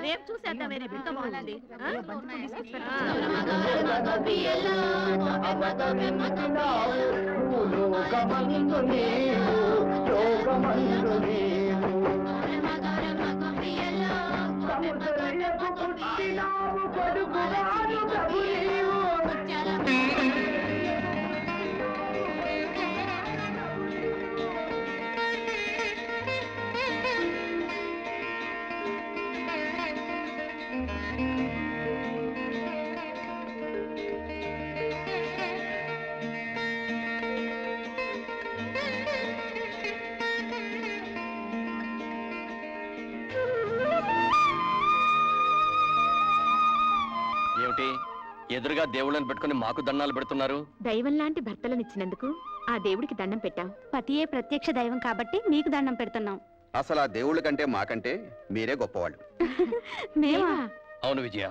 రేపు చూసేద్దాం. ఎంత బాగుంది. ఎదురుగా దేవుళ్ళని పెట్టుకుని మాకు దండాలు పెడుతున్నారు. దైవం లాంటి భర్తలనిచ్చినందుకు ఆ దేవుడికి దండం పెట్టాం. పతియే ప్రత్యక్ష దైవం కాబట్టి మీకు దండం పెడుతున్నాం. అసలు ఆ దేవుళ్ళ కంటే మాకంటే మీరే గొప్పవాళ్ళు. అవును విజయ,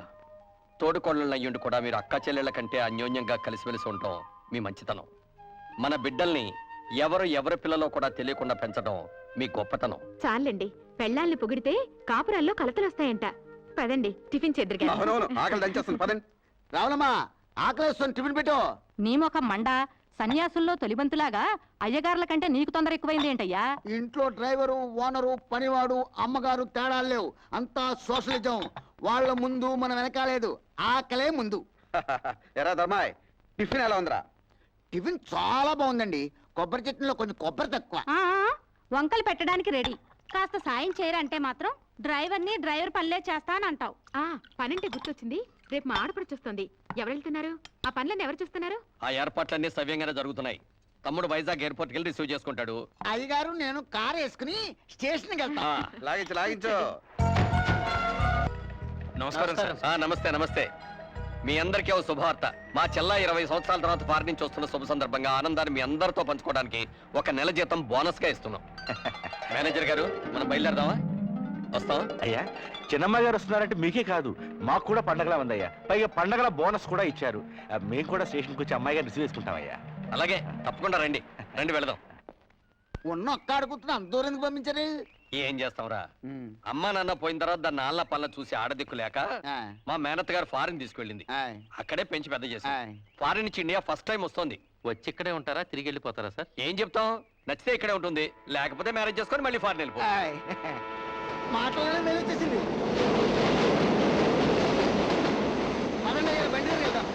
తోడుకోళ్ళయ్యుండి కూడా మీరు అక్క చెల్లెళ్ల కంటే అన్యోన్యంగా కలిసిమెలిసి ఉంటాం మీ మంచితనం. మన బిడ్డల్ని ఎవరి పిల్లలో కూడా తెలియకుండా పెంచడం మీ గొప్పతనం. చాలండి, పెళ్ళాల్ని పొగిడితే కాపురాల్లో కలతలొస్తాయంట. పదండి, టిఫిన్ చేద్దరు. రావులమ్మా, ఆకలిస్తుంది, టిఫిన్ పెట్టు. నీ ముఖం మండ. సన్యాసుల్లో తొలిబంతులాగా అయ్యగారుల కంటే నీకు తొందర ఎక్కువైంది ఏంటయ్యా? ఇంట్లో డ్రైవరు, ఓనరు, పనివాడు, అమ్మగారు తేడాలు లేవు. అంతా సోషలిజం. వాళ్ళ ముందు మనం వెనకాలేదు, ఆకలే ముందు. ఎరా ధర్మాయ్, టిఫిన్ ఎలా ఉందిరా? టిఫిన్ చాలా బాగుందండి. కొబ్బరి చట్నీలో కొంచెం కొబ్బరి తక్కువ. వంకలు పెట్టడానికి రెడీ. కాస్త సాయం చేయరంటే మాత్రం డ్రైవర్ పనులే చేస్తానంటావు. పనంటే గుర్తొచ్చింది, రేపు మా ఆడపడుచొస్తుంది. ఎవరు వెళ్తున్నారు? ఆ పనులన్నీ ఎవరు చూస్తున్నారు? ఆ ఏర్పాట్లన్నీ సవ్యంగానే జరుగుతున్నాయి. తమ్ముడు వైజాగ్ ఎయిర్పోర్ట్కి వెళ్ళి రిసీవ్ చేసుకుంటాడు. అయ్యగారు నేను కారు వేసుకుని స్టేషన్కి వెళ్తా. లాగించు. నమస్కారం సార్. నమస్తే నమస్తే. మీ అందరికీ ఒక శుభవార్త. మా చెల్ల 20 సంవత్సరాల తర్వాత ఫారెన్ నుంచి వస్తున్న శుభ సందర్భంగా ఆనందాన్ని మీ అందరితో పంచుకోవడానికి 1 నెల జీతం బోనస్ గా ఇస్తున్నాం. మేనేజర్ గారు, మనం బయలుదేరదామా? వస్తాం. అయ్యా, చిన్నమ్మ గారు వస్తున్నారంటే మీకే కాదు, మాకు కూడా పండగలా ఉందయ్యా. పైగా పండగల బోనస్ కూడా ఇచ్చారు. మేము కూడా స్టేషన్కి వచ్చి అమ్మాయి గారు రిసీవ్ చేసుకుంటామయ్యా. అలాగే, తప్పకుండా రండి. వెళదాం. ఉన్న ఒక్క అడుగుతున్నా, అంత దూరం ఎందుకు పంపించారు? ఏం చేస్తాంరా, అమ్మా నాన్న పోయిన తర్వాత దాన్ని నాన్న పనులు చూసి ఆడదిక్కు లేక మా మేనత్ గారు ఫారిన్ తీసుకెళ్ళింది. అక్కడే పెంచి పెద్ద చేసి ఫారిన్ నుంచి ఇండియా ఫస్ట్ టైం వస్తుంది. వచ్చి ఇక్కడే ఉంటారా, తిరిగి వెళ్ళిపోతారా సార్? ఏం చెప్తాం, నచ్చితే ఇక్కడే ఉంటుంది, లేకపోతే మ్యారేజ్ చేసుకొని మళ్ళీ ఫారిన్ వెళ్ళిపో. మాటలోనే మేలు వచ్చేసింది. బండి వెళ్దాం.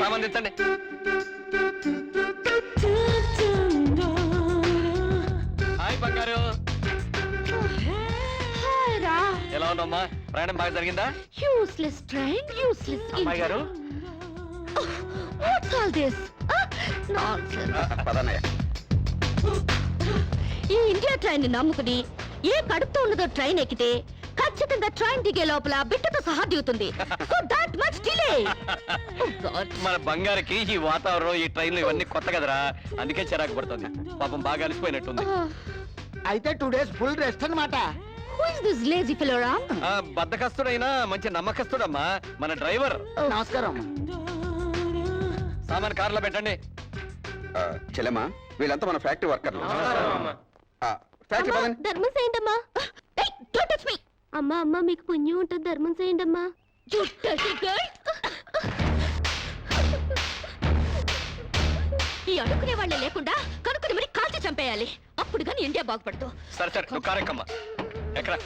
సంబంధించండి. హాయ్ బంగారు, ఎలా ఉన్నామ్మా? ప్రయాణం బాగా జరిగిందా? యూస్లెస్ ట్రైన్, యూస్లెస్ అమ్మాయి గారు. What's all this nonsense? ఈ ఇండియా ట్రైన్ నమ్ముకుని ఏ కడుపుతో ఉన్నదో ట్రైన్ ఎక్కితే ఖచ్చితంగా ట్రైన్ దిగే లోపల బిడ్డతో సహా దిగుతుంది. మన బంగారుకి ఈ వాతావరణం, ఈ ట్రైన్లు ఇవన్నీ కొత్త కదరా, అందుకే చిరాకు పడుతుంది. పాపం బాగా అలసిపోయినట్టుంది. అయితే 2 days ఫుల్ రెస్ట్ అన్నమాట. బద్దకస్తుడైనా మంచి నమ్మకస్తుడమ్మా మన డ్రైవర్. నమస్కారం. సామాన్ కార్లో పెట్టండి. చెల్లెమ్మా, వీళ్ళంతా మన ఫ్యాక్టరీ వర్కర్లు. ధర్మం చేయండమ్మా. అమ్మా అమ్మా, మీకు పుణ్యం ఉంటుంది, ధర్మం చేయండమ్మా. ఈ అడుక్కునే వాళ్ళే లేకుండా కనుక్కుని మరి కాల్చి చంపేయాలి, అప్పుడు కానీ ఇండియా బాగుపడదు. సరే సరే, నువ్వు కారెక్కమ్మా. ఎక్కడ?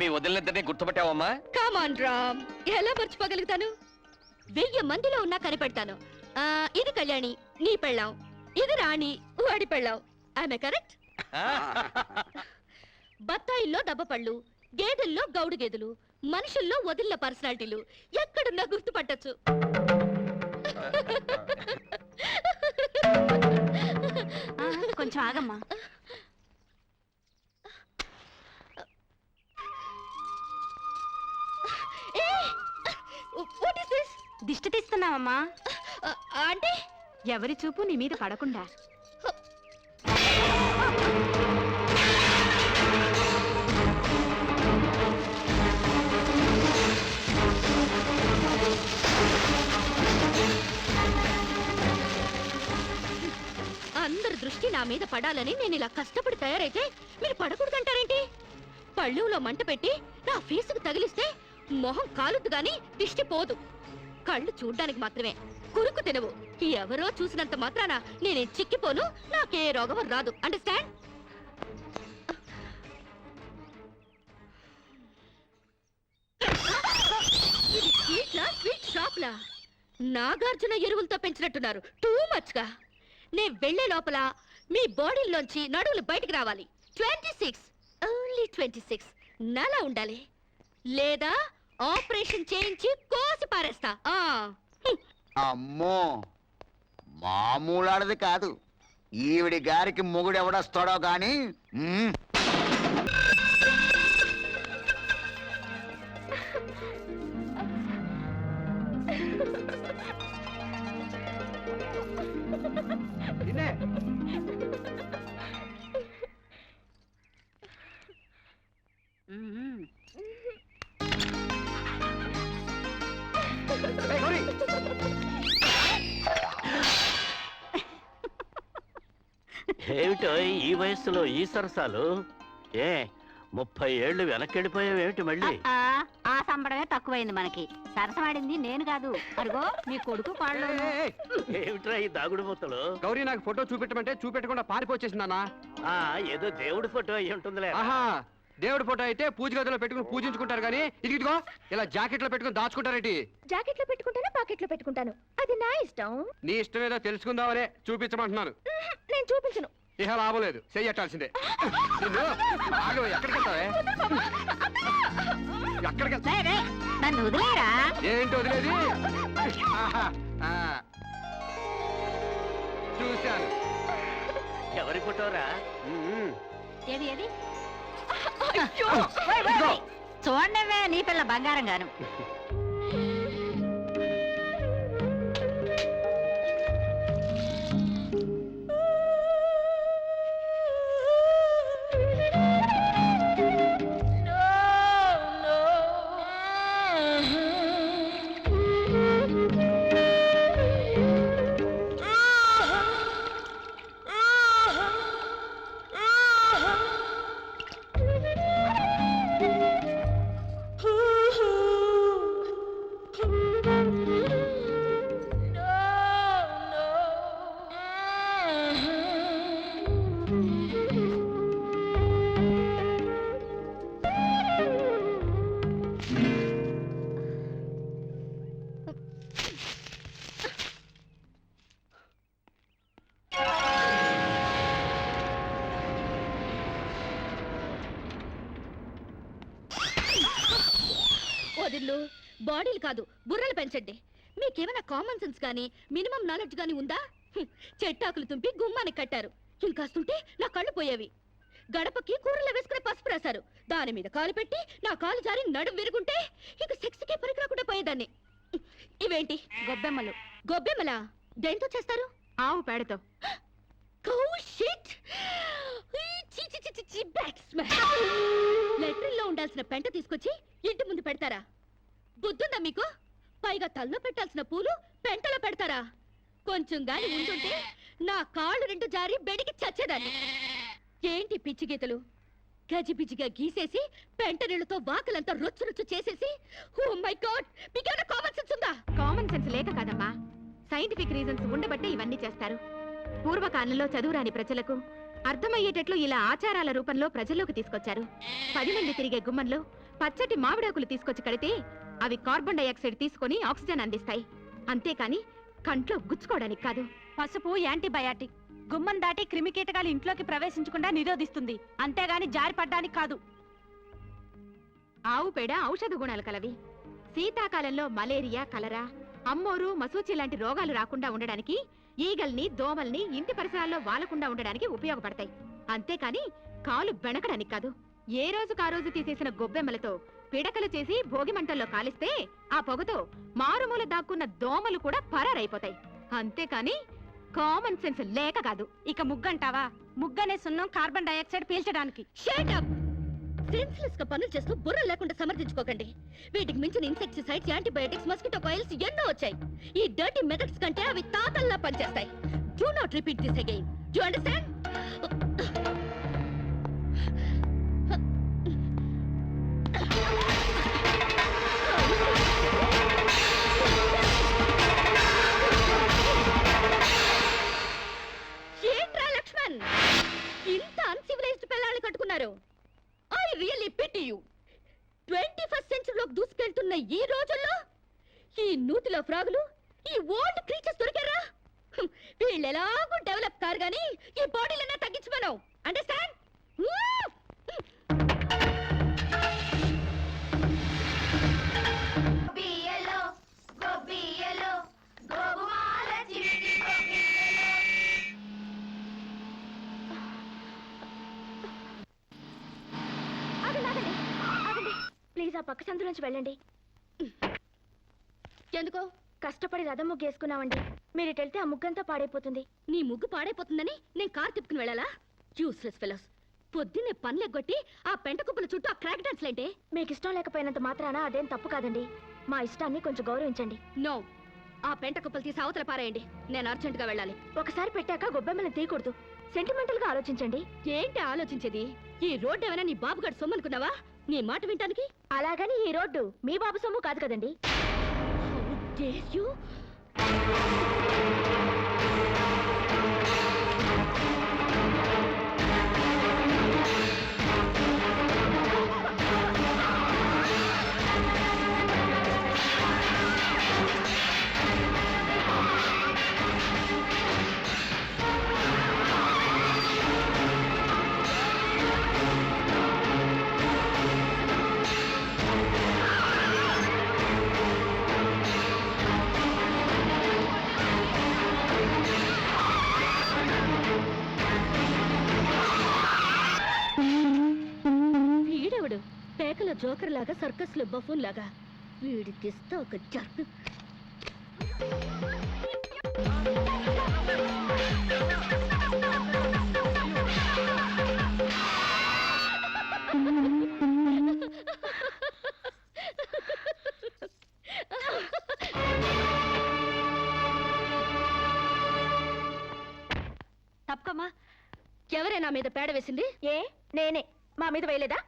మీ వదిలినిద్దరినీ గుర్తుపట్టావమ్మా? కమాన్ రామ్, ఎలా మర్చిపోగలుగుతాను? 1000 మందిలో ఉన్నా కనిపెడతాను. ఇది కళ్యాణి, నీ పెళ్ళాం. ఇది రాణి, వాడి పెళ్ళాం. ఆమె కరెక్ట్? బత్తాయిల్లో దబ్బపళ్ళు, గేదెల్లో గౌడు గేదెలు, మనుషుల్లో వదిలిన పర్సనాలిటీలు ఎక్కడున్నా గుర్తుపట్టచ్చు. కొంచెం ఆగమ్మా. దిష్టి చేస్తున్నావమ్మా? అంటే ఎవరి చూపు నీ మీద పడకుండా. అందరి దృష్టి నా మీద పడాలని నేను ఇలా కష్టపడి తయారైతే మీరు పడకూడదంటారేంటి? పళ్ళులో మంట పెట్టి నా ఫేసుకు తగిలిస్తే మొహం కాలుద్దు గాని దిష్టి పోదు. కళ్ళు చూడ్డానికి మాత్రమే, కురుకు తినవు. ఎవరో చూసినంత మాత్రాన నేనే చిక్కిపోను, నాకే రోగం రాదు. అండర్స్టాండ్? ఇది స్వీట్ షాప్లా? నాగార్జున ఎరువులతో పెంచినట్టున్నారు. టూ మచ్ గా. నే వెళ్లే లోపల మీ బాడీలోంచి నడువులు బయటికి రావాలి. 26, ఓన్లీ 26 నలా ఉండాలి. లేదా ఆపరేషన్ చేయించి కోసి పారేస్తా. అమ్మో, మామూలాడది కాదు. ఈవిడి గారికి మొగుడు ఎవడొస్తాడో గాని. ఏమిటో ఈ వయస్సులో ఈ సరసాలు? 30 ఏళ్ళు వెనకెళ్ళిపోయావేమిటి మళ్ళీ? ఆ సంబడమే తక్కువైంది మనకి. సరసమాడింది నేను కాదు, అరుగో మీ కొడుకు కాళ్ళు. ఏమిట్రా ఈ దాగుడు మూతలు? గౌరీ నాకు ఫోటో చూపెట్టమంటే చూపెట్టకుండా పారిపోచేసిందన్నా. ఏదో దేవుడి ఫోటో అయ్యి ఉంటుందిలే. ఆహా, దేవుడి ఫోటో అయితే పూజ గదిలో పెట్టుకుని పూజించుకుంటారు కానీ ఇదిగో ఇలా జాకెట్ లో పెట్టుకుని దాచుకుంటారేంటి? జాకెట్ లో పెట్టుకుంటాను, పాకెట్ లో పెట్టుకుంటాను. అది నా ఇష్టం. నీ ఇష్టం ఏదో తెలుసుకుందామనే చూపించమంటున్నాను. నేను చూపించను. ఇహ లాభం లేదు, చెయ్యట్టాల్సిందే. ఎక్కడికి వెళ్తావే? ఎక్కడికి నన్ను వదిలేరా? ఏంటి వదిలేది? ఆహా, చూశాను. ఎవరి ఫోటోరా? ఏది ఏది? చూడండివే నీ పిల్ల బంగారం గాను. వదిల్లు, బాడీలు కాదు బుర్రలు పెంచండి. మీకేమైనా కామన్ సెన్స్ గానీ మినిమం నాలెడ్జ్ గానీ ఉందా? చెట్టాకులు తుంపి గుమ్మానికి కట్టారు. ఇంకాస్తుంటే నా కళ్ళు పోయేవి. గడపకి కూరలు వేసుకునే పసుపు రాశారు. దాని మీద కాలు పెట్టి నా కాలు జారి నడుం విరుగుంటే ఇక సెక్స్కే పనికిరాకుండా పోయేదాన్ని. ఇవేంటి? గొబ్బెమ్మలు. గొబ్బెమ్మలా? దేంతో చేస్తారు? ఆవు పేడతో. లెట్రిన్ లో ఉండాల్సిన పెంట తీసుకొచ్చి ఇంటి ముందు పెడతారా? బుద్ధుందా మీకు? పైగా తల్లో పెట్టాల్సిన పూలు పెంటలో పెడతారా? కొంచెం గాని ఉంటుంటే నా కాళ్ళు రెండు జారి బెడికి చచ్చేదాన్ని. ఏంటి పిచ్చి గీతలు? గజిబిజిగా గీసేసి పెంట నీళ్లతో వాకలంతా రొచ్చు రొచ్చు చేసేసి, ఓ మై గాడ్, మీకేమైనా కామన్ సెన్స్ ఉందా? కామన్ సెన్స్ లేక కాదమ్మా, సైంటిఫిక్ రీజన్స్ ఉండబట్టే ఇవన్నీ చేస్తారు. పూర్వకాలంలో చదువురాని ప్రజలకు అర్థమయ్యేటట్లు ఇలా ఆచారాల రూపంలో ప్రజల్లోకి తీసుకొచ్చారు. 10 మంది తిరిగే గుమ్మంలో పచ్చటి మామిడాకులు తీసుకొచ్చి కడితే అవి కార్బన్ డైఆక్సైడ్ తీసుకొని ఆక్సిజన్ అందిస్తాయి. అంతేకాని కంట్లో గుచ్చుకోవడానికి కాదు. పసుపు యాంటీబయాటిక్, గుమ్మం దాటి క్రిమి కీటకాలు ఇంట్లోకి ప్రవేశించకుండా నిరోధిస్తుంది, అంతేగాని జారి పడ్డానికి కాదు. ఆవు పేడ ఔషధ గుణాలు కలవి. శీతాకాలంలో మలేరియా, కలరా, అమ్మోరు, మసూచి లాంటి రోగాలు రాకుండా ఉండడానికి, ఈగల్ని, దోమల్ని ఇంటి పరిసరాల్లో వాలకుండా ఉండడానికి ఉపయోగపడతాయి. అంతేకాని కాలు బెణకడానికి కాదు. ఏ రోజుకు ఆ రోజు తీసేసిన గొబ్బెమ్మలతో పిడకలు చేసి భోగి మంటల్లో కాలిస్తే ఆ పొగతో మారుమూల దాక్కున్న దోమలు కూడా పరారైపోతాయి. అంతేకాని కామన్ సెన్స్ లేక కాదు. ఇక ముగ్గంటావా? ముగ్గనే సున్నం కార్బన్ డైఆక్సైడ్ పీల్చడానికి. Shut up! సెన్స్లెస్ గా పనులు చేస్తూ బుర్ర లేకుండా సమర్థించుకోకండి. వీటికి మించిన ఇన్సెక్టిసైడ్స్, యాంటీబయాటిక్స్, మస్కిటో కాయిల్స్ ఎన్నో వచ్చాయి. ఈ డర్టీ మెథడ్స్ కంటే అవి తాతల్లా పనిచేస్తాయి. Do not repeat this again. Do understand? ఏంట్రా లక్ష్మణ్, ఇంత అన్సివిలైజ్డ్ పిల్లల్ని కట్టుకున్నారు? I really pity you. 21st సెంచరీలోకి దూసుకెళ్తున్న ఈ రోజుల్లో ఈ నూతిలో ఫ్రాగులు, ఈ ఓల్డ్ క్రీచర్స్ దొరికారా? వీళ్ళు ఎలాగూ డెవలప్ కారు గానీ ఈ బాడీలన్నా తగ్గించమను. అండర్స్టాండ్? ప్లీజ్ ఆ పక్క సందులోంచి వెళ్ళండి. ఎందుకో? కష్టపడి రథం ముగ్గు వేసుకున్నామండి. మీరు ఇటు వెళ్తే ఆ ముగ్గంతా పాడైపోతుంది. నీ ముగ్గు పాడైపోతుందని నేను కార్ తిప్పుకుని వెళ్ళాలా? Useless fellows. పొద్దున్నే పనులెగ్గొట్టి ఆ పెంట కుప్పల చుట్టూ ఆ క్రాక్ డాన్స్ లేంటే? మీకు ఇష్టం లేకపోయినంత మాత్రాన అదేం తప్పు కాదండి. మా ఇష్టాన్ని కొంచెం గౌరవించండి. నో, ఆ పెంట కుప్పలు తీసి అవతల పారేయండి. నేను అర్జెంట్ గా వెళ్ళాలి. ఒకసారి పెట్టాక గొబ్బెమ్మని తీయకూడదు. సెంటిమెంటల్ గా ఆలోచించండి. ఏంటి ఆలోచించేది? ఈ రోడ్డు ఏమైనా నీ బాబుగాడు సొమ్మనుకున్నావా నీ మాట వింటానికి? అలాగని ఈ రోడ్డు మీ బాబు సొమ్ము కాదు కదండి. How dare you? వీడెవడు? పేకల జోకర్ లాగా, సర్కస్ లో బఫూన్ లాగా. వీడికిస్తా ఒక జర్క్. తప్పకమ్మా. ఎవరైనా మీద పేడ వేసింది? ఏ నేనే. మా మీద వేయలేదా?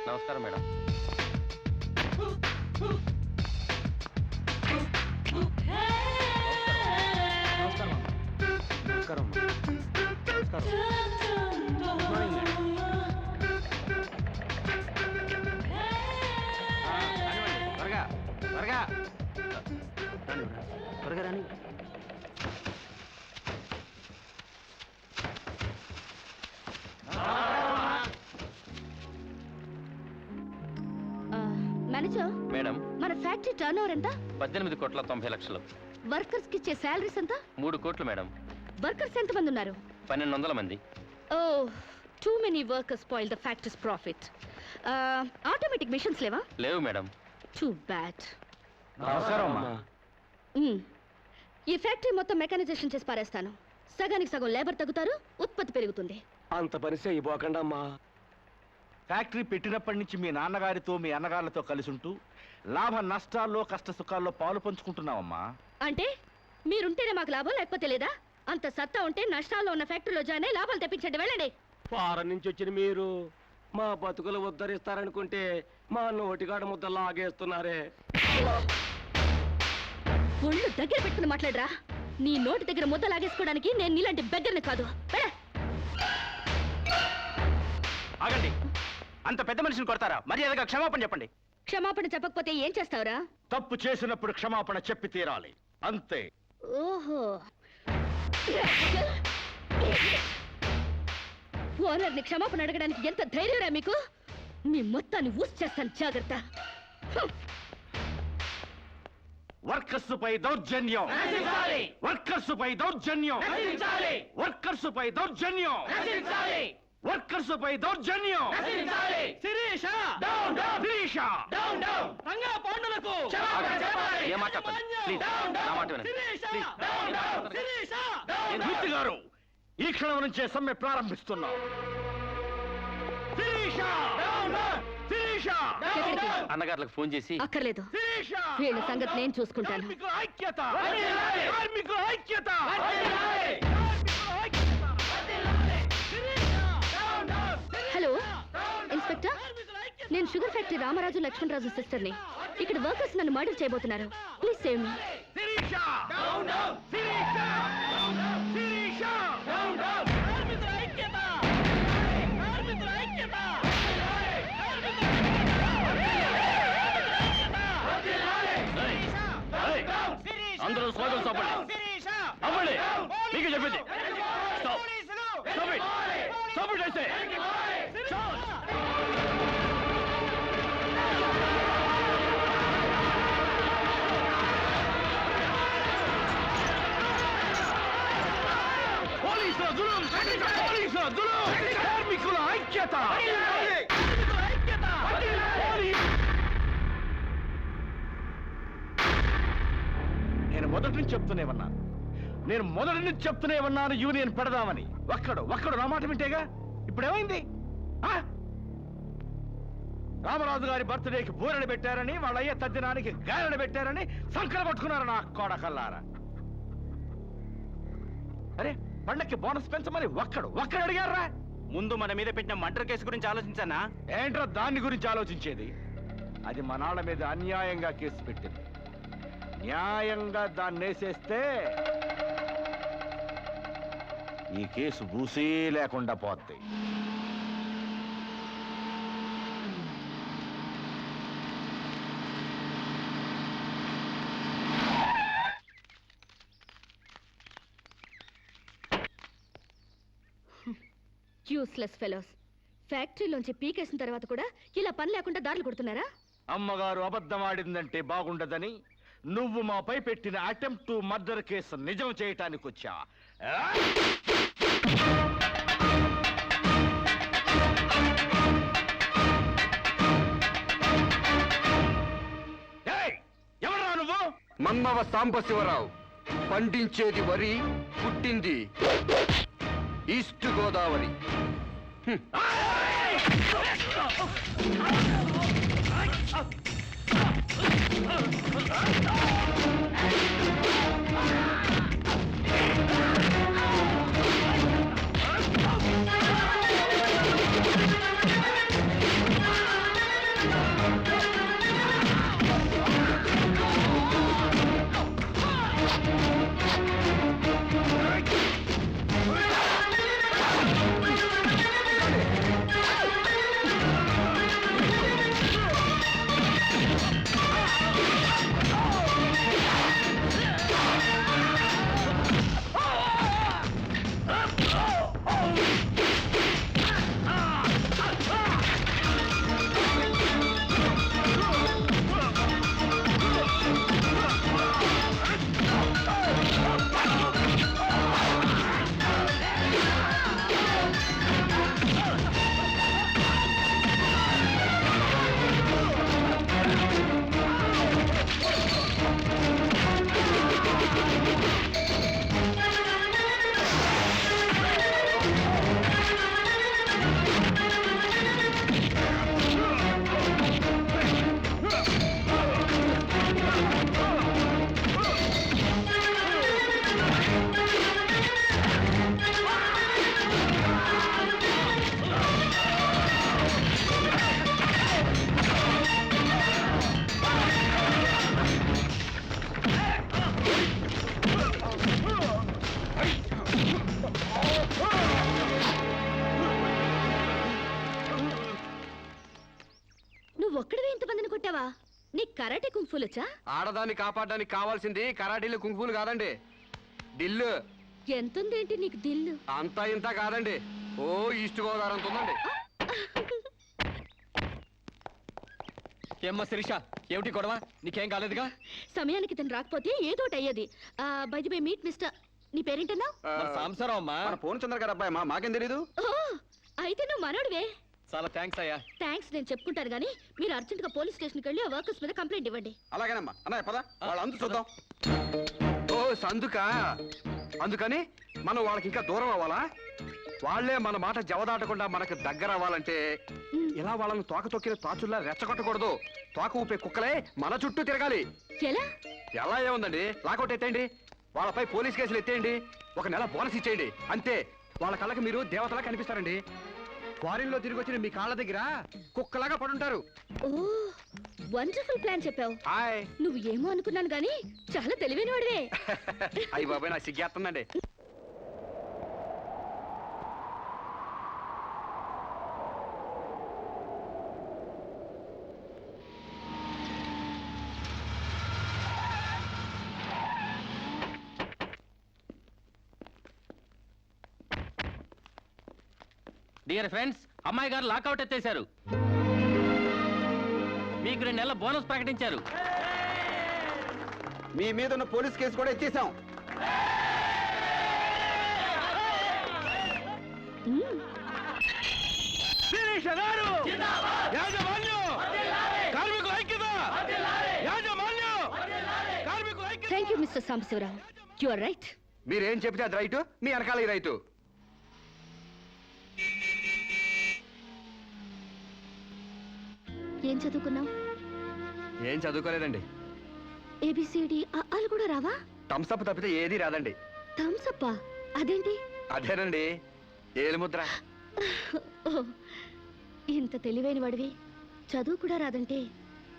నమస్కారం మేడం. త్వరగా త్వరగా త్వరగా రాని. మేనేజర్, మేడం, మన ఫ్యాక్టరీ టర్న్ ఓవర్ ఎంత? 18,90,00,000. వర్కర్స్ కి ఇచ్చే శాలరీస్ ఎంత? 3 కోట్లు మేడం. వర్కర్స్ ఎంత మంది ఉన్నారు? 1200 మంది. Oh, too many workers spoil the factories profit. Automatic machines లేవా? లేవు మేడం. Too bad. నమస్కారం అమ్మా. ఈ ఫ్యాక్టరీ మొత్తం మెకానైజేషన్ చేసి పారేస్తాను. సగానికి సగం లేబర్ తగ్గుతారు, ఉత్పత్తి పెరుగుతుంది. అంత పని చేయబోకండమ్మా. ఫ్యాక్టరీ పెట్టినప్పటి నుంచి మీ నాన్నగారితో మీ అన్నగారులతో కలిసి ఉంటూ లాభ నష్టాల్లో కష్ట సుఖాల్లో పాలు పంచుకుంటున్నావమ్మా. అంటే మీరుంటేనే మాకు లాభం, లేకపోతే లేదా? అంత సత్తా ఉంటే నష్టాల్లో ఉన్న ఫ్యాక్టరీలో జాయిన్ అయ్యి లాభాలు తెప్పించండి. వెళ్ళండి. ఫారెన్ నుంచి వచ్చిన మీరు మా బతుకులు ఉద్ధరిస్తారనుకుంటే మా నోటిగాడ ముద్ద లాగేస్తున్నారే. ఒళ్ళు దగ్గర పెట్టుకుని మాట్లాడరా. నీ నోటి దగ్గర ముద్ద లాగేసుకోవడానికి నేను నీలాంటి బెగ్గర్ని కాదు. ఆగండి. అంత పెద్ద మనిషిని కొడతారా? మర్యాదగా క్షమాపణ చెప్పండి. క్షమాపణ చెప్పకపోతే ఏం చేస్తావురా? తప్పు చేసినప్పుడు క్షమాపణ చెప్పి తీరాలి, అంతే. ఓహో, ఓనర్ని క్షమాపణ అడగడానికి ఎంత ధైర్యరా మీకు? మీ మొత్తాన్ని ఊసి చేస్తాను, జాగ్రత్త. వర్కర్స్ పై దౌర్జన్యం, వర్కర్స్ పై దౌర్జన్యం, వర్కర్స్ పై దౌర్జన్యం, వర్కర్స్ పై దౌర్జన్యం. శిరీష, శిరీష, రంగా పాండులకు ఏ మాట చెప్పండి. ప్లీజ్, నా మాట వినండి. ప్లీజ్. మూర్తి గారు, ఈ క్షణం నుంచే సమ్మె ప్రారంభిస్తున్నాం. శిరీష, శిరీష, ఎక్కడికి? అన్నగారులకు ఫోన్ చేసి అక్కర్లేదు, శిరీష, వీళ్ళ సంగతి నేను చూసుకుంటాను. కార్మికుల ఐక్యత, కార్మికుల ఐక్యత, హలో ఇన్స్పెక్టర్, నేను షుగర్ ఫ్యాక్టరీ రామరాజు లక్ష్మణరాజు సిస్టర్ని. ఇక్కడ వర్కర్స్ నన్ను మర్డర్ చేయబోతున్నారు. Please save me. Sirisha, Sirisha, Sirisha, కార్మికుల ఐక్యత, కార్మికుల ఐక్యత. అందరూ స్లోగన్స్ అవ్వండి. అవ్వండి, మీకు చెప్పింది. Stop. Stop it. Stop it, I say. పోలీసుల జులుం, పోలీసుల జులుం, కార్మికుల ఐక్యత, నేను మొదటి నుంచి చెప్తూనే ఉన్నాను, నేను మొదటి నుంచి చెప్తూనే ఉన్నాను యూనియన్ పెడదామని. ఒక్కడు నా మాట వింటేగా. ఇప్పుడేమైంది? రామరాజు గారి బర్త్డేకి బూరెలు పెట్టారని, వాళ్ళ అయ్య తద్దినానికి గారెలు పెట్టారని సంకర పట్టుకున్నారు నా కోడకల్లారా. అరే, పండక్కి బోనస్ పెంచమని ఒక్కడు అడిగారా? ముందు మన మీద పెట్టిన మర్డర్ కేసు గురించి ఆలోచించానా? ఏంట్రా దాన్ని గురించి ఆలోచించేది? అది మా నాన్న మీద అన్యాయంగా కేసు పెట్టింది. న్యాయంగా దాన్ని వేసేస్తే ఈ కేసు బూసీ లేకుండా పోద్ది. Useless fellows. ఫ్యాక్టరీలోంచి పీకేసిన తర్వాత కూడా ఇలా పని లేకుండా దారులు కొడుతున్నారా? అమ్మగారు అబద్ధం ఆడిందంటే బాగుండదని నువ్వు మాపై పెట్టిన అటెంప్ట్ టు మర్డర్ కేసు నిజం చేయటానికి వచ్చా. ఎవరా నువ్వు? మన్నవ సాంబశివరావు. పండించేది వరి, పుట్టింది ఈస్ట్ గోదావరి. ఒక్కడివే ఇంతమందిని కొట్టావా? నీ కరాటే కుంఫులొచ్చా? ఆడదాన్ని కాపాడడానికి కావాల్సింది కరాటీలు కుంఫులు కాదండి, డిల్లు. ఎంతుందేంటి నీకు దిల్లు? అంతా ఇంత కాదండి, ఓ ఈస్ట్ గోదావరి అంత ఉందండి. ఏమ్మా శిరీష, ఏమిటి గొడవ? నీకేం కాలేదుగా? సమయానికి తను రాకపోతే ఏదో ఒకటి అయ్యేది. By the way meet mister, నీ పేరేంటన్నావు? సాంసారం అమ్మా. మన పూర్ణచంద్ర గారు అబ్బాయి అమ్మా, మాకేం తెలీదు. అయితే నువ్వు మనోడివే. చాలా థ్యాంక్స్ అయ్యా. థ్యాంక్స్ నేను చెప్పుకుంటాను గానీ మీరు అర్జెంట్ గా పోలీస్ స్టేషన్కి వెళ్ళి ఆ వర్కర్స్ మీద కంప్లైంట్ ఇవ్వండి. అలాగేనమ్మా. అన్నయ్య పద, వాళ్ళు అందు చూద్దాం. ఓ సందుకా, అందుకని మనం వాళ్ళకి ఇంకా దూరం అవ్వాలా? వాళ్ళే మన మాట జవదాటకుండా మనకు దగ్గర అవ్వాలంటే ఇలా వాళ్ళని తోక తొక్కిన తాచుల్లా రెచ్చగొట్టకూడదు. తోక ఊపే కుక్కలే మన చుట్టూ తిరగాలి. ఎలా? ఎలా ఏముందండి, లాకౌట్ ఎత్తేయండి, వాళ్ళపై పోలీస్ కేసులు ఎత్తేయండి, 1 నెల బోనస్ ఇచ్చేయండి, అంతే. వాళ్ళ కళ్ళకి మీరు దేవతలా కనిపిస్తారండి. ఫారిన్ లో తిరిగి వచ్చిన మీ కాళ్ళ దగ్గర కుక్కలాగా పడుంటారు. ఓ వండర్ఫుల్ ప్లాన్ చెప్పావు. హాయ్. నువ్వు ఏమో అనుకున్నాను గానీ చాలా తెలివైన వాడివే. అయ్యి బాబాయ్, నాకు సిగ్గేస్తుందండి. డియర్ ఫ్రెండ్స్, అమ్మాయి గారు లాకౌట్ ఎత్తేశారు. మీకు 2 నెలల బోనస్ ప్రకటించారు. మీ మీద ఉన్న పోలీస్ కేసు కూడా ఎత్తేసాం. Thank you mister Sambasivarao, you are right. మీరేం చెప్తే అది రైటు, మీ వెనకాల రైటు. ఏం చదువుకున్నావు? ఏం చదువుకోలేదండి. ఏబిసిడి అలు కూడా రావా? థమ్స్అప్ తప్పితే ఏది రాదండి. థమ్స్అప్? అదేంటి? అదేనండి, ఏలుముద్ర. ఓ, ఇంత తెలివైన వాడివి చదువు కూడా రాదంటే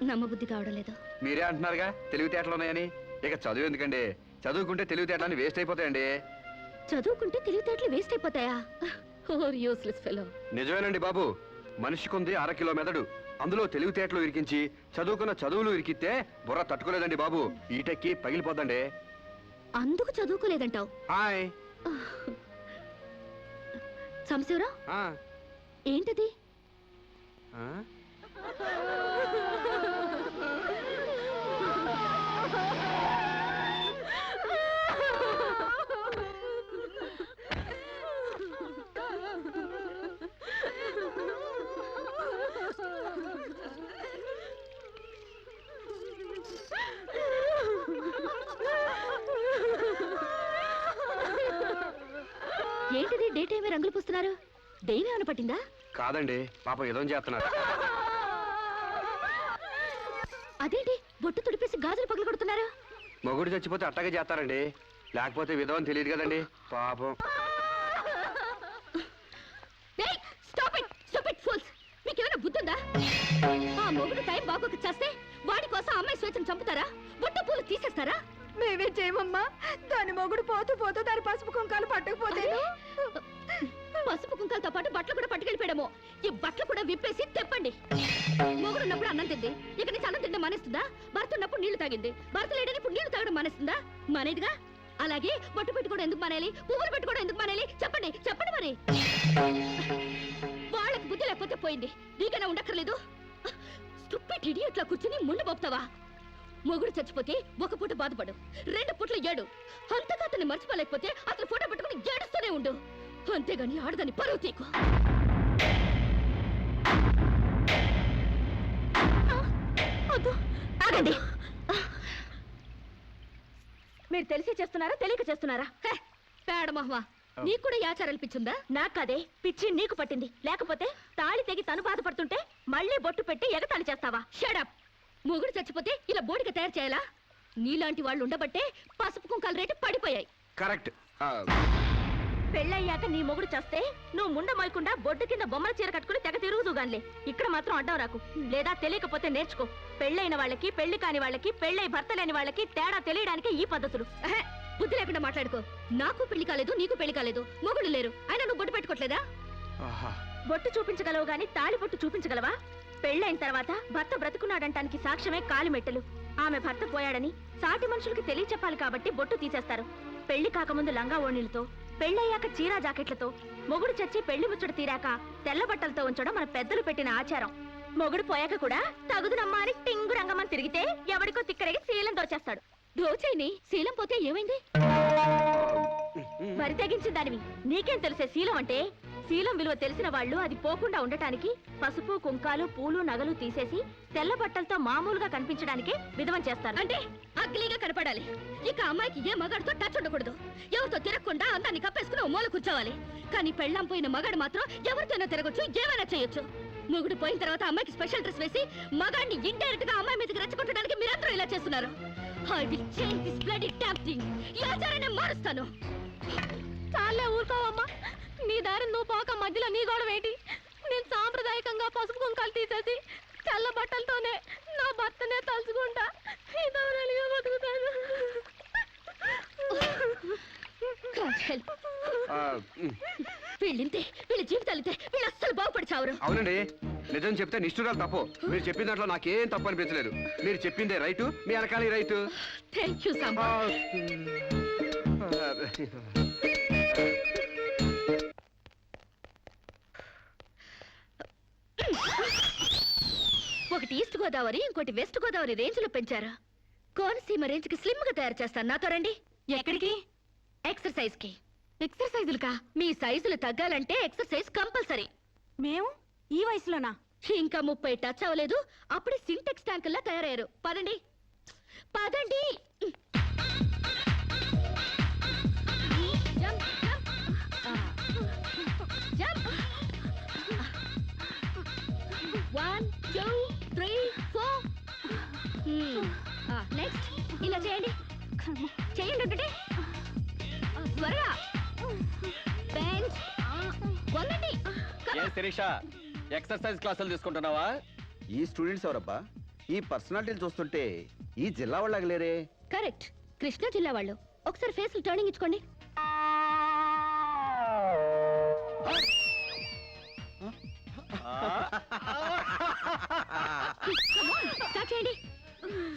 నమ్మబుద్ధి కావడం లేదు. మీరే అంటున్నారుగా తెలివితేటలు ఉన్నాయని. ఇక చదువు ఎందుకండి, చదువుకుంటే తెలివితేటలని వేస్ట్ అయిపోతాయండి. చదువుకుంటే తెలివితేటలు వేస్ట్ అయిపోతాయా? Useless fellow. నిజమేనండి బాబు, మనిషికుంది 1/2 కిలో మెదడు, అందులో తెలివితేటలు ఇరికించి చదువుకున్న చదువులు ఇరికితే బుర్ర తట్టుకోలేదండి బాబు, ఈటెక్కి పగిలిపోద్దండి. అందుకు చదువుకోలేదంటావు? హాయ్. సాంబశివరావు, ఆ, ఏంటది? ఆ? ఏంటిది డే టైమే రంగులు పూస్తున్నారు? డైన్ ఏమైనా పట్టిందా? కాదండి, పాపం ఏదో చేస్తున్నారు. అదేంటి బొట్టు తుడిపేసి గాజులు పగలు కొడుతున్నారు? మొగుడు చచ్చిపోతే అట్టగే చేస్తారండి, లేకపోతే విధవని తెలియదు కదండి పాపం. మీకేమైనా బుద్ధుందా? ఆ మొగుడు టైం బాగోక చేస్తే వాడి కోసం అమ్మాయి స్వేచ్ఛను చంపుతారా? బొట్టు పూలు తీసేస్తారా? మేమే చేయమమ్మా. దాని మొగుడు పోతూ పోతూ దాని పసుపు కుంకాలు పట్టకపోతే పసుపు కుంకాలతో పాటు బట్టలు కూడా పట్టుకెళ్ళిపోయాడేమో. ఈ బట్టలు కూడా విప్పేసి తెప్పండి. మొగుడు ఉన్నప్పుడు అన్నం తింది, ఇక నుంచి అన్నం తింటే మానేస్తుందా? భర్త ఉన్నప్పుడు నీళ్లు తాగింది, భర్త లేడని ఇప్పుడు నీళ్లు తాగడం మానేస్తుందా? మానేదిగా. అలాగే బొట్టు పెట్టుకోవడం ఎందుకు మానేయాలి? పువ్వులు పెట్టుకోవడం ఎందుకు మానేయాలి? చెప్పండి చెప్పండి మరి. వాళ్ళకి బుద్ధి లేకపోతే పోయింది, నీకైనా ఉండక్కర్లేదు. స్టూపిడ్ ఇడియట్లా కూర్చుని ముందు పోపుతావా? మొగుడు చచ్చిపోతే 1 పూట బాధపడు, 2 పూటలు ఏడు. అంతగా అతన్ని మర్చిపోలేకపోతే అతను ఫోటో పెట్టుకుని ఏడుస్తూనే ఉండు, అంతేగాని ఆడదాన్ని పరువు తీకు. ఆగండి. మీరు తెలిసి చేస్తున్నారా తెలియక చేస్తున్నారా? పేడ మహ్వా, నీకు కూడా యాచారాలు పిచ్చుందా? నాకదే పిచ్చి నీకు పట్టింది. లేకపోతే తాళి తెగి తను బాధపడుతుంటే మళ్ళీ బొట్టు పెట్టి ఎగతాళి చేస్తావా? షడప్. మొగుడు చచ్చిపోతే ఇలా బోడిగా తయారు చేయాలా? నీలాంటి వాళ్ళు ఉండబట్టే పసుపు కుంకాల రేటు పడిపోయాయి. కరెక్ట్. పెళ్ళయ్యాక నీ మొగుడు చేస్తే నువ్వు ముండ మోయకుండా బొడ్డు కింద బొమ్మల చీర కట్టుకుని తెగ తిరుగుదుగాన్లే. ఇక్కడ మాత్రం అడ్డం రాకు, లేదా తెలియకపోతే నేర్చుకో. పెళ్ళైన వాళ్ళకి, పెళ్లి కాని వాళ్ళకి, పెళ్ళై భర్త లేని వాళ్ళకి తేడా తెలియడానికి ఈ పద్ధతులు. బుద్ధి లేకుండా మాట్లాడుకో. నాకు పెళ్లి కాలేదు, నీకు పెళ్లి కాలేదు, మొగుడు లేరు, అయినా నువ్వు బొట్టు పెట్టుకోవట్లేదా? బొట్టు చూపించగలవు గాని తాళి బొట్టు చూపించగలవా? పెళ్ళైన తర్వాత భర్త బ్రతుకున్నాడంటానికి సాక్ష్యమే కాలిమెట్టెలు. ఆమె భర్త పోయాడని సాటి మనుషులకి తెలియచెప్పాలి కాబట్టి బొట్టు తీసేస్తారు. పెళ్లి కాకముందు లంగా ఓణీలతో, పెళ్ళయ్యాక చీరా జాకెట్లతో, మొగుడు చచ్చి పెళ్లి ముచ్చట తీరాక తెల్ల బట్టలతో ఉంచడం మన పెద్దలు పెట్టిన ఆచారం. మొగుడు పోయాక కూడా తగుదునమ్మా అని టింగు రంగమ్మని తిరిగితే ఎవడికో తిక్కరగి శీలం దోచేస్తాడు. దోచైని శీలం పోతే ఏమైంది? మరి తెగించిన దానివి నీకేం తెలిసే శీలం అంటే? శీలం విలువ తెలిసిన వాళ్ళు అది పోకుండా ఉండటానికి పసుపు, కుంకాలు, పూలు, నగలు తీసేసి తెల్ల బట్టలతో మామూలుగా కనిపించడానికి విధవం చేస్తారు. అంటే అగ్లీగా కనపడాలి. ఇక అమ్మాయికి ఏ మగాడితో టచ్ ఉండకూడదు. ఎవరితో తిరగకుండా అందాన్ని కప్పేసుకుని ఓ మూల కూర్చోవాలి. కానీ పెళ్ళాం పోయిన మగాడు మాత్రం ఎవరితోనో తిరగొచ్చు, ఏమైనా చేయొచ్చు. మొగుడు పోయిన తర్వాత అమ్మాయికి స్పెషల్ డ్రెస్ వేసి మగాడిని ఇండైరెక్ట్ గా అమ్మాయి మీదకి రెచ్చగొట్టడానికి మీరందరూ ఇలా చేస్తున్నారు. I will change this bloody damn thing. ఈ ఆచారాన్ని మారుస్తాను. చాలే ఊరుకోవమ్మా, నీ దారి నువ్వు పోక మధ్యలో నీ గొడవ ఏంటి? నేను సాంప్రదాయకంగా పసుపు కుంకాలు తీసేసి తెల్ల బట్టలతోనే నా భర్తనే తలుచుకుంటా ఇదవరలిగా బతుకుతాను. Can't help. వీళ్ళింతే, వీళ్ళ జీవితాలితే, వీళ్ళు అస్సలు బాగుపడి చావరు. అవునండి, నిజం చెప్తే నిష్ఠురాలు తప్పు. మీరు చెప్పిన దాంట్లో నాకేం తప్పు అనిపించలేదు. మీరు చెప్పిందే రైటు, మీ వెనకాల రైటు. Thank you Samba. ఒకటి ఈస్ట్ గోదావరి, ఇంకోటి వెస్ట్ గోదావరి రేంజ్ లో పెంచారు. కోనసీమ రేంజ్ కి స్లిమ్ గా తయారు చేస్తాను. నాతో రండి. ఎక్కడికి? ఎక్సర్సైజ్ కి. ఎక్సర్సైజులుగా? మీ సైజులు తగ్గాలంటే ఎక్సర్సైజ్ కంపల్సరీ. మేము ఈ వయసులోనా? ఇంకా 30 టచ్ అవ్వలేదు, అప్పుడే సింటెక్స్ ట్యాంకుల్లా తయారయ్యారు. పదండి పదండి. Jump, jump. జంప్. 1 2 3 4. నెక్స్ట్ ఇలా చేయండి. చేయండి ఒకటి. త్వరగా. బెంచ్. వంగండి. ఏ శిరీష, ఎక్సర్సైజ్ క్లాసులు తీసుకుంటున్నావా? ఈ స్టూడెంట్స్ ఎవరబ్బా? ఈ పర్సనాలిటీలు చూస్తుంటే ఈ జిల్లా వాళ్ళకి లేరే. కరెక్ట్, కృష్ణా జిల్లా వాళ్ళు. ఒకసారి ఫేస్ టర్నింగ్ ఇచ్చుకోండి. స్టార్ట్ చేయండి.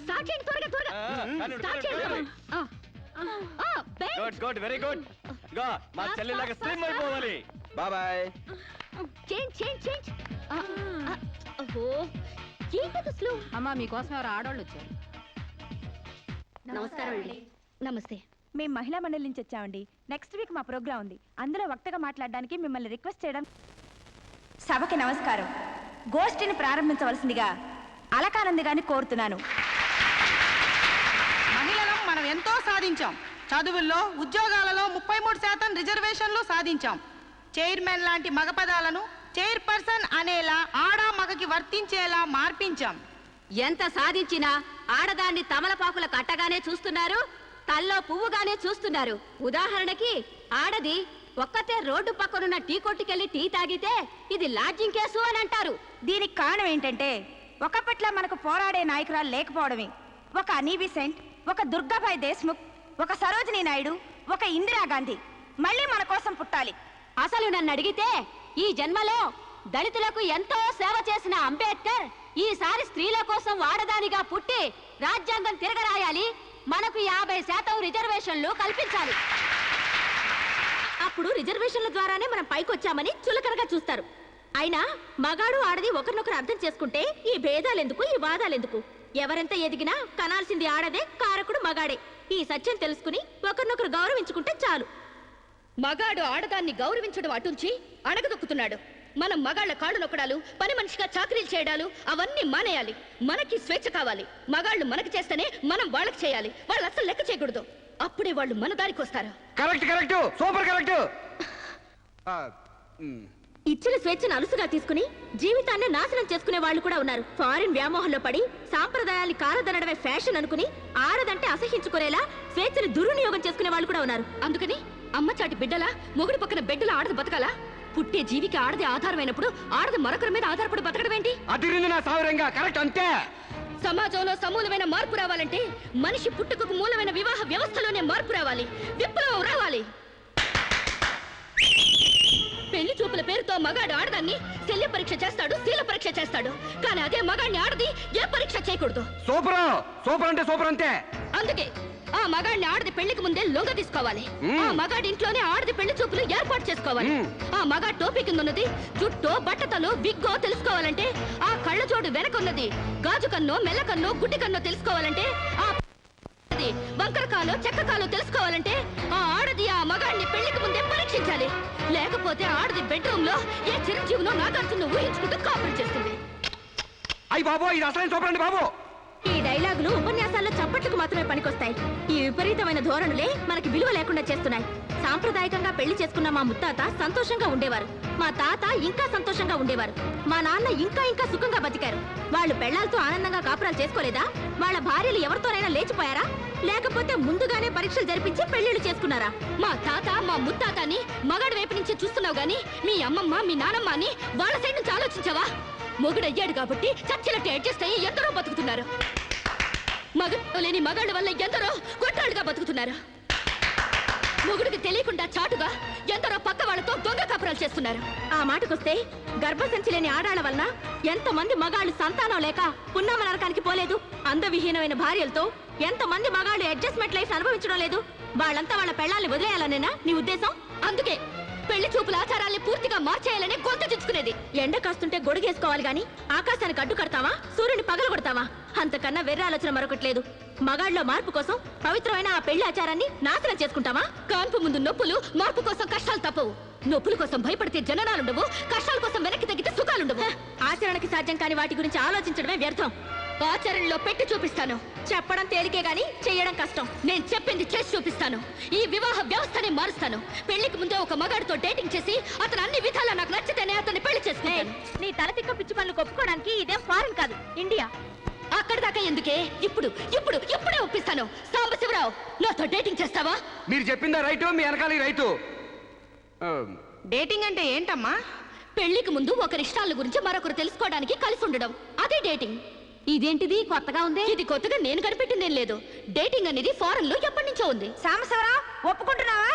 స్టార్ట్ చేయండి త్వరగా త్వరగా. స్టార్ట్ చేయండి. Good good, very good. ఇగో మా చెల్లిలాగా స్లిమ్ అయిపోవాలి. బాబాయ్. Change change change. ఓహో, ఏంటది స్లో? అమ్మా, మీకోసం ఎవరు ఆడవాళ్ళు వచ్చారు. నమస్కారం అండి. నమస్తే. మేము మహిళా మండలి నుంచి వచ్చామండి. నెక్స్ట్ వీక్ మా ప్రోగ్రాం ఉంది. అందులో వక్తగా మాట్లాడడానికి మిమ్మల్ని రిక్వెస్ట్ చేయడం. సభకి నమస్కారం. గోష్ఠిని ప్రారంభించవలసిందిగా అలకానంది గారిని కోరుతున్నాను. మహిళలం మనం ఎంతో సాధించాం. చదువుల్లో, ఉద్యోగాలలో 33% రిజర్వేషన్లు సాధించాం. చైర్మన్ లాంటి మగ పదాలను చైర్పర్సన్ అనేలా ఆడా మగకి వర్తించేలా మార్పించాం. ఎంత సాధించినా ఆడదాన్ని తమలపాకుల కట్టగానే చూస్తున్నారు, తల్లో పువ్వుగానే చూస్తున్నారు. ఉదాహరణకి ఆడది ఒక్కతే రోడ్డు పక్కనున్న టీ కొట్టుకెళ్లి టీ తాగితే ఇది లాడ్జింగ్ కేసు అని అంటారు. దీనికి కారణం ఏంటంటే ఒకప్పట్లా మనకు పోరాడే నాయకురాలు లేకపోవడమే. ఒక అనీ బిసెంట్, ఒక దుర్గాబాయ్ దేశ్ముఖ్, ఒక సరోజినీ నాయుడు, ఒక ఇందిరాగాంధీ మళ్ళీ మన కోసం పుట్టాలి. అసలు నన్ను అడిగితే ఈ జన్మలో దళితులకు ఎంతో సేవ చేసిన అంబేద్కర్ ఈసారి స్త్రీల కోసం ఆడదానిగా పుట్టి రాజ్యాంగం తిరగరాయాలి, మనకు 50% రిజర్వేషన్లు కల్పించాలి. అప్పుడు రిజర్వేషన్ల ద్వారానే మనం పైకొచ్చామని చులకనగా చూస్తారు. అయినా మగాడు ఆడది ఒకరినొకరు అర్థం చేసుకుంటే ఈ భేదాలెందుకు, ఈ వాదాలెందుకు? ఎవరెంత ఎదిగినా కనాల్సింది ఆడదే, కారకుడు మగాడే. ఈ సత్యం తెలుసుకుని ఒకరినొకరు గౌరవించుకుంటే చాలు. మగాడు ఆడదాన్ని గౌరవించడం అటుంచి అణగదొక్కుతున్నాడు. మనం మగాళ్ళ కాళ్ళు నొక్కడాలు, పని మనిషిగా చాకరీలు చేయడాలు అవన్నీ మానేయాలి. మనకి స్వేచ్ఛ కావాలి. మగాళ్ళు మనకి చేస్తేనే మనం వాళ్ళకి చేయాలి. వాళ్ళు అసలు లెక్క చేయకూడదు. అప్పుడే వాళ్ళు మన దారికి వస్తారు. Correct correct, super correct. ఇచ్చిన స్వేచ్ఛను అలుసుగా తీసుకుని జీవితాన్ని నాశనం చేసుకునే వాళ్ళు కూడా ఉన్నారు. ఫారిన్ వ్యామోహంలో పడి సాంప్రదాయాన్ని కాలదనడమే ఫ్యాషన్ అనుకుని ఆడదంటే అసహించుకునేలా స్వేచ్ఛను దుర్వినియోగం చేసుకునే వాళ్ళు కూడా ఉన్నారు. అందుకని అమ్మ చాటి బిడ్డలా, మొగుడు పక్కన బిడ్డలా ఆడది బతకాలా? పుట్టే జీవికి ఆడది ఆధారమైనప్పుడు ఆడది మరొకరి మీద ఆధారపడి బతకడం ఏంటి? అదిరింది నా సావరంగా. కరెక్ట్, అంతే. సమాజంలో సమూలమైన మార్పు రావాలంటే మనిషి పుట్టుకకు మూలమైన వివాహ వ్యవస్థలోనే మార్పు రావాలి, విప్లవం రావాలి. పెళ్లి చూపుల పేరుతో మగాడు ఆడదాన్ని శల్య పరీక్ష చేస్తాడు, శీల పరీక్ష చేస్తాడు. కానీ అదే మగాడిని ఆడది ఏ పరీక్ష చేయకూడదు. సూపర్, సూపర్ అంటే సూపర్ అంతే. అందుకే ఆ మగాడిని ఆడది పెళ్లికి ముందే లొంగ తీసుకోవాలి. ఆ మగాడి ఇంట్లోనే ఆడది పెళ్లి చూపులు ఏర్పాటు చేసుకోవాలి. ఆ మగాడి టోపీ కింద ఉన్నది జుట్టో బట్టతలో విగ్గో తెలుసుకోవాలంటే, ఆ కళ్ళ జోడు వెనకున్నది గాజు కన్నో మెల్ల కన్నో గుడ్డి కన్నో తెలుసుకోవాలంటే, ఆ వంకరకాలో చెక్కకాలో తెలుసుకోవాలంటే ఆ ఆడది ఆ మగాడిని పెళ్లికి ముందే పరీక్షించాలి. లేకపోతే ఆడది బెడ్రూమ్ లో ఏ చిరంజీవినో నాగార్జున ఊహించుకుంటూ కాపురం చేస్తుంది. అయ్యి బాబో, ఇది అసలు చూపండి బాబు. ఈ డైలాగులు ఉపన్యాసాల్లో చప్పట్లకు మాత్రమే పనికొస్తాయి. ఈ విపరీతమైన ధోరణులే మనకి విలువ లేకుండా చేస్తున్నాయి. సాంప్రదాయకంగా పెళ్లి చేసుకున్న మా ముత్తాత సంతోషంగా ఉండేవారు. మా తాత ఇంకా సంతోషంగా ఉండేవారు. మా నాన్న ఇంకా సుఖంగా బతికారు. వాళ్ళు పెళ్లాలతో ఆనందంగా కాపురాలు చేసుకోలేదా? వాళ్ళ భార్యలు ఎవరితోనైనా లేచిపోయారా? లేకపోతే ముందుగానే పరీక్షలు జరిపించి పెళ్లిళ్ళు చేసుకున్నారా? మా తాత మా ముత్తాతని మగాడి వైపు నుంచి చూస్తున్నావు గాని మీ అమ్మమ్మ మీ నానమ్మ అని వాళ్ళ సైడ్ నుంచి ఆలోచించావా? మొగుడయ్యాడు కాబట్టి చచ్చినట్టు అడ్జస్ట్ అయ్యి ఎందరో బతుకుతున్నారు. మగ లేని మగాళ్ళ వల్ల ఎందరో కొట్టాళ్ళుగా బతుకుతున్నారు. మొగుడికి తెలియకుండా చాటుగా ఎందరో పక్క వాళ్ళతో దొంగ కాపురాలు చేస్తున్నారు. ఆ మాటకొస్తే గర్భసంచి లేని ఆడాళ్ల వలన ఎంతమంది మగాళ్ళు సంతానం లేక పున్నామ నరకానికి పోలేదు? అందవిహీనమైన భార్యలతో ఎంతమంది మగాళ్ళు అడ్జస్ట్మెంట్ లైఫ్ అనుభవించడం లేదు? వాళ్ళంతా వాళ్ళ పెళ్ళాల్ని వదిలేయాలనేనా నీ ఉద్దేశం? అందుకే పెళ్లి చూపుల ఆచారాల్ని పూర్తిగా మార్చేయాలని గొంతు చుచ్చుకునేది. ఎండ కాస్తుంటే గొడుగేసుకోవాలి గాని ఆకాశానికి అడ్డు కడతావా? సూర్యుని పగలు కొడతావా? అంతకన్నా వెర్ర ఆలోచన మరొకట్లేదు. మగాళ్ళలో మార్పు కోసం పవిత్రమైన ఆ పెళ్లి ఆచారాన్ని నాశనం చేసుకుంటావా? కాన్పు ముందు నొప్పులు, మార్పు కోసం కష్టాలు తప్పవు. నొప్పుల కోసం భయపడితే జననాలుండవు, కష్టాల కోసం వెనక్కి తగ్గితే సుఖాలుండవు. ఆచరణకి సాధ్యం కాని వాటి గురించి ఆలోచించడమే వ్యర్థం. ఆచరణలో పెట్టి చూపిస్తాను. చెప్పడం తేలికే గాని చేయడం కష్టం. నేను చెప్పింది చేసి చూపిస్తాను. ఈ వివాహ వ్యవస్థని మారుస్తాను. పెళ్లికి ముందే ఒక మగాడితో డేటింగ్ చేసి అతను అన్ని విధాలా నాకు నచ్చితేనే అతన్ని పెళ్లి చేసుకుంటాను. నీ తల తిక్క పిచ్చి పనులు ఒప్పుకోవడానికి ఇదేం ఫారెన్ కాదు, ఇండియా. అక్కడి దాకా ఎందుకే? ఇప్పుడే ఒప్పిస్తాను. సాంబశివరావు, నాతో డేటింగ్ చేస్తావా? మీరు చెప్పిందా రైటు, మీ వెనకాల రైతు. డేటింగ్ అంటే ఏంటమ్మా? పెళ్లికి ముందు ఒకరి ఇష్టాల గురించి మరొకరు తెలుసుకోవడానికి కలిసి ఉండడం, అదే డేటింగ్. ఇదేంటిది కొత్తగా ఉంది? ఇది కొత్తగా నేను కనిపెట్టిందేం లేదు. డేటింగ్ అనేది ఫారెన్ లో ఎప్పటి నుంచో ఉంది. సాంబశివరావు, ఒప్పుకుంటున్నావా?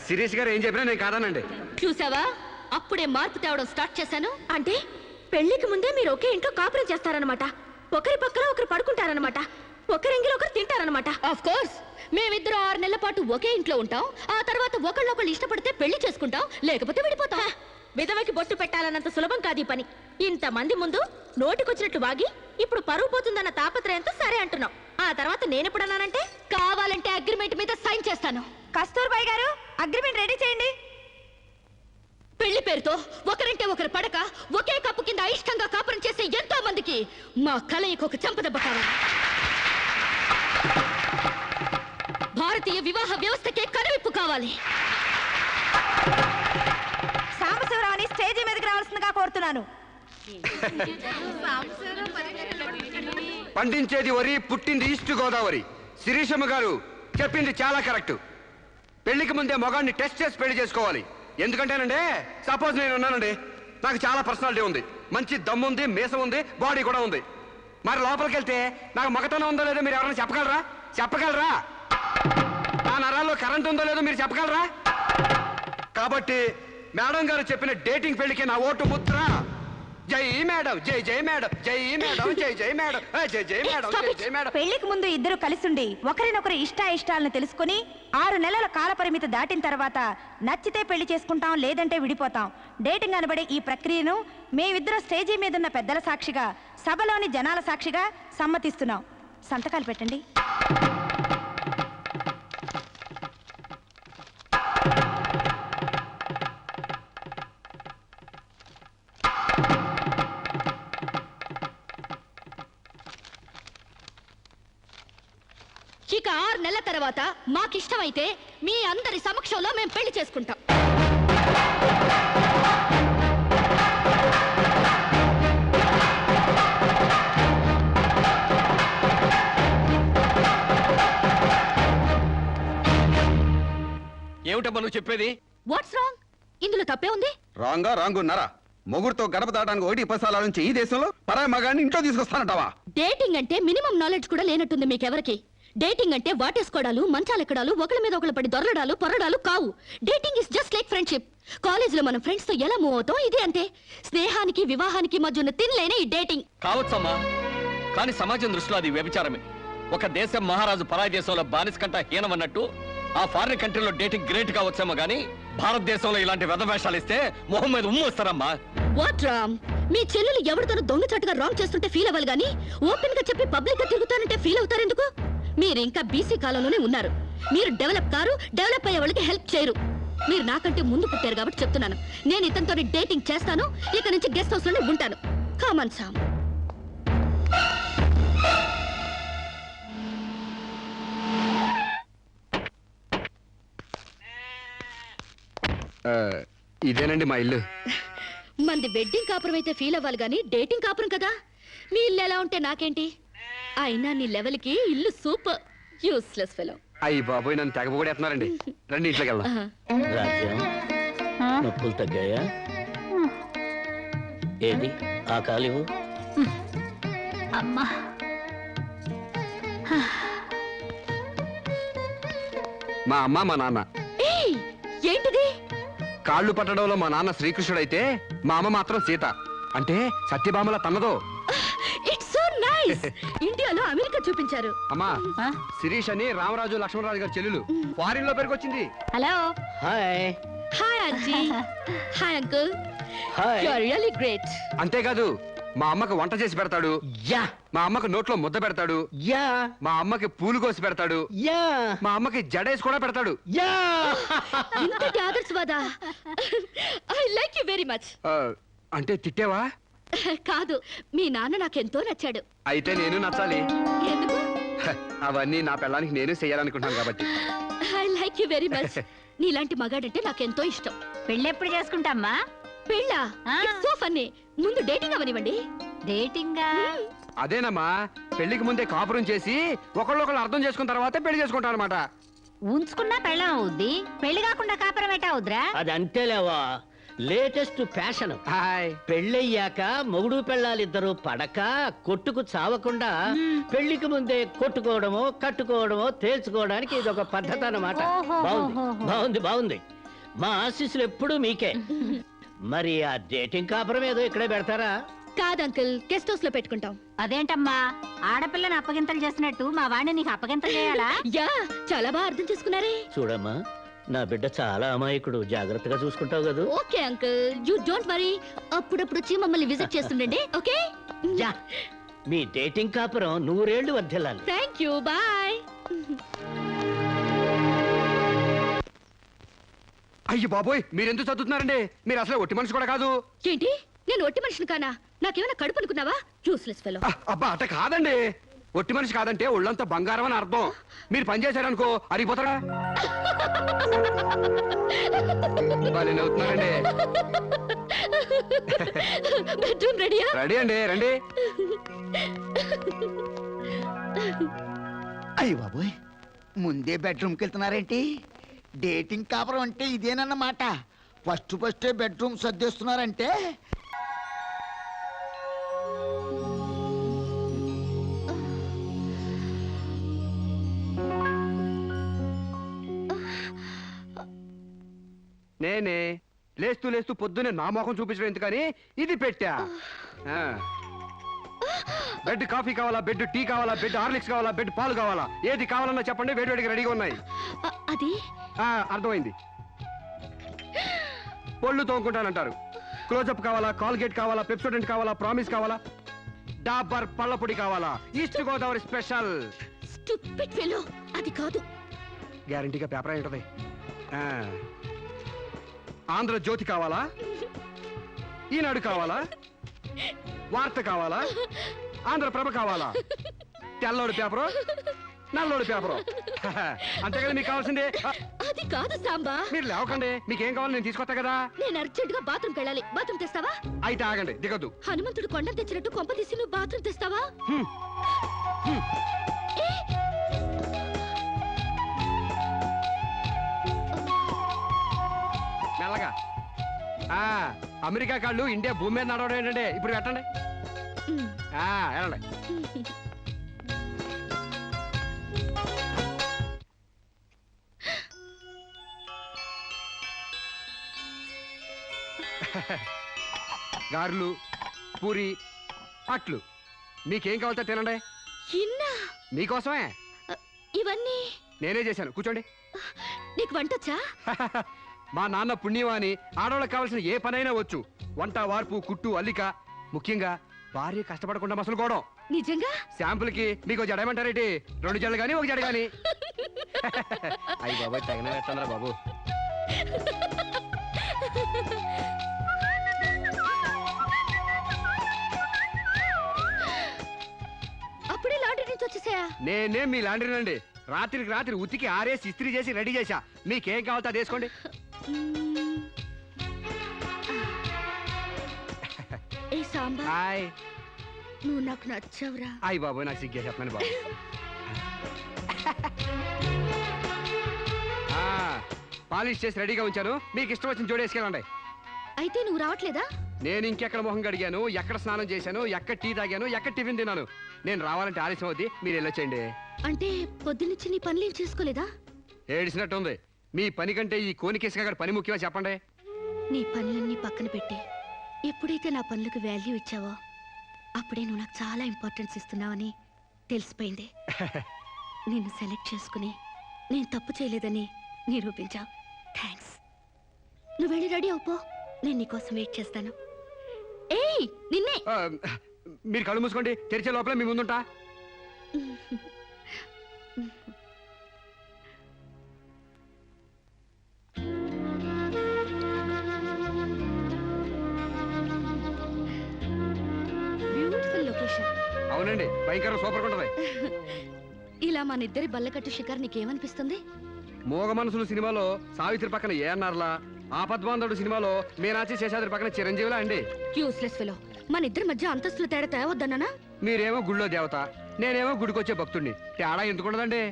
శిరీష్ గారు ఏం చెప్పినా నేను కాదానండి. చూసావా, అప్పుడే మార్పు తేవడం స్టార్ట్ చేశాను. అంటే పెళ్లికి ముందే మీరు ఒకే ఇంట్లో కాపురం చేస్తారనమాట. ఒకరి పక్కన ఒకరు పడుకుంటారనమాట. ఒకరింగిలో ఒకరు తింటారనమాట. ఆఫ్ కోర్స్, మేమిద్దరం 6 నెలల పాటు ఒకే ఇంట్లో ఉంటాం. ఆ తర్వాత ఒకళ్ళొకళ్ళు ఇష్టపడితే పెళ్లి చేసుకుంటాం, లేకపోతే విడిపోతాం. విధవకి బొట్టు పెట్టాలన్నంత సులభం కాదు ఈ పని. ఇంతమంది ముందు నోటికొచ్చినట్టు వాగి ఇప్పుడు పరువు పోతుందన్న తాపత్రయంతో సరే అంటున్నాం. ఆ తర్వాత నేనెప్పుడన్నానంటే కావాలంటే అగ్రిమెంట్ మీద సైన్ చేస్తాను. కస్తూర్బాయ్ గారు, అగ్రిమెంట్ రెడీ చేయండి. పెళ్లి పేరుతో ఒకరంటే ఒకరు పడక ఒకే కప్పు కింద అయిష్టంగా కాపురం చేసే ఎంతో మందికి మా కలయికి ఒక చెంపదెబ్బ కావాలి. భారతీయ వివాహ వ్యవస్థకే కనువిప్పు కావాలి. సాంబశివరావుని స్టేజీ మీదకి రావాల్సిందిగా కోరుతున్నాను. పండించేది వరి, పుట్టింది ఈస్ట్ గోదావరి. శిరీషమ్మ గారు చెప్పింది చాలా కరెక్ట్. పెళ్లికి ముందే మొగాన్ని టెస్ట్ చేసి పెళ్లి చేసుకోవాలి. ఎందుకంటేనండి, సపోజ్ నేను ఉన్నానండి, నాకు చాలా పర్సనాలిటీ ఉంది, మంచి దమ్ము ఉంది, మీసం ఉంది, బాడీ కూడా ఉంది. మరి లోపలికి వెళ్తే నాకు మగతనం ఉందో లేదో మీరు ఎవరైనా చెప్పగలరా? నా నరాల్లో కరెంట్ ఉందో లేదో మీరు చెప్పగలరా? కాబట్టి మేడం గారు చెప్పిన డేటింగ్ పెళ్లికి నా ఓటు ముద్ర. జై మేడం, జై జై మేడం, జై మేడం, జై జై మేడం, జై జై మేడం, జై జై మేడం. పెళ్లికి ముందు ఇద్దరు కలిసుండి ఒకరినొకరు ఇష్టాలను తెలుసుకుని 6 నెలల కాల పరిమితి దాటిన తర్వాత నచ్చితే పెళ్లి చేసుకుంటాం, లేదంటే విడిపోతాం. డేటింగ్ అనబడే ఈ ప్రక్రియను మేమిద్దరం స్టేజీ మీదున్న పెద్దల సాక్షిగా, సభలోని జనాల సాక్షిగా సమ్మతిస్తున్నాం. సంతకాలు పెట్టండి. ఇక 6 నెలల తర్వాత మాకిష్టమైతే మీ అందరి సమక్షంలో మేము పెళ్లి చేసుకుంటాం. ఏమిటమ్మా నువ్వు చెప్పేది? What's wrong? ఇందులో తప్పే ఉంది? రాంగున్నారా? మొగుడుతో గడప దాటానికి 1 పసాల నుంచి ఈ దేశంలో పరాయి మగాన్ని ఇంట్లో తీసుకొస్తానంటావా? డేటింగ్ అంటే మినిమం నాలెడ్జ్ కూడా లేనట్టుంది మీకెవరికి. డేటింగ్ అంటే వాటేసుకోవడాలు, మంచాలెక్కడాలు, ఒకళ్ళ మీద ఒకళ్ళు పడి దొరలడాలు, పొరడాలు కావు. Dating is just like friendship. కాలేజీలో మనం ఫ్రెండ్స్ తో ఎలా మూవ్ అవుతాం, ఇదే అంతే. స్నేహానికి వివాహానికి మధ్య ఉన్న తినలేనే ఈ డేటింగ్. కావచ్చమ్మా, కానీ సమాజం దృష్టిలో అది వ్యభిచారమే. ఒక దేశం మహారాజు పరాయి దేశంలో బానిస కంట హీనమన్నట్టు ఆ ఫారిన్ కంట్రీలో డేటింగ్ గ్రేట్ గా వచ్చామో గానీ భారతదేశంలో ఇలాంటి వెధవేషాలు ఇస్తే మొహం మీద ఉమ్ము వస్తారమ్మా. వాట్ రామ్, మీ చెల్లెలు ఎవరితోనూ దొంగచాటుగా రాంగ్ చేస్తుంటే ఫీల్ అవ్వాలి గానీ ఓపెన్ గా చెప్పి పబ్లిక్ గా తిరుగుతానంటే ఫీల్ అవుతారెందుకు? మీరు ఇంకా బీసీ కాలంలోనే ఉన్నారు. మీరు డెవలప్ కారు, డెవలప్ అయ్యే వాళ్ళకి హెల్ప్ చేయరు. మీరు నాకంటే ముందు పుట్టారు కాబట్టి చెప్తున్నాను. నేను ఇతనితో డేటింగ్ చేస్తాను. ఇక నుంచి గెస్ట్ హౌస్ లోనే ఉంటాను. Come on. ఇదేనండి మా ఇల్లు. మంది వెడ్డింగ్ కాపురం అయితే ఫీల్ అవ్వాలి గానీ డేటింగ్ కాపురం కదా. మీ ఇల్లు ఎలా ఉంటే నాకేంటి? అయినా నీ లెవెల్కి ఇల్లు సూపర్. Useless fellow. అయ్యి బాబోయ్, నన్ను తెగబోడేస్తున్నారండి. రండి ఇంట్లోకి వెళ్దాం. రాజ్యం నొప్పులు తగ్గాయా? ఏది ఆ కాలివు? అమ్మా మా అమ్మ మా నాన్న. ఏయ్, ఏంటిది? కాళ్ళు పట్టడంలో మా నాన్న శ్రీకృష్ణుడైతే మా అమ్మ మాత్రం సీత. అంటే సత్యభామల తన్నదో. It's so nice. ఇండియాలో అమెరికా చూపించారు. అమ్మా, శిరీష్ అని రామరాజు లక్ష్మణరాజు గారి చెల్లెలు ఫారిన్ లో పెరిగొచ్చింది. Hello. Hi. Hi aunty. Hi uncle. Hi. You are really great. అంతేకాదు మా అమ్మకు వంట చేసి పెడతాడు. యా మా అమ్మకు నోట్లో ముద్ద పెడతాడు. యా మా అమ్మకి పూలు కోసి పెడతాడు. యా మా అమ్మకి జడేసి కూడా పెడతాడు. యా ఇంతటి ఆదర్శవాదా? I like you very much. అంటే తిట్టేవా? కాదు, మీ నాన్న నాకెంతో నచ్చాడు. అయితే నేను నచ్చాలి. ఎందుకు? అవన్నీ నా పిల్లానికి నేను చెయ్యాలనుకుంటున్నాను కాబట్టి. I like you very much. నీలాంటి మగాడంటే నాకెంతో ఇష్టం. పెళ్ళెప్పుడు చేసుకుంటామ్మా? పెళ్ళా? It's so funny. ముందు డేటింగ్ అవనివ్వండి. డేటింగా? అదేనమ్మా, పెళ్లికి ముందే కాపురం చేసి ఒకళ్ళొకళ్ళు అర్థం చేసుకున్న తర్వాతే పెళ్లి చేసుకుంటాం అనమాట. ఉంచుకున్నా పెళ్ళం అవుద్ది, పెళ్లి కాకుండా కాపురం ఎట్టా అవుద్రా? అది అంతేలేవా, లేటెస్ట్ ఫ్యాషన్. హాయ్. పెళ్ళయ్యాక మొగుడు పెళ్ళాలిద్దరూ పడక కొట్టుకు చావకుండా పెళ్లికి ముందే కొట్టుకోవడమో కట్టుకోవడమో తేల్చుకోవడానికి ఇది ఒక పద్ధతి అన్నమాట. బాగుంది బాగుంది బాగుంది. మా ఆశీస్సులు ఎప్పుడూ మీకే. మరి ఆ డేటింగ్ కాపురం ఏదో ఇక్కడే పెడతారా? కాదు అంకుల్, గెస్ట్ హౌస్ లో పెట్టుకుంటాం. అదేంటమ్మా, ఆడపిల్లని అప్పగింతలు చేసినట్టు మా వాడిని నీకు అప్పగింతలు చేయాలా? యా, చాలా బాగా అర్థం చేసుకున్నారే. చూడమ్మా, నా బిడ్డ చాలా అమాయకుడు, జాగ్రత్తగా చూసుకుంటావు కదా. Okay uncle, you don't worry. అప్పుడప్పుడు వచ్చి మమ్మల్ని విజిట్ చేస్తుండండి. ఓకే. యా, మీ డేటింగ్ కాపురం 100 ఏళ్లు వర్ధిల్లాలి. Thank you, bye. అయ్యి బాబోయ్, మీరెందుకు చదువుతున్నారండి? మీరు అసలు ఒట్టి మనిషి కూడా కాదు. ఏంటి? నేను ఒట్టి మనిషిని కానా? నాకేమైనా కడుపు అనుకున్నావా? Useless fellow. అబ్బా, అట్ట కాదండి. ఒట్టి మనిషి కాదంటే ఒళ్ళంతా బంగారం అని అర్థం. మీరు పని చేశారనుకో అరిగిపోతారా? అవుతున్నారండి. బెడ్రూమ్ రెడీయా? రెడీ అండి, రండి. అయ్య బాబోయ్, ముందే బెడ్రూమ్కి వెళ్తున్నారేంటి? డేటింగ్ కాపురం అంటే ఇదేనన్నమాట. ఫస్టే బెడ్రూమ్ సర్దేస్తున్నారంటే. నేనే లేస్తూ లేస్తూ పొద్దునే నా మొఖం చూపించడం ఎందుకని ఇది పెట్టా. బెడ్ కాఫీ కావాలా, బెడ్ టీ కావాలా, బెడ్ హార్లిక్స్ కావాలా, బెడ్ పాలు కావాలా, ఏది కావాలన్నా చెప్పండి, వేడివేడిగా రెడీగా ఉన్నాయి. అది అర్థమైంది. పళ్ళు తోముకుంటానంటారు. క్లోజప్ కావాలా, కాల్గేట్ కావాలా, పెప్సోడెంట్ కావాలా, ప్రామిస్ కావాలా, డాబర్ పళ్ళ పొడి కావాలా, east Godavari special. Stupid fellow, అది కాదు. గ్యారంటీగా పేపర్ అయి ఉంటది. ఆంధ్రజ్యోతి కావాలా, ఈనాడు కావాలా, వార్త కావాలా, ఆంధ్రప్రభ కావాలా, తెల్లోడు పేపరు, నల్లోడు పేపరు. అంతేకాదు మీకు కావాల్సిందే. అది కాదు సాంబా. మీరు లేవకండి, మీకేం కావాలి నేను తీసుకొస్తా కదా. నేను అర్జెంట్ గా బాత్రూమ్కి వెళ్ళాలి. బాత్రూమ్ తెస్తావా? అయితే ఆగండి, దిగద్దు. హనుమంతుడు కొండ తెచ్చినట్టు కొంప తీసి నువ్వు బాత్రూమ్ తెస్తావా? మెల్లగా. అమెరికా కాళ్ళు ఇండియా భూమి మీద నడవడం ఏంటంటే ఇప్పుడు పెట్టండి. వెళ్ళండి. గారెలు, పూరి, అట్లు మీకేం కావాలంటే తినండి. ఇన్నా మీకోసమే ఇవన్నీ నేనే చేశాను. కూర్చోండి. నీకు వంటొచ్చా? మా నాన్న పుణ్యవాని ఆడవాళ్ళకి కావాల్సిన ఏ పనైనా వచ్చు. వంట, వార్పు, కుట్టు, అల్లిక, ముఖ్యంగా భార్య కష్టపడకుండా మసులుకోవడం. నిజంగా? శాంపుల్ కి మీకు జడేమంటారేంటి? 2 జడలు గాని 1 జడ గాని. అయ్యి బాబాయ్ తగిన పెట్టండిరా బాబు. అప్పుడే లాండ్రీ నుంచి వచ్చేసాయా? నేనే మీ లాండ్రీనండి. రాత్రికి రాత్రి ఉతికి ఆరేసి ఇస్త్రీ చేసి రెడీ చేశా. మీకేం కావాలో అది వేసుకోండి. ఏ సాంబా, హాయ్. నువ్వు నాకు నచ్చావురా. అయ్యి బాబు నాకు సిగ్గే చెప్పండి బాబు. పాలిష్ చేసి రెడీగా ఉంచాను. మీకు ఇష్టం వచ్చిన జోడి వేసుకెళ్ళండి. అయితే నువ్వు రావట్లేదా? నేను ఇంకెక్కడ మొహం కడిగాను, ఎక్కడ స్నానం చేశాను, ఎక్కడ టీ తాగాను, ఎక్కడ టిఫిన్ తిన్నాను. నేను రావాలంటే ఆలస్యం అవుద్ది. మీరు వెళ్ళొచ్చండి. అంటే పొద్దున్నుంచి నీ పనులు ఏం చేసుకోలేదా? ఏడిసినట్టుంది. మీ పని కంటే ఈ కోనికేసుగా పని ముఖ్యమా చెప్పండి. నీ పనులన్నీ పక్కన పెట్టి ఎప్పుడైతే నా పనులకు వాల్యూ ఇచ్చావో అప్పుడే నువ్వు నాకు చాలా ఇంపార్టెన్స్ ఇస్తున్నావని తెలిసిపోయింది. నిన్ను సెలెక్ట్ చేసుకుని నేను తప్పు చేయలేదని నిరూపించావు. థ్యాంక్స్. నువ్వు వెళ్ళి రెడీ అవుపో, నేను నీకోసం వెయిట్ చేస్తాను. ఏయ్ నిన్నే. మీరు కళ్ళు మూసుకోండి, తెరిచే లోపల మీ ముందుంటా. Beautiful location. అవునండి, భయంకరం సూపర్ ఉంటది. ఇలా మన ఇద్దరి బల్లకట్టు షికార్ నీకేమనిపిస్తుంది? మోగ మనసులు సినిమాలో సావిత్రి పక్కన ఏఎన్ఆర్లా, ఆపద్బాంధవుడు సినిమాలో మీనాచి శేషాద్రి పక్కన చిరంజీవిలా అండి. Useless fellow. మన ఇద్దరి మధ్య అంతస్తులు తేడా తేవద్దన్నానా? మీరేమో గుళ్ళో దేవత, నేనేమో గుడికొచ్చే భక్తుడిని. తేడా ఎందుకుండదండి?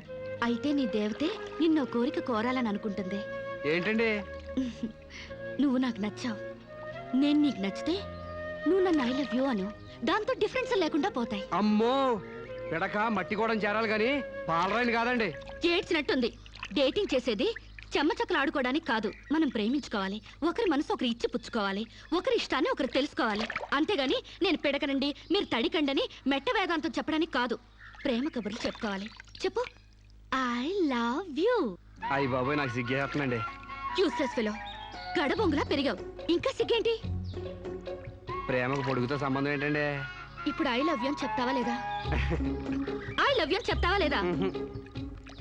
అయితే నీ దేవతే నిన్నో కోరిక కోరాలని అనుకుంటుంది. ఏంటండి? నువ్వు నాకు నచ్చావు, నేను నీకు నచ్చితే నువ్వు నన్ను ఐ లవ్ యూ అను. దాంతో డిఫరెన్స్ లేకుండా పోతాయి. అమ్మో, పిడక మట్టి కూడా చేరాలి గాని పాలరాయిని కాదండి. ఏడ్చినట్టుంది. డేటింగ్ చేసేది చెమ్మచక్కలు ఆడుకోవడానికి కాదు, మనం ప్రేమించుకోవాలి. ఒకరి మనసు ఒకరు ఇచ్చి పుచ్చుకోవాలి, ఒకరి ఇష్టాన్ని ఒకరు తెలుసుకోవాలి. అంతేగాని నేను పిడకనండి మీరు తడికండని మెట్ట వేదాంతం చెప్పడానికి కాదు. ప్రేమ కబుర్లు చెప్పుకోవాలి. చెప్పు, ఐ లవ్ యూ. అయ్యి బాబోయ్, నాకు సిగ్గేస్తుందండి. Useless fellow. గడబొంగులా పెరిగావు, ఇంకా సిగ్గేంటి? ప్రేమకు పొడుగుతో సంబంధం ఏంటండి? ఇప్పుడు ఐ లవ్ యూ అని చెప్తావా లేదా? ఐ లవ్ యూ అని చెప్తావా లేదా?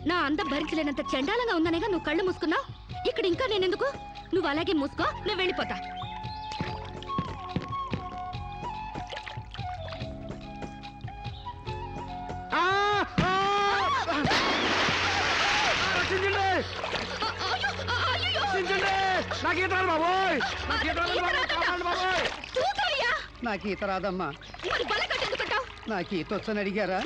నా అందం భరించలేనంత చండాలంగా ఉందనేగా నువ్వు కళ్ళు మూసుకున్నావు. ఇక్కడ ఇంకా నేనెందుకు? నువ్వు అలాగే మూసుకో, నేను వెళ్ళిపోతా. నాకు ఈత రాదమ్మా. నాకు ఈత వచ్చని అడిగారా?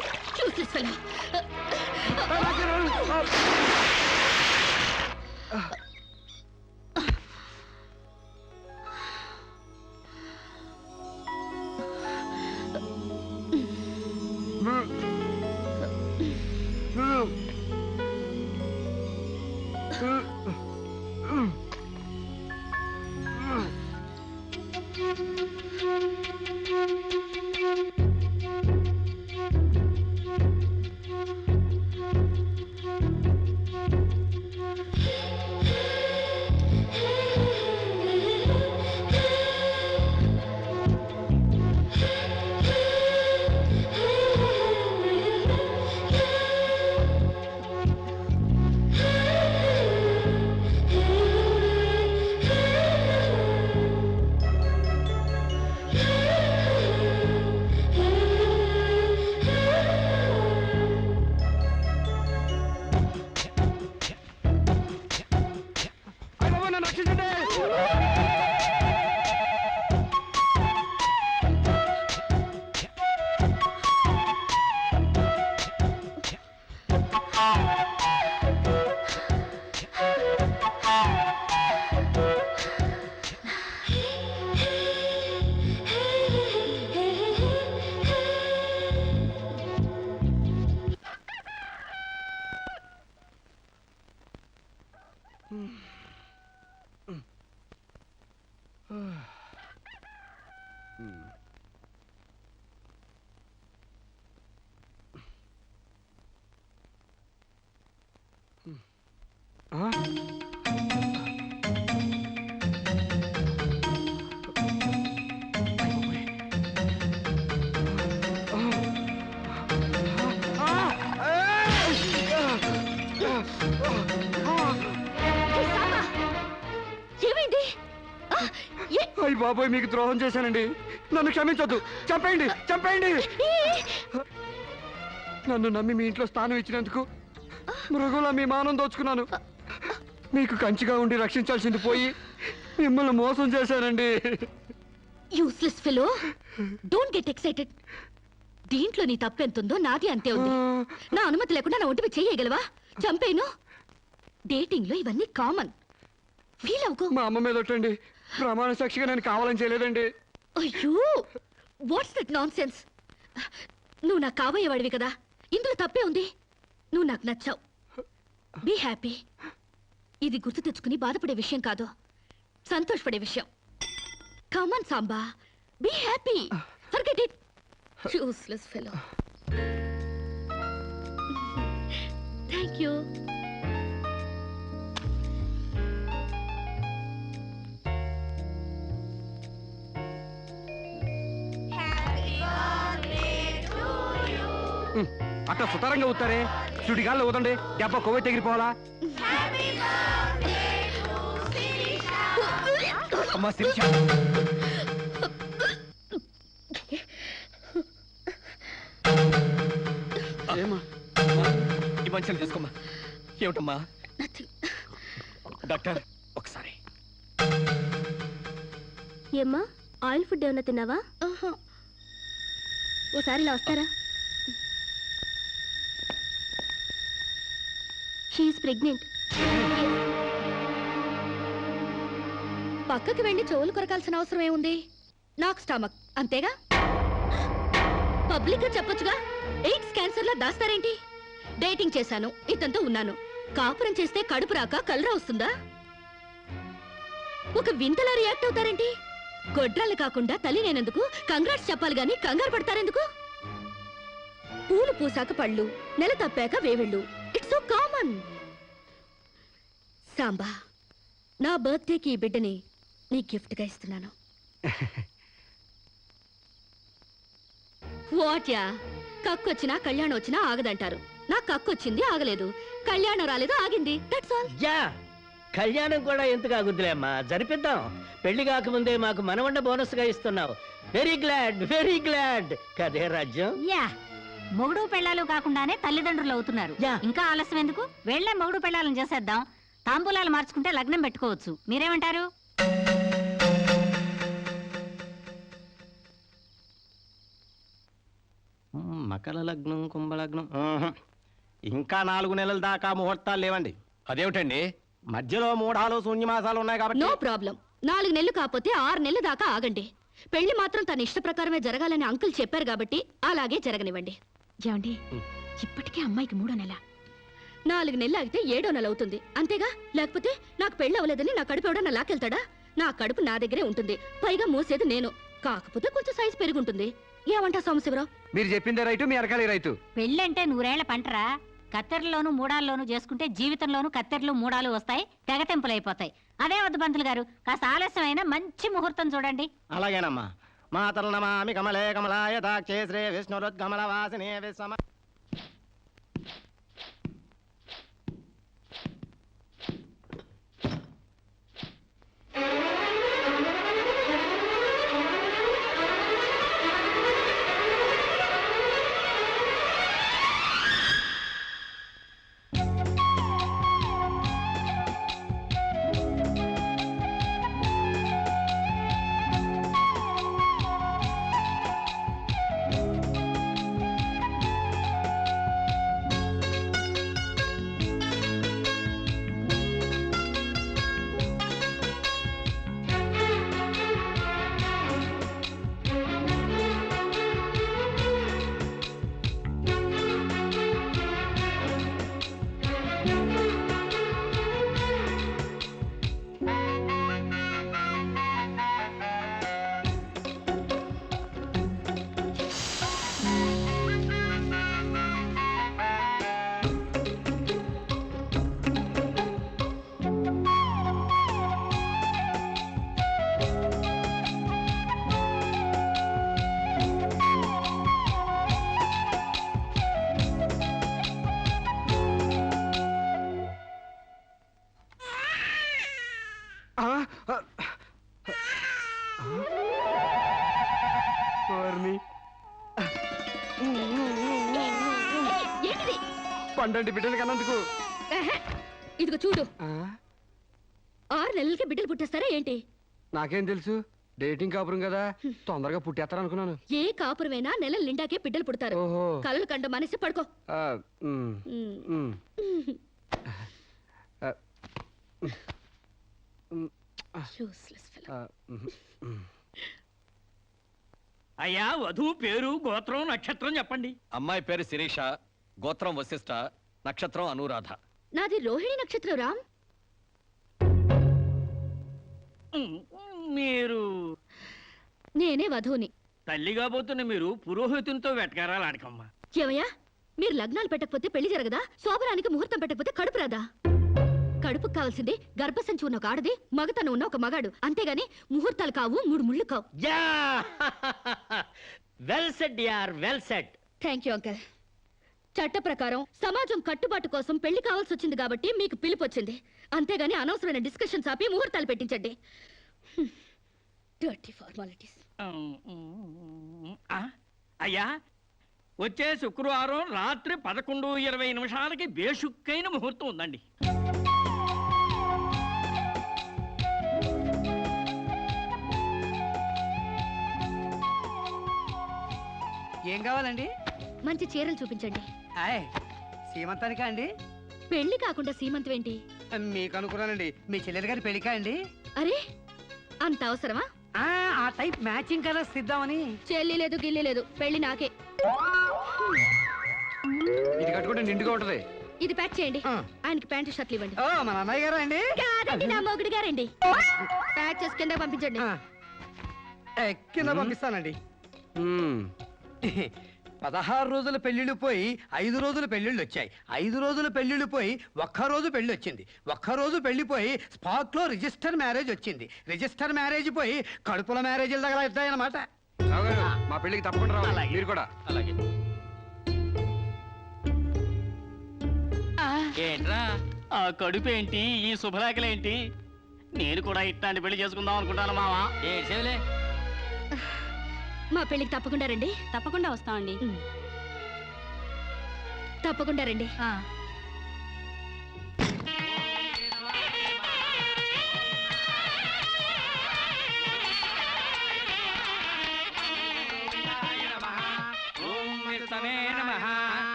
ఆ? ఏమైంది ఆ, అయ్య బాబోయ్, మీకు ద్రోహం చేశానండి. నన్ను క్షమించొద్దు. చంపేయండి, చంపేయండి. నన్ను నమ్మి మీ ఇంట్లో స్థానం ఇచ్చినందుకు మృగుల మీ మానం దోచుకున్నాను. మీకు కంచిగా ఉండి రక్షించాల్సింది పోయి మిమ్మల్ని మోసం చేశానండి. Useless fellow, don't get excited. దీంట్లో నీ తప్పెంతుందో నాది అంతే ఉంది. నా అనుమతి లేకుండా నా ఒంటిపై చేయగలవా? చంపేను. డేటింగ్ లో ఇవన్నీ కామన్. ఫీల్ అవుకో. మా అమ్మ మీద ఒట్టండి. ప్రమాణ సాక్షిగా నేను కావాలని చేయలేదండి. అయ్యో, వాట్స్ దట్ నాన్ సెన్స్? నువ్వు నాకు కాబోయేవాడివి కదా, ఇందులో తప్పే ఉంది. నువ్వు నాకు నచ్చావు. Be happy. ఇది గుర్తు తెచ్చుకుని బాధపడే విషయం కాదు, సంతోషపడే విషయం. Come on Samba, be happy. Forget it. Useless fellow. Thank you. అట్లా సుతారంగా ఊతారే, సుడిగాల్లో ఊదండి. దెబ్బ కొవ్వై తెగిరిపోవాలా? అమ్మా శిరీష, ఏమా ఈ మంచిని తీసుకోమ్మా. ఏమిటమ్మా? డాక్టర్ ఒకసారి. ఏమ్మా, ఆయిల్ ఫుడ్ ఏమన్నా తిన్నావా? ఓసారి ఇలా వస్తారా? She's pregnant. పక్కకి వెళ్ళి చెవులు కొరకాల్సిన అవసరం ఏముంది? నాకు స్టమక్, అంతేగా. పబ్లిక్ గా చెప్పొచ్చుగా. ఎయిడ్స్ క్యాన్సర్ లా దాస్తారేంటి? డేటింగ్ చేశాను, ఇతనితో ఉన్నాను. కాపురం చేస్తే కడుపు రాక కలరా వస్తుందా? ఒక వింతలా రియాక్ట్ అవుతారేంటి? గొడ్రాలు కాకుండా తల్లి నేనందుకు కంగ్రాట్స్ చెప్పాలి గాని కంగారు పడతారెందుకు? పూలు పూసాక పళ్ళు, నెల తప్పాక వేవెళ్ళు. It's so common. సాంబా, నా బర్త్డేకి ఈ బిడ్డని నీ గిఫ్ట్ గా ఇస్తున్నాను. వాట్యా, కక్కొచ్చినా కళ్యాణం వచ్చినా ఆగదంటారు. నా కక్కొచ్చింది, ఆగలేదు. కళ్యాణం రాలేదు, ఆగింది. That's all. యా, కళ్యాణం కూడా ఎందుకు ఆగుద్దులే అమ్మా, జరిపిద్దాం. పెళ్లి కాకముందే మాకు మనవండ బోనస్ గా ఇస్తున్నావు. Very glad, very glad. కదే రాజ్యం. యా, మొగుడు పెళ్ళాలు కాకుండానే తల్లిదండ్రులు అవుతున్నారు. ఇంకా ఆలస్యం ఎందుకు? వెళ్లే మొగుడు పెళ్ళాలను చేసేద్దాం. తాంబూలాలు మార్చుకుంటే లగ్నం పెట్టుకోవచ్చు. మీరేమంటారు? మకర లగ్నం, కుంభలగ్నం. ఇంకా 4 నెలల దాకా ముహూర్తాలు లేవండి. అదేమిటండి? మధ్యలో మూఢాలు శూన్యమాసాలు ఉన్నాయి కాబట్టి. No problem. 4 నెలలు కాకపోతే 6 నెలల దాకా ఆగండి. పెళ్లి మాత్రం తన ఇష్ట ప్రకారమే జరగాలని అంకుల్ చెప్పారు కాబట్టి అలాగే జరగనివ్వండి. ఏమండి, ఇప్పటికే అమ్మాయికి 3వ నెల. 4 నెలలు ఆగితే 7వ నెల అవుతుంది, అంతేగా. లేకపోతే నాకు పెళ్లి అవ్వలేదని నా కడుపు ఎవడన్నా లాకెళ్తాడా? నా కడుపు నా దగ్గరే ఉంటుంది, పైగా మూసేది నేను. కాకపోతే కొంచెం సైజు పెరుగుంటుంది. ఏమంటా సోమశివరావు? మీరు చెప్పిందే రైతు, మీ అరకాలి రైతు. పెళ్ళంటే 100 ఏళ్ల పంటరా. కత్తెరలోను మూడాల్లోనూ చేసుకుంటే జీవితంలోనూ కత్తెరలు మూడాలు వస్తాయి, తెగతెంపులైపోతాయి. అదే వద్దు పంతులు గారు, కాస్త ఆలస్యమైన మంచి ముహూర్తం చూడండి. అలాగేనమ్మా. మాతలు నమామి కమలే కమలాయ దాక్షే శ్రీ విష్ణురుద్గమల వాసిని విశ్వమ. ఆ, ఆ, ఓర్ని. ఏంటిది? పండంటి బిడ్డలు కన్నందుకు ఎహె, ఇదిగో చూడు ఆ, 6 నెలలకి బిడ్డలు పుట్టేస్తారా ఏంటి? నాకేం తెలుసు డేటింగ్ కాపురం కదా తొందరగా పుట్టేస్తారనుకున్నాను. ఏ కాపురమైనా నెలల నిండాకే బిడ్డలు పుడతారు. ఓహో. కలలు కండ మనిషి పడుకో. ఆ, ఉమ్, ఉమ్. ఉమ్. ఆ, ఉమ్, Useless fellow. ఆ, ఉమ్, ఉమ్. అయ్యా వధువు పేరు గోత్రం నక్షత్రం చెప్పండి. అమ్మాయి పేరు శిరీష, గోత్రం వశిష్ఠ, నక్షత్రం అనురాధ. నాది రోహిణి నక్షత్రం రామ్. మీరు నేనే వధువుని. తల్లిగా పోతున్న మీరు పురోహితునితో వెటకారాలు ఆడకమ్మా. ఏమయ్యా, మీరు లగ్నాలు పెట్టకపోతే పెళ్లి జరగదా? శోభరానికి ముహూర్తం పెట్టకపోతే కడుపు రాదా? కడుపుకు కావాల్సింది గర్భసంచి ఉన్న ఒక ఆడది, మగతను ఉన్న ఒక మగాడు. అంతేగాని ముహూర్తాలు కావు, 3 ముళ్ళు కావు. యా వెల్ సెడ్ యార్ well said. Thank you uncle. చట్ట ప్రకారం సమాజం కట్టుబాటు కోసం పెళ్లి కావాల్సి వచ్చింది కాబట్టి మీకు పిలుపు వచ్చింది. అంతేగాని అనవసరమైన డిస్కషన్స్ ఆపి ముహూర్తాలు పెట్టించండి. Dirty formalities. అయ్యా వచ్చే శుక్రవారం రాత్రి 11:20 బేషుక్కైన ముహూర్తం ఉందండి. ఏం కావాలండి? మంచి చీరలు చూపించండి. హాయ్, సీమంతానికా అండి? పెళ్లి కాకుండా సీమంతం ఏంటి? మీకు అనుకున్నానండి, మీ చెల్లెలు గారి పెళ్లికా అండి? అరే, అంత అవసరమా? ఆ టైప్ మ్యాచింగ్ కలర్స్ ఇద్దామని. చెల్లి లేదు గిల్లి లేదు, పెళ్లి నాకే. ఇది కట్టుకుంటే నిండుగా ఉంటది. ఇది ప్యాక్ చేయండి. ఆయనకి ప్యాంటు షర్ట్లు ఇవ్వండి. ఓ మన అన్నయ్య గారా అండి? కాదండి, నా మొగుడు గారండి. ప్యాక్ చేసి కింద పంపించండి. కింద పంపిస్తానండి. ఉమ్. 16 రోజుల పెళ్లిళ్ళు పోయి 5 రోజుల పెళ్లిళ్ళు వచ్చాయి. 5 రోజుల పెళ్లిళ్ళు పోయి ఒక్కరోజు పెళ్లి వచ్చింది. ఒక్కరోజు పెళ్లిపోయి స్పాట్ లో రిజిస్టర్ మ్యారేజ్ వచ్చింది. రిజిస్టర్ మ్యారేజ్ పోయి కడుపుల మ్యారేజ్ల దగ్గర అవుతాయన్నమాట. రావు గారు, మా పెళ్లికి తప్పకుండా రావాలి. మీరు కూడా. అలాగే. ఏంట్రా ఆ కడుపేంటి, ఈ శుభలేఖలేంటి? నేను కూడా ఇట్లాంటి పెళ్లి చేసుకుందాం అనుకుంటాను మావా. ఏడ్చేవులే. మా పెళ్లికి తప్పకుండా రండి. తప్పకుండా వస్తామండి. తప్పకుండా రండి.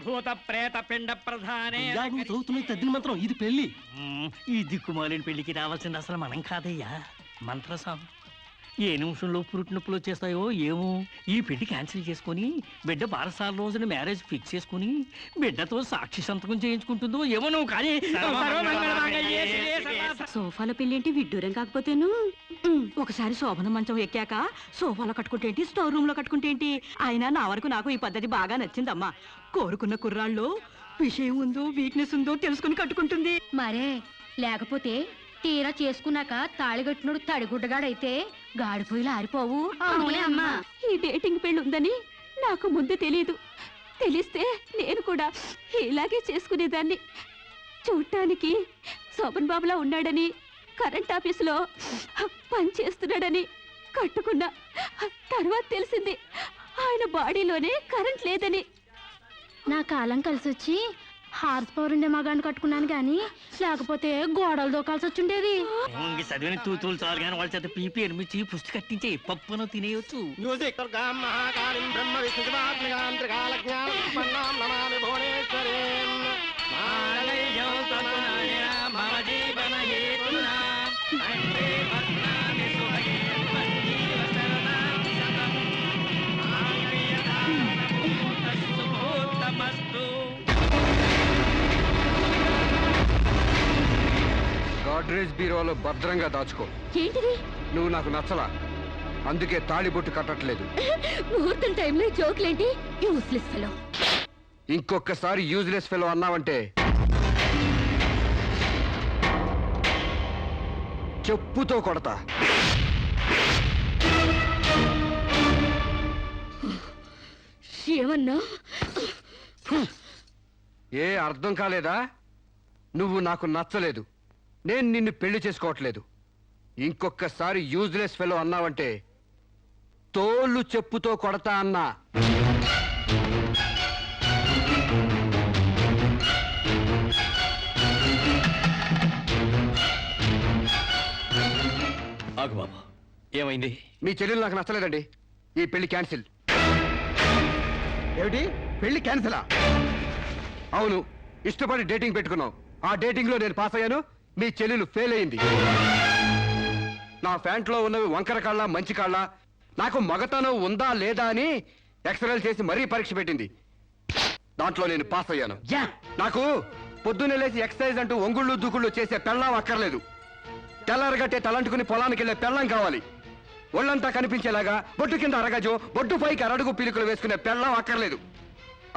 భూత ప్రేత పిండ ప్రధానే. చదువుతున్నది తద్దిన మంత్రం, ఇది పెళ్లి. ఈ దిక్కుమాలిన పెళ్లికి రావాల్సింది అసలు మనం కాదయ్యా, మంత్రసాం. ఏ నిమిషంలో పురుటి నొప్పులు వచ్చేస్తాయో ఏమో. ఈ పెళ్లి క్యాన్సిల్ చేసుకుని బిడ్డ 12 రోజున మ్యారేజ్ ఫిక్స్ చేసుకుని బిడ్డతో సాక్షి సంతకం చేయించుకుంటుందో ఏమో. నువ్వు కానీ సోఫాలో పెళ్ళేంటి విడ్డూరం కాకపోతేను. ఒకసారి శోభన మంచం ఎక్కాక సోఫాలో కట్టుకుంటే ఏంటి, స్టోర్ రూమ్ లో కట్టుకుంటే ఏంటి? అయినా నా వరకు నాకు ఈ పద్ధతి బాగా నచ్చిందమ్మా. కోరుకున్న కుర్రాళ్ళు విషయం ఉందో వీక్నెస్ ఉందో తెలుసుకుని కట్టుకుంటుంది. మరే లేకపోతే తీరా చేసుకున్నాక తాళిగట్టినోడు తడిగుడ్డగాడైతే గాడిపోయిలు ఆరిపోవు. అమ్మా, ఈ డేటింగ్ పెళ్లి ఉందని నాకు ముందు తెలియదు. తెలిస్తే నేను కూడా ఇలాగే చేసుకునేదాన్ని. చూడటానికి శోభన్ బాబులా ఉన్నాడని, కరెంట్ ఆఫీసులో పని చేస్తున్నాడని కట్టుకున్నా. తర్వాత తెలిసింది ఆయన బాడీలోనే కరెంట్ లేదని. నా కాలం కలిసి వచ్చి హార్స్ పవర్ ఉండే మగాన్ని కట్టుకున్నాను కానీ లేకపోతే గోడలు దూకాల్సి వచ్చుండేది. చదివిన తూతులు చాలు కానీ వాళ్ళ చేత పీపీ ఎనిమిచి పుష్టి కట్టించే పప్పును తినేయచ్చు. గాడ్రేజ్ బీరోలో భద్రంగా దాచుకో. ఏంటిది? నువ్వు నాకు నచ్చలా, అందుకే తాళిబొట్టు కట్టట్లేదు. ముహూర్తం టైంలో జోక్లేంటి? Useless fellow. ఇంకొకసారి యూజ్లెస్ ఫెలో అన్నావంటే చెప్పుతో కొడతా. ఏమన్నా? ఏ అర్థం కాలేదా? నువ్వు నాకు నచ్చలేదు, నేను నిన్ను పెళ్లి చేసుకోవట్లేదు. ఇంకొకసారి యూజ్లెస్ ఫెలో అన్నావంటే తోళ్ళు చెప్పుతో కొడతా అన్నా. ఆగు బాబు, ఏమైంది? మీ చెల్లెలు నాకు నచ్చలేదండి. ఈ పెళ్లి క్యాన్సిల్. ఏమిటి పెళ్లి క్యాన్సిలా? అవును, ఇష్టపడి డేటింగ్ పెట్టుకున్నాం. ఆ డేటింగ్ లో నేను పాస్ అయ్యాను, మీ చెల్లెలు ఫెయిల్ అయింది. నా ప్యాంట్లో ఉన్నవి వంకర కాళ్ళ మంచి కాళ్ళ, నాకు మగతనం ఉందా లేదా అని ఎక్స్రేలు చేసి మరీ పరీక్ష పెట్టింది. దాంట్లో నేను పాస్ అయ్యాను. నాకు పొద్దున్నే లేచి ఎక్సర్సైజ్ అంటూ ఒంగుళ్ళు దూకుళ్ళు చేసే పెళ్ళాం అక్కర్లేదు. తెల్లారగట్టే తలంటుకుని పొలానికి వెళ్ళే పెళ్ళం కావాలి. ఒళ్ళంతా కనిపించేలాగా బొట్టు కింద అరగజో, బొట్టు పైకి అరడుగు పీలికలు వేసుకునే పెళ్ళం అక్కర్లేదు.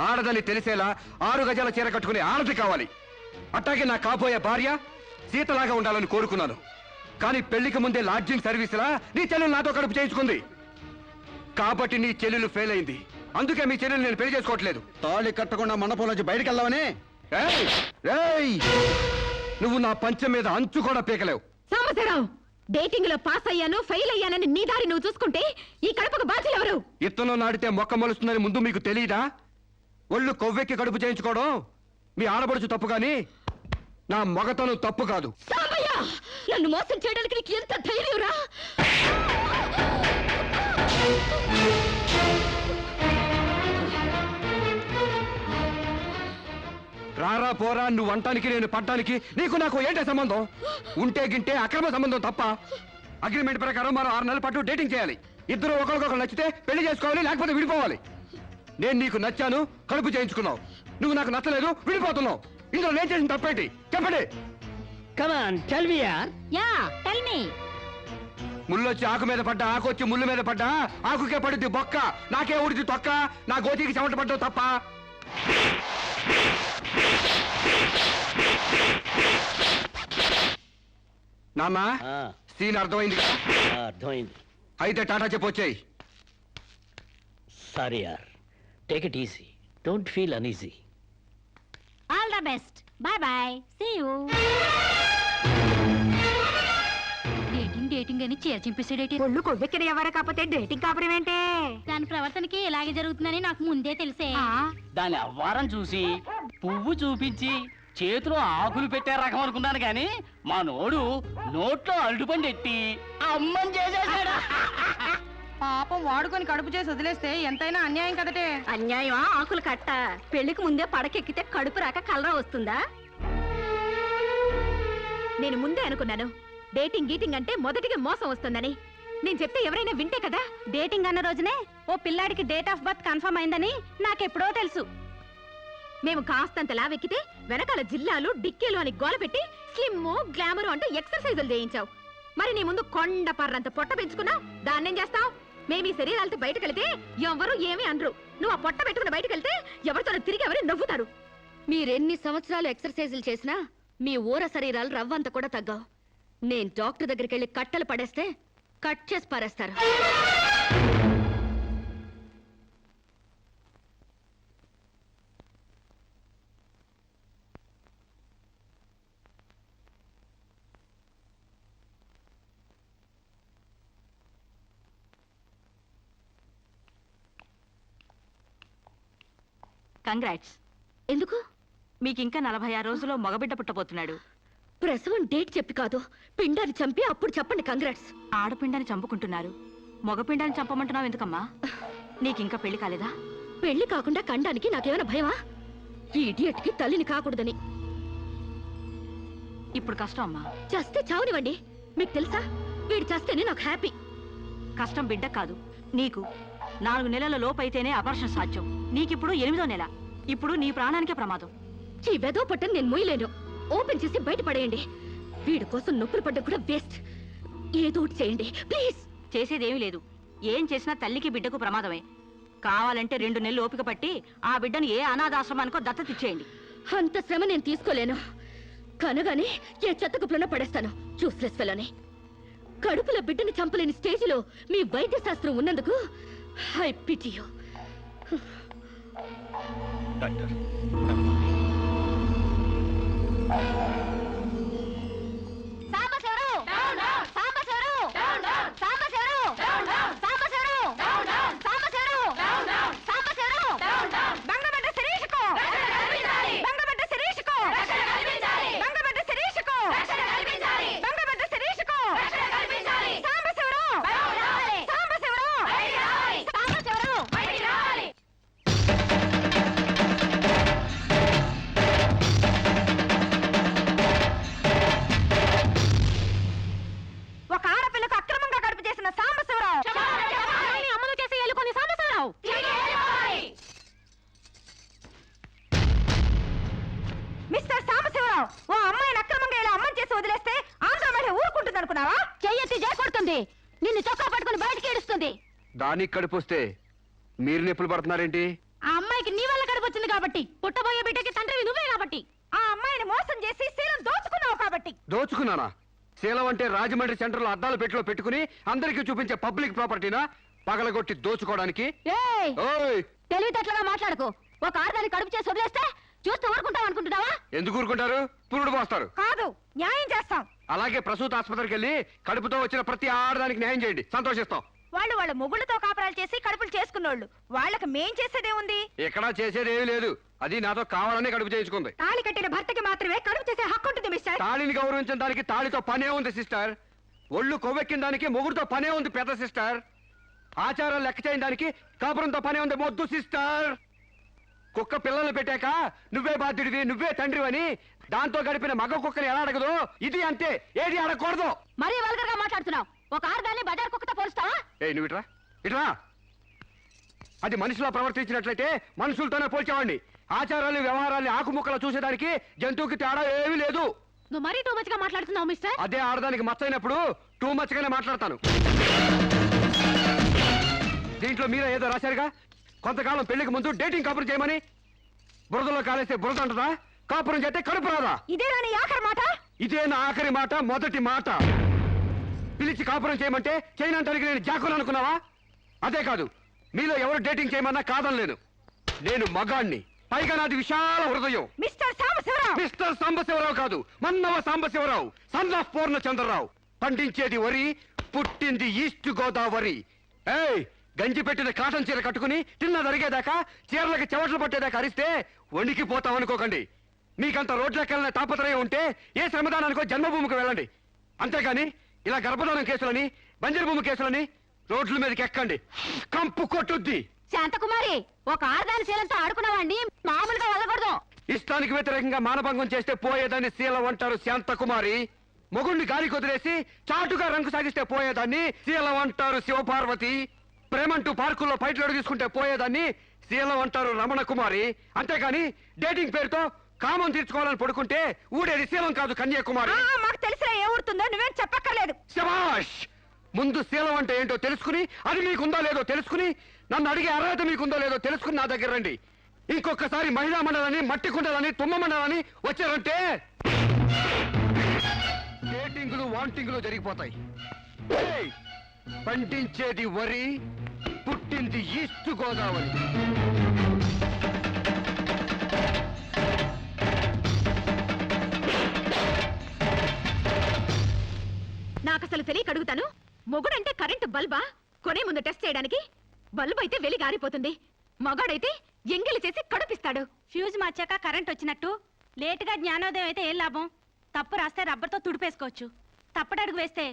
ఆడదని తెలిసేలా 6 గజాల చీర కట్టుకునే ఆడది కావాలి. అట్టాగే నా కాబోయే భార్య సీతలాగా ఉండాలని కోరుకున్నాను. కానీ పెళ్లికి ముందే లాడ్జింగ్ సర్వీసులా నీ చెల్లెలు నాతో కడుపు చేయించుకుంది. కాబట్టి నీ చెల్లెలు ఫెయిల్ అయింది. అందుకే మీ చెల్లెలు నేను పెళ్లి చేసుకోవట్లేదు. తాళి కట్టకుండా మండపం నుంచి బయటికి వెళ్దామని. ఏయ్! ఏయ్! నువ్వు నా పంచం మీద అంచు కూడా పీకలేవు. సాంబశివరావు, డేటింగ్ లో పాస్ అయ్యాను ఫెయిల్ అయ్యానని నీ దారి నువ్వు చూసుకుంటే ఈ కడపకు బాధ్యులు ఎవరు? ఇత్తనం నాడితే మొక్క మొలుస్తుందని ముందు మీకు తెలియదా? ఒళ్ళు కొవ్వెక్కి కడుపు చేయించుకోవడం మీ ఆడబడుచు తప్పు గాని నా మగతనం తప్పు కాదు. సాంబయ్య, నన్ను మోసం చేయడానికి నీకు ఎంత ధైర్యం రా? రారా పోరా నువ్వు అంటానికి నేను పడ్డానికి నీకు నాకు ఏంటే సంబంధం? ఉంటే గింటే అక్రమ సంబంధం తప్ప. అగ్రిమెంట్ ప్రకారం మనం 6 నెలల పాటు డేటింగ్ చేయాలి. ఇద్దరు ఒకరికొకరు నచ్చితే పెళ్లి చేసుకోవాలి, లేకపోతే విడిపోవాలి. నేను నీకు నచ్చాను, కడుపు చేయించుకున్నావు. నువ్వు నాకు నచ్చలేదు, విడిపోతున్నావు. ఇందులో నేను చేసిన తప్పేంటి చెప్పండి. కమాన్ టెల్ మీ యార్. Yeah tell me. ముళ్ళొచ్చి ఆకు మీద పడ్డా, ఆకు వచ్చి ముళ్ళు మీద పడ్డా, ఆకుకే పడుద్ది బొక్క, నాకే ఉడిది తొక్క. నా గోతికి చెమట పడ్డావు తప్ప. నాన్న, సీన్ అర్థమైంది కదా? అర్థమైంది. అయితే టాటా చెప్పొచ్చాయి. సారీ యార్, take it easy, don't feel uneasy. All the best. Bye bye. See you. Dating dating అని చీర చింపేసాడేటి. ఒళ్ళు కొవ్వెక్కిన ఎవరు కాకపోతే డేటింగ్ కాపురం ఏంటే? దాని ప్రవర్తనకి ఇలాగే జరుగుతుందని నాకు ముందే తెలిసే. దాని అవ్వారం చూసి పువ్వు చూపించి చేతిలో ఆకులు పెట్టే రకం అనుకున్నాను కానీ మా నోడు నోట్లో అరటిపండు ఎట్టి అమ్మని చేసేసాడు. పాపం వాడుకొని కడుపు చేసి వదిలేస్తే ఎంతైనా అన్యాయం కదటే. అన్యాయమా ఆకులు కట్ట? పెళ్లికి ముందే పడకెక్కితే కడుపు రాక కలరా వస్తుందా? నేను ముందే అనుకున్నాను డేటింగ్ గీటింగ్ అంటే మొదటిగా మోసం వస్తుందని. నేను చెప్తే ఎవరైనా వింటే కదా. డేటింగ్ అన్న రోజునే ఓ పిల్లాడికి డేట్ ఆఫ్ బర్త్ కన్ఫర్మ్ అయిందని నాకెప్పుడో తెలుసు. మేము కాస్తంత లావెక్కితే వెనకాల జిల్లాలు డిక్కీలు అని గోల పెట్టి స్లిమ్ గ్లామర్ అంటూ ఎక్సర్సైజులు చేయించావు. మరి నీ ముందు కొండ పర్రంత పొట్ట పెంచుకున్నావు, దాన్నేం చేస్తావు? మేము ఈ శరీరాలతో బయటకెళ్తే ఎవరు ఏమీ అనరు. నువ్వు ఆ పొట్ట పెట్టుకుని బయటకెళ్తే ఎవరితో తిరిగి ఎవరు నవ్వుతారు. మీరెన్ని సంవత్సరాలు ఎక్సర్సైజులు చేసినా మీ ఊర శరీరాలు రవ్వంత కూడా తగ్గావు. నేను డాక్టర్ దగ్గరికి వెళ్ళి కట్టలు పడేస్తే కట్ చేసి పారేస్తారు. కంగ్రాట్స్. ఎందుకు? మీకింకా 46 రోజుల్లో మగబిడ్డ పుట్టబోతున్నాడు. ప్రసవం డేట్ చెప్పి కాదు, పిండాన్ని చంపి అప్పుడు చెప్పండి కంగ్రాట్స్. ఆడపిండాన్ని చంపుకుంటున్నారు, మగపిండాన్ని చంపమంటున్నావు ఎందుకమ్మా? నీకింకా పెళ్లి కాలేదా? పెళ్లి కాకుండా కండానికి నాకేమైనా భయమా? ఈ ఇడియట్ కి తల్లిని కాకూడదని. ఇప్పుడు కష్టం అమ్మా. చస్తే చావునివ్వండి. మీకు తెలుసా, వీడు చస్తేనే నాకు హ్యాపీ. కష్టం బిడ్డ కాదు నీకు. 4 నెలల లోపైతేనే అపర్షన్ సాధ్యం. నీకిప్పుడు 8వ నెల. ఇప్పుడు నీ ప్రాణానికే ప్రమాదం. ఈ వెదో పట్టని నేను మొయ్యలేను. ఓపెన్ చేసి బయట పడేయండి. వీడి కోసం నొప్పులు పడ్డం కూడా వేస్ట్. ఏదో ఒకటి చేయండి ప్లీజ్. చేసేదేమీ లేదు. ఏం చేసినా తల్లికి బిడ్డకు ప్రమాదమే. కావాలంటే 2 నెలలు ఓపిక పట్టి ఆ బిడ్డను ఏ అనాథాశ్రమానికో దత్తతిచ్చేయండి. అంత శ్రమ నేను తీసుకోలేను. కనగానే ఏ చెత్తకుప్లను పడేస్తాను. చూస్లెస్ ఫెలోని. కడుపులో బిడ్డని చంపలేని స్టేజిలో మీ వైద్య శాస్త్రం ఉన్నందుకు I pity you. Doctor, Sambasivarao! ఊరుకుంటుంది అనుకున్నావా? చెయ్యెత్తి కొడుతుంది, నిన్ను చొక్కా పట్టుకుని బయటికి ఏడుస్తుంది. దానికి కడుపు వస్తే మీరు నొప్పులు పడుతున్నారేంటి? ఆ అమ్మాయికి నీ వల్ల కడుపు వచ్చింది కాబట్టి, పుట్టబోయే బిడ్డకి తండ్రివి నువ్వే కాబట్టి. ఆ అమ్మాయిని మోసం చేసి శీలం దోచుకున్నావు కాబట్టి. దోచుకున్నానా? శీలం అంటే రాజమండ్రి సెంటర్లో అద్దాల పెట్టిలో పెట్టుకుని అందరికీ చూపించే పబ్లిక్ ప్రాపర్టీనా పగలగొట్టి దోచుకోవడానికి? ఏయ్, ఓయ్ తెలివితేటలుగా మాట్లాడకు. ఒక ఆడదాన్ని కడుపు చేసి వదిలేస్తే చూస్తూ ఊరుకుంటావు అనుకుంటున్నావా? ఎందుకు ఊరుకుంటారు? పురుడు పోస్తారు. కాదు, న్యాయం చేస్తాం. అలాగే ప్రసూత ఆసుపత్రికి వెళ్ళి కడుపుతో వచ్చిన ప్రతి ఆడదానికి న్యాయం చేయండి, సంతోషిస్తాం. వాళ్ళ మొగుళ్ళతో కాపురాలు చేసి కడుపులు చేసుకున్నోళ్ళు, వాళ్ళకి మేం చేసేదే ఉంది. ఎక్కడా చేసేదేమీ లేదు. అది నాతో కావాలని కడుపు చేయించుకుంది. తాళి కట్టిన భర్తకి మాత్రమే కడుపు చేసే హక్కు ఉంటుంది మిస్టర్. తాళిని గౌరవించిన దానికి తాళితో పనే ఉంది సిస్టర్. ఒళ్ళు కొవ్వెక్కిన దానికి మొగుడుతో పనే ఉంది పెద్ద సిస్టర్. ఆచారాలు లెక్క చేయని దానికి కాపురంతో పనే ఉంది మొద్దు సిస్టర్. కుక్క పిల్లలు పెట్టాక నువ్వే బాధ్యుడివి, నువ్వే తండ్రివని దాంతో గడిపిన మగ కుక్కని ఎలా అడగదు, ఇది అంతే, ఏది అడగకూడదు. మరీ వల్గర్ గా మాట్లాడుతున్నావు. ఒక ఆడదాన్ని బజార్ కుక్కతో పోలుస్తావా? నువ్వు ఇట్రా ఇట్రా. అది మనిషిలో ప్రవర్తించినట్లయితే మనుషులతోనే పోల్చేవాడిని. ఆచారాలు వ్యవహారాలు ఆకుముక్కలు చూసేదానికి జంతువుకి తేడా ఏమీ లేదు. నువ్వు మరీ టూ మచ్ గా మాట్లాడుతున్నావు మిస్టర్. అదే ఆడదానికి మచ్చైనప్పుడు టూ మచ్ గానే మాట్లాడతాను. దీంట్లో మీరే ఏదో రాశారుగా, కొంతకాలం పెళ్లికి ముందు డేటింగ్ కాపురం చేయమని. బురదలో కాలేస్తే బురద అంటదా? కాపురం చేస్తే కడుపు రాదా? ఇదేనా నీ ఆఖరి మాట? ఇదే నా ఆఖరి మాట, మొదటి మాట. పిలిచి కాపురం చేయమంటే చేయనంటానికి నేను జాకులు అనుకున్నావా? అదే కాదు, మీలో ఎవరు డేటింగ్ చేయమన్నా కాదనలేను. నేను మగాణ్ణి, పైగా నాది విశాల హృదయం. మిస్టర్ సాంబశివరావు. మిస్టర్ సాంబశివరావు కాదు, మన్నవ సాంబశివరావు, సన్ ఆఫ్ పూర్ణచంద్రరావు. పండించేది వరి, పుట్టింది ఈస్ట్ గోదావరి. ఏయ్, గంజి పెట్టిన కాటన్ చీర కట్టుకుని తిన్నదరిగేదాకా చీరలకి చెవట్లు పట్టేదాకా అరిస్తే వణికిపోతాం అనుకోకండి. మీకంత రోడ్లెక్కాలనే తాపత్రయం ఉంటే ఏ శ్రమదానానికో జన్మభూమికి వెళ్ళండి. అంతేగాని ఇలా గర్భధానం కేసులని, బంజరు భూమి కేసులని రోడ్ల మీదకి ఎక్కండి, కంపు కొట్టుద్ది. శాంతకుమారి, ఒక ఆడదాని శీలంతో ఆడుకున్నావండి, మామూలుగా వదలకూడదు. ఇష్టానికి వ్యతిరేకంగా మానభంగం చేస్తే పోయేదాన్ని శీలం అంటారు శాంతకుమారి. మొగుణ్ణి గాలి కొదిలేసి చాటుగా రంగు సాగిస్తే పోయేదాన్ని శీలం అంటారు శివపార్వతి. ప్రేమంటూ పార్కుల్లో ఫైట్లు తీసుకుంటే పోయేదాన్ని శీలం అంటారు రమణ కుమారి. అంతేగాని డేటింగ్ పేరుతో కామం తీర్చుకోవాలని పడుకుంటే ఊడేది శీలం కాదు కన్యాకుమారి. మాకు తెలిసిన ఏ ఊరుతుందో నువ్వేం చెప్పక్కర్లేదు. శభాష్! ముందు శీలం అంటే ఏంటో తెలుసుకుని, అది మీకుందో లేదో తెలుసుకుని, నన్ను అడిగే అర్హత మీకుందో లేదో తెలుసుకుని నా దగ్గర రండి. ఇంకొకసారి మహిళా మండలని, మట్టి కుండలని, తుమ్మ మండలని వచ్చారంటే డేటింగులు వాంటింగులు జరిగిపోతాయి. ఏయ్! పండించేది వరి, పుట్టింది ఈస్ట్ గోదావరి. నాకు అసలు తెలియక అడుగుతాను, మొగుడంటే కరెంటు బల్బా? కొనే ముందు టెస్ట్ చేయడానికి. బల్బు అయితే వెలి గారిపోతుంది, మగాడైతే ఎంగిలి చేసి కడుపిస్తాడు. ఫ్యూజ్ మార్చాక కరెంట్ వచ్చినట్టు లేటుగా జ్ఞానోదయం అయితే ఏం లాభం? తప్పు రాస్తే రబ్బర్తో తుడిపేసుకోవచ్చు, తప్పటడుగు వేస్తే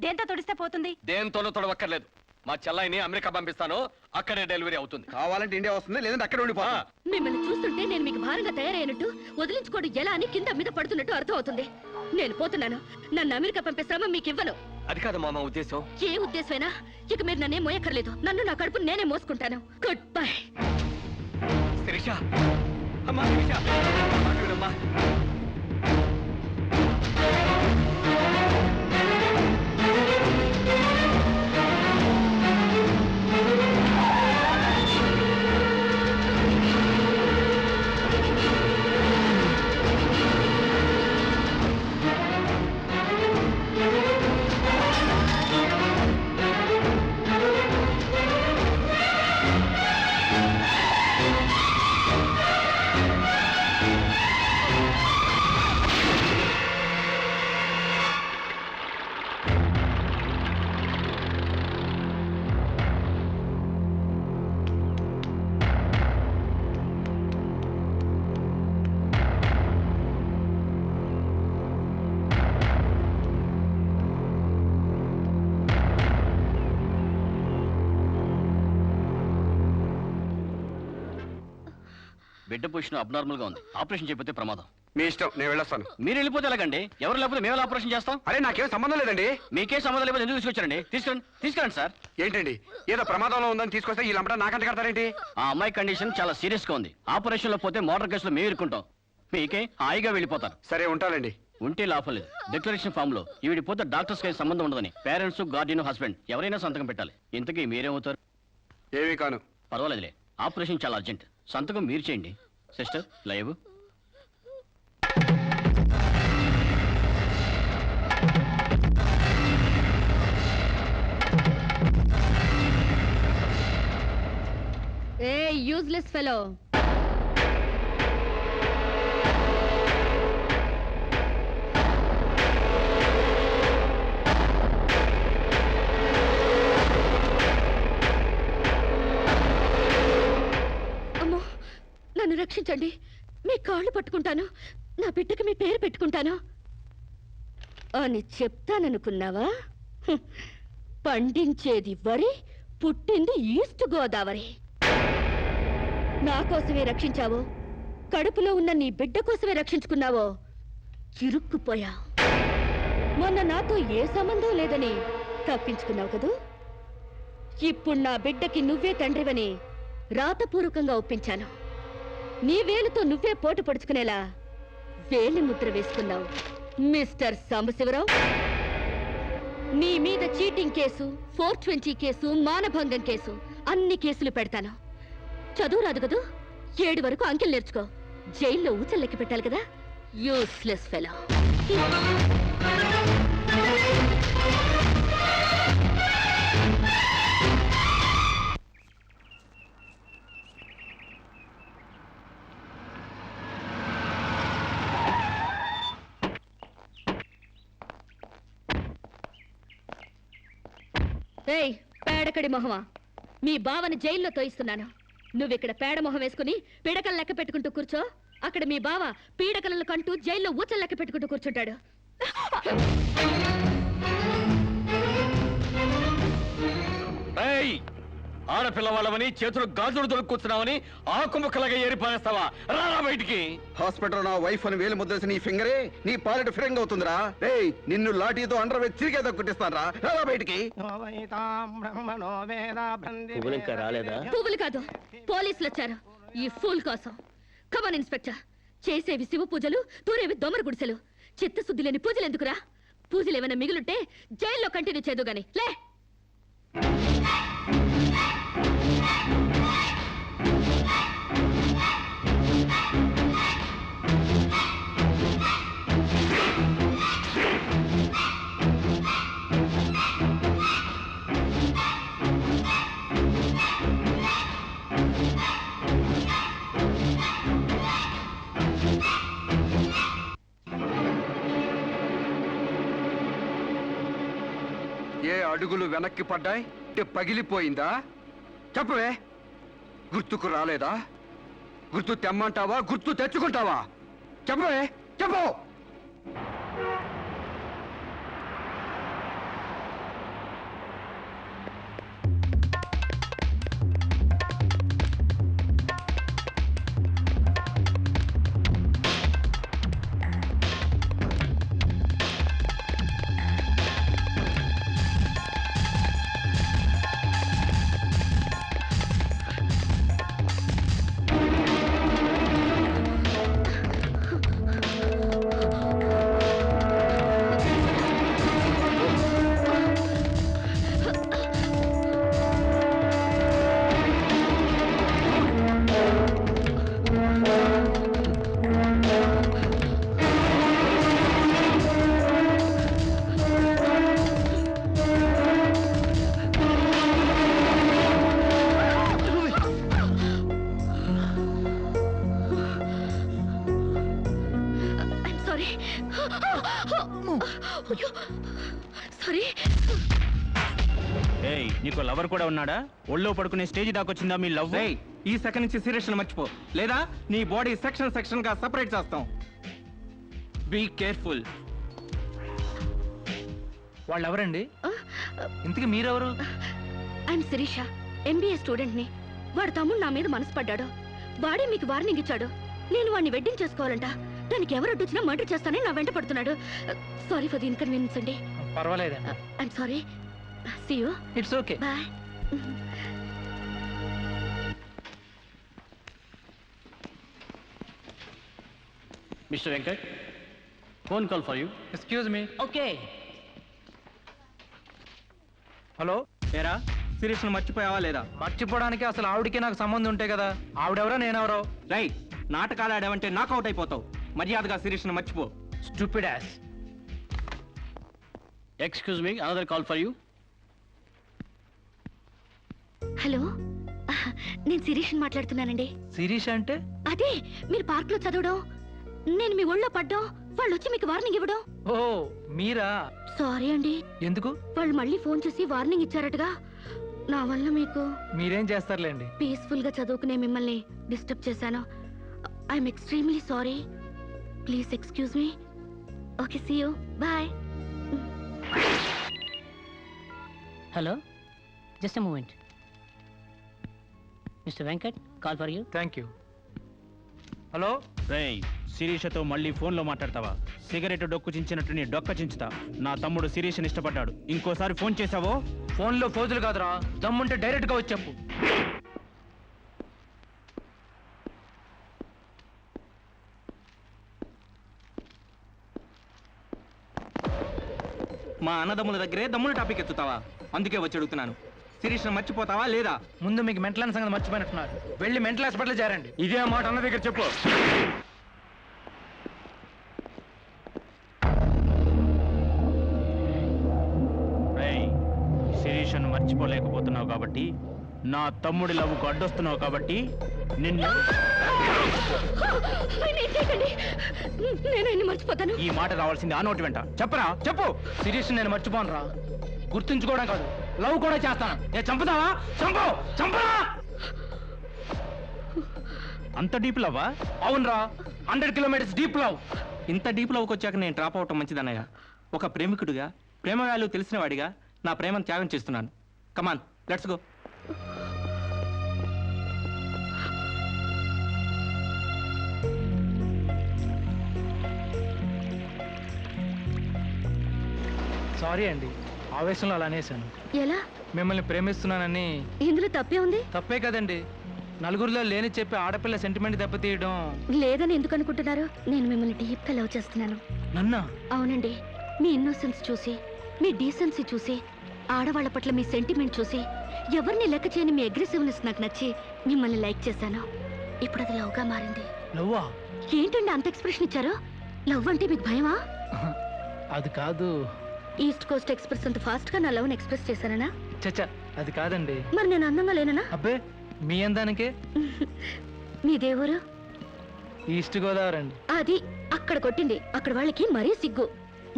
దేంతో తుడిస్తే పోతుంది? దేంతోనూ తొడవక్కర్లేదు. మా చెల్లాయిని అమెరికా పంపిస్తాను, అక్కడే డెలివరీ అవుతుంది. కావాలంటే ఇండియా వస్తుంది, లేదంటే అక్కడ ఉండిపోతా. మిమ్మల్ని చూస్తుంటే నేను మీకు భారంగా తయారైనట్టు, వదిలించుకోవడం ఎలా అని కింద మీద పడుతున్నట్టు అర్థం అవుతుంది. నేను పోతున్నాను. నన్ను అమెరికా పంపే శ్రమ మీకు ఇవ్వను. అది కాదు మా ఉద్దేశం. ఏ ఉద్దేశమైనా ఇక మీరు నన్నే మోయక్కర్లేదు. నన్ను నా కడుపు నేనే మోసుకుంటాను. Good bye. శిరీష, అమ్మా శిరీష, అమ్మా. బిడ్డ పొజిషన్ అబ్నార్మల్ గా ఉంది, ఆపరేషన్ చేయకపోతే ప్రమాదం. మీ ఇష్టం, నేను వెళ్ళొస్తాను. మీరు వెళ్ళిపోతే ఎలాగండి? ఎవరు లేకపోతే మేము ఆపరేషన్ చేస్తాం. అరే నాకేం సంబంధం లేదండి. మీకే సంబంధం లేకపోతే ఎందుకు తీసుకొచ్చారండి? తీసుకురండి సార్. ఏంటండి, ఏదో ప్రమాదంలో ఉందని తీసుకొస్తే ఈ లంపట నాకంట కడతారేంటి? ఆ అమ్మాయి కండిషన్ చాలా సీరియస్ గా ఉంది. ఆపరేషన్ లో పోతే మోటార్ కేసులో మేము ఇరుక్కుంటాం. మీకే హాయిగా వెళ్ళిపోతారు. సరే ఉంటానండి. ఉంటే లాభం లేదు. డిక్లరేషన్ ఫామ్ లో ఈవిడి పోతే డాక్టర్స్ కి సంబంధం ఉండదని పేరెంట్స్, గార్డియన్, హస్బెండ్ ఎవరైనా సంతకం పెట్టాలి. ఇంతకీ మీరేమవుతారు? ఏమీ కాను. పర్వాలేదులే, ఆపరేషన్ చాలా అర్జెంట్. సంతకం మీరు చేయండి. Sister live. ఏ యూజ్లెస్ ఫెలో, అమ్మో నన్ను రక్షించండి. మీ కాళ్ళు పట్టుకుంటాను, నా బిడ్డకి మీ పేరు పెట్టుకుంటాను అని చెప్తాననుకున్నావా? హ్మ్. పండించేది వరి, పుట్టింది ఈస్ట్ గోదావరి. నా కోసమే రక్షించావో, కడుపులో ఉన్న నీ బిడ్డ కోసమే రక్షించుకున్నావో చిరుక్కుపోయా. మొన్న నాతో ఏ సంబంధం లేదని తప్పించుకున్నావు కదూ. ఇప్పుడు నా బిడ్డకి నువ్వే తండ్రివని రాతపూర్వకంగా ఒప్పించాను. నీ వేలుతో నువ్వే పోటు పొడుచుకునేలా వేలి ముద్ర వేసుకున్నావు మిస్టర్ సాంబశివరావు. నీ మీద చీటింగ్ కేసు, 420 కేసు, మానభంగం కేసు, అన్ని కేసులు పెడతాను. చదువు రాదు కదూ, 7 వరకు అంకెలు నేర్చుకో. జైల్లో ఊచలు లెక్క పెట్టాలి కదా. Useless fellow. ఏయ్ పేడకడి మొహమా, మీ బావని జైల్లో తోయిస్తున్నాను. నువ్విక్కడ పేడ మొహం వేసుకుని పీడకలు లెక్క పెట్టుకుంటూ కూర్చో. అక్కడ మీ బావ పీడకలను కంటూ జైల్లో ఊచలు లెక్క పెట్టుకుంటూ కూర్చుంటాడు. ఆడపిల్లవాళ్ళమని చేతులు గాజులు దొరుకుతున్నావని ఆకుముక్కలాగా ఏరి పారేస్తావా? రారా బయటికి. హాస్పిటల్ నా వైఫ్ అని వేలు ముద్రేసి నీ ఫింగరే నీ పాలెట్ ఫిరంగ్ అవుతుందిరా. ఏయ్ నిన్ను లాఠీతో అండర్ వేసి తిరిగేదో కుట్టిస్తాను రా. రారా బయటికి. పువ్వులు ఇంకా రాలేదా? పువ్వులు కాదు, పోలీసులు వచ్చారు ఈ ఫూల్ కోసం. Come on inspector. చేసేవి శివ పూజలు, తూరేవి దొమర గుడిసెలు. చిత్తశుద్ధి లేని పూజలు ఎందుకురా? పూజలు ఏమైనా మిగులుంటే జైల్లో కంటిన్యూ చేదు గాని లే. ఏ అడుగులు వెనక్కి పడ్డాయి? పగిలిపోయిందా? చెప్పవే. గుర్తుకు రాలేదా? గుర్తు తెమ్మంటావా, గుర్తు తెచ్చుకుంటావా? చెప్పవే, చెప్పు. సారీ. ఏయ్ నీకు లవర్ కూడా ఉన్నాడా? ఒళ్ళో పడుకునే స్టేజ్ దాకొచ్చిందా మీ లవ్? ఈ సెకండ్ నుంచి సీరియస్ మర్చిపో, లేదా నీ బాడీ సెక్షన్ సెక్షన్ గా సెపరేట్ చేస్తాం. Be careful. వాళ్ళు ఎవరండి? ఇంతకీ మీరెవరు? ఐఎమ్ శిరీష, MBA స్టూడెంట్ ని. వాడు తమ్ముడు నా మీద మనసు పడ్డాడు. వాడే మీకు వార్నింగ్ ఇచ్చాడు. నేను వాడిని వెడ్డింగ్ చేసుకోవాలంట. దానికి ఎవరు అడ్డొచ్చినా మర్డర్ చేస్తానని నా వెంట పడుతున్నాడు. సారీ ఫర్ ది ఇన్కన్వీనియన్స్ అండి. పర్వాలేదు. I'm sorry. See you. It's okay. Bye. Mister Venkat, phone call for you. Excuse me. Okay. Hello, ఏరా శిరీష్ను మర్చిపోయావా లేదా? మర్చిపోవడానికి అసలు ఆవిడకి నాకు సంబంధం ఉంటే కదా. ఆవిడెవరో నేనెవరో. రైట్, నాటకాలు ఆడావంటే నాకౌట్ అయిపోతావు. మర్యాదగా శిరీష్ను మర్చిపో. Stupid ass. Excuse me, another call for you. Hello, నేను శిరీష్ని మాట్లాడుతున్నానండి. శిరీష్ అంటే? అదే మీరు పార్క్ లో చదవడం, నేను మీ ఒళ్ళో పడ్డం, వాళ్ళు వచ్చి మీకు వార్నింగ్ ఇవ్వడం. ఓ మీరా? సారీ అండి. ఎందుకు? వాళ్ళు మళ్ళీ ఫోన్ చేసి వార్నింగ్ ఇచ్చారటగా. నా వల్ల మీకు. మీరేం చేస్తారులేండి. పీస్ఫుల్ గా చదువుకునే మిమ్మల్ని డిస్టర్బ్ చేశాను. I'm extremely sorry. Please excuse me. Okay, see you, bye. Hello, just a moment. Mister Venkat, call for you. Thank you. Hello. రేయ్, శిరీషతో మళ్ళీ ఫోన్లో మాట్లాడతావా? సిగరెట్ డొక్కు చించినట్టు నీ డొక్క చించుతా. నా తమ్ముడు శిరీష్ని ఇష్టపడ్డాడు. ఇంకోసారి ఫోన్ చేసావో? ఫోన్లో ఫోజులు కాదురా, దమ్ముంటే డైరెక్ట్ గా వచ్చి చెప్పు. మా అన్నదమ్ముల దగ్గరే దమ్ముల టాపిక్ ఎత్తుతావా? అందుకే వచ్చి అడుగుతున్నాను, శిరీష్ని మర్చిపోతావా లేదా? ముందు మీకు మెంటల్ సంగతి మర్చిపోయినట్టున్నారు. వెళ్ళి మెంటల్ హాస్పిటల్ చేరండి. ఇదే మాట అన్న దగ్గర చెప్పు. రేయ్, శిరీష్ను మర్చిపోలేకపోతున్నావు కాబట్టి, నా తమ్ముడి లవ్వుకు అడ్డొస్తున్నావు కాబట్టి నిన్ను. నేను మర్చిపోతాను. ఈ మాట రావాల్సింది ఆ నోటి వెంట. చెప్పరా, చెప్పు. శిరీష్ నేను మర్చిపోను రా, గుర్తుంచుకోవడం కాదు, లవ్ కూడా చేస్తాను. నేను చంపుతావా? చంపు, చంపరా. అంత డీప్ లవ్వా? అవునరా, 100 కిలోమీటర్స్ డీప్ లవ్. ఇంత డీప్ లవ్కి వచ్చాక నేను డ్రాప్ అవటం మంచిదన్నయ్య. ఒక ప్రేమికుడిగా, ప్రేమ వాల్యూ తెలిసిన వాడిగా నా ప్రేమను త్యాగం చేస్తున్నాను. కమాన్, లెట్స్ గో. సారీ అండి, ఆవేశంలో అలా అనేసాను. ఎలా? మిమ్మల్ని ప్రేమిస్తున్నానని. ఇందులో తప్పే ఉంది? తప్పే కదండి, నలుగురిలో లేని చెప్పి ఆడపిల్ల సెంటిమెంట్ దెబ్బతీయడం. లేదని ఎందుకు అనుకుంటున్నారు? నేను మిమ్మల్ని డీప్ గా లవ్ చేస్తున్నాను. నన్నా? అవునండి. మీ ఇన్నోసెన్స్ చూసి, మీ డీసెన్సీ చూసి, ఆడవాళ్ల పట్ల మీ సెంటిమెంట్ చూసి, ఎవరిని లెక్క చేయని మీ అగ్రెసివ్నెస్ నాకు నచ్చి మిమ్మల్ని లైక్ చేశాను. ఇప్పుడు అది లవ్ గా మారింది. లవ్వా? ఏంటండి అంత ఎక్స్ప్రెషన్ ఇచ్చారు? లవ్ అంటే మీకు భయమా? అది కాదు. ఈస్ట్ కోస్ట్ ఎక్స్ప్రెస్ అంత ఫాస్ట్ గా నా లవ్ ని ఎక్స్ప్రెస్ చేశానా? చచ్చా, అది కాదండి. మరి నేను అందంగా లేనా? అబ్బే, మీ అందానికే. మీ దేవురు? ఈస్ట్ గోదావరి అండి. అది అక్కడ కొట్టింది. అక్కడ వాళ్ళకి మరీ సిగ్గు.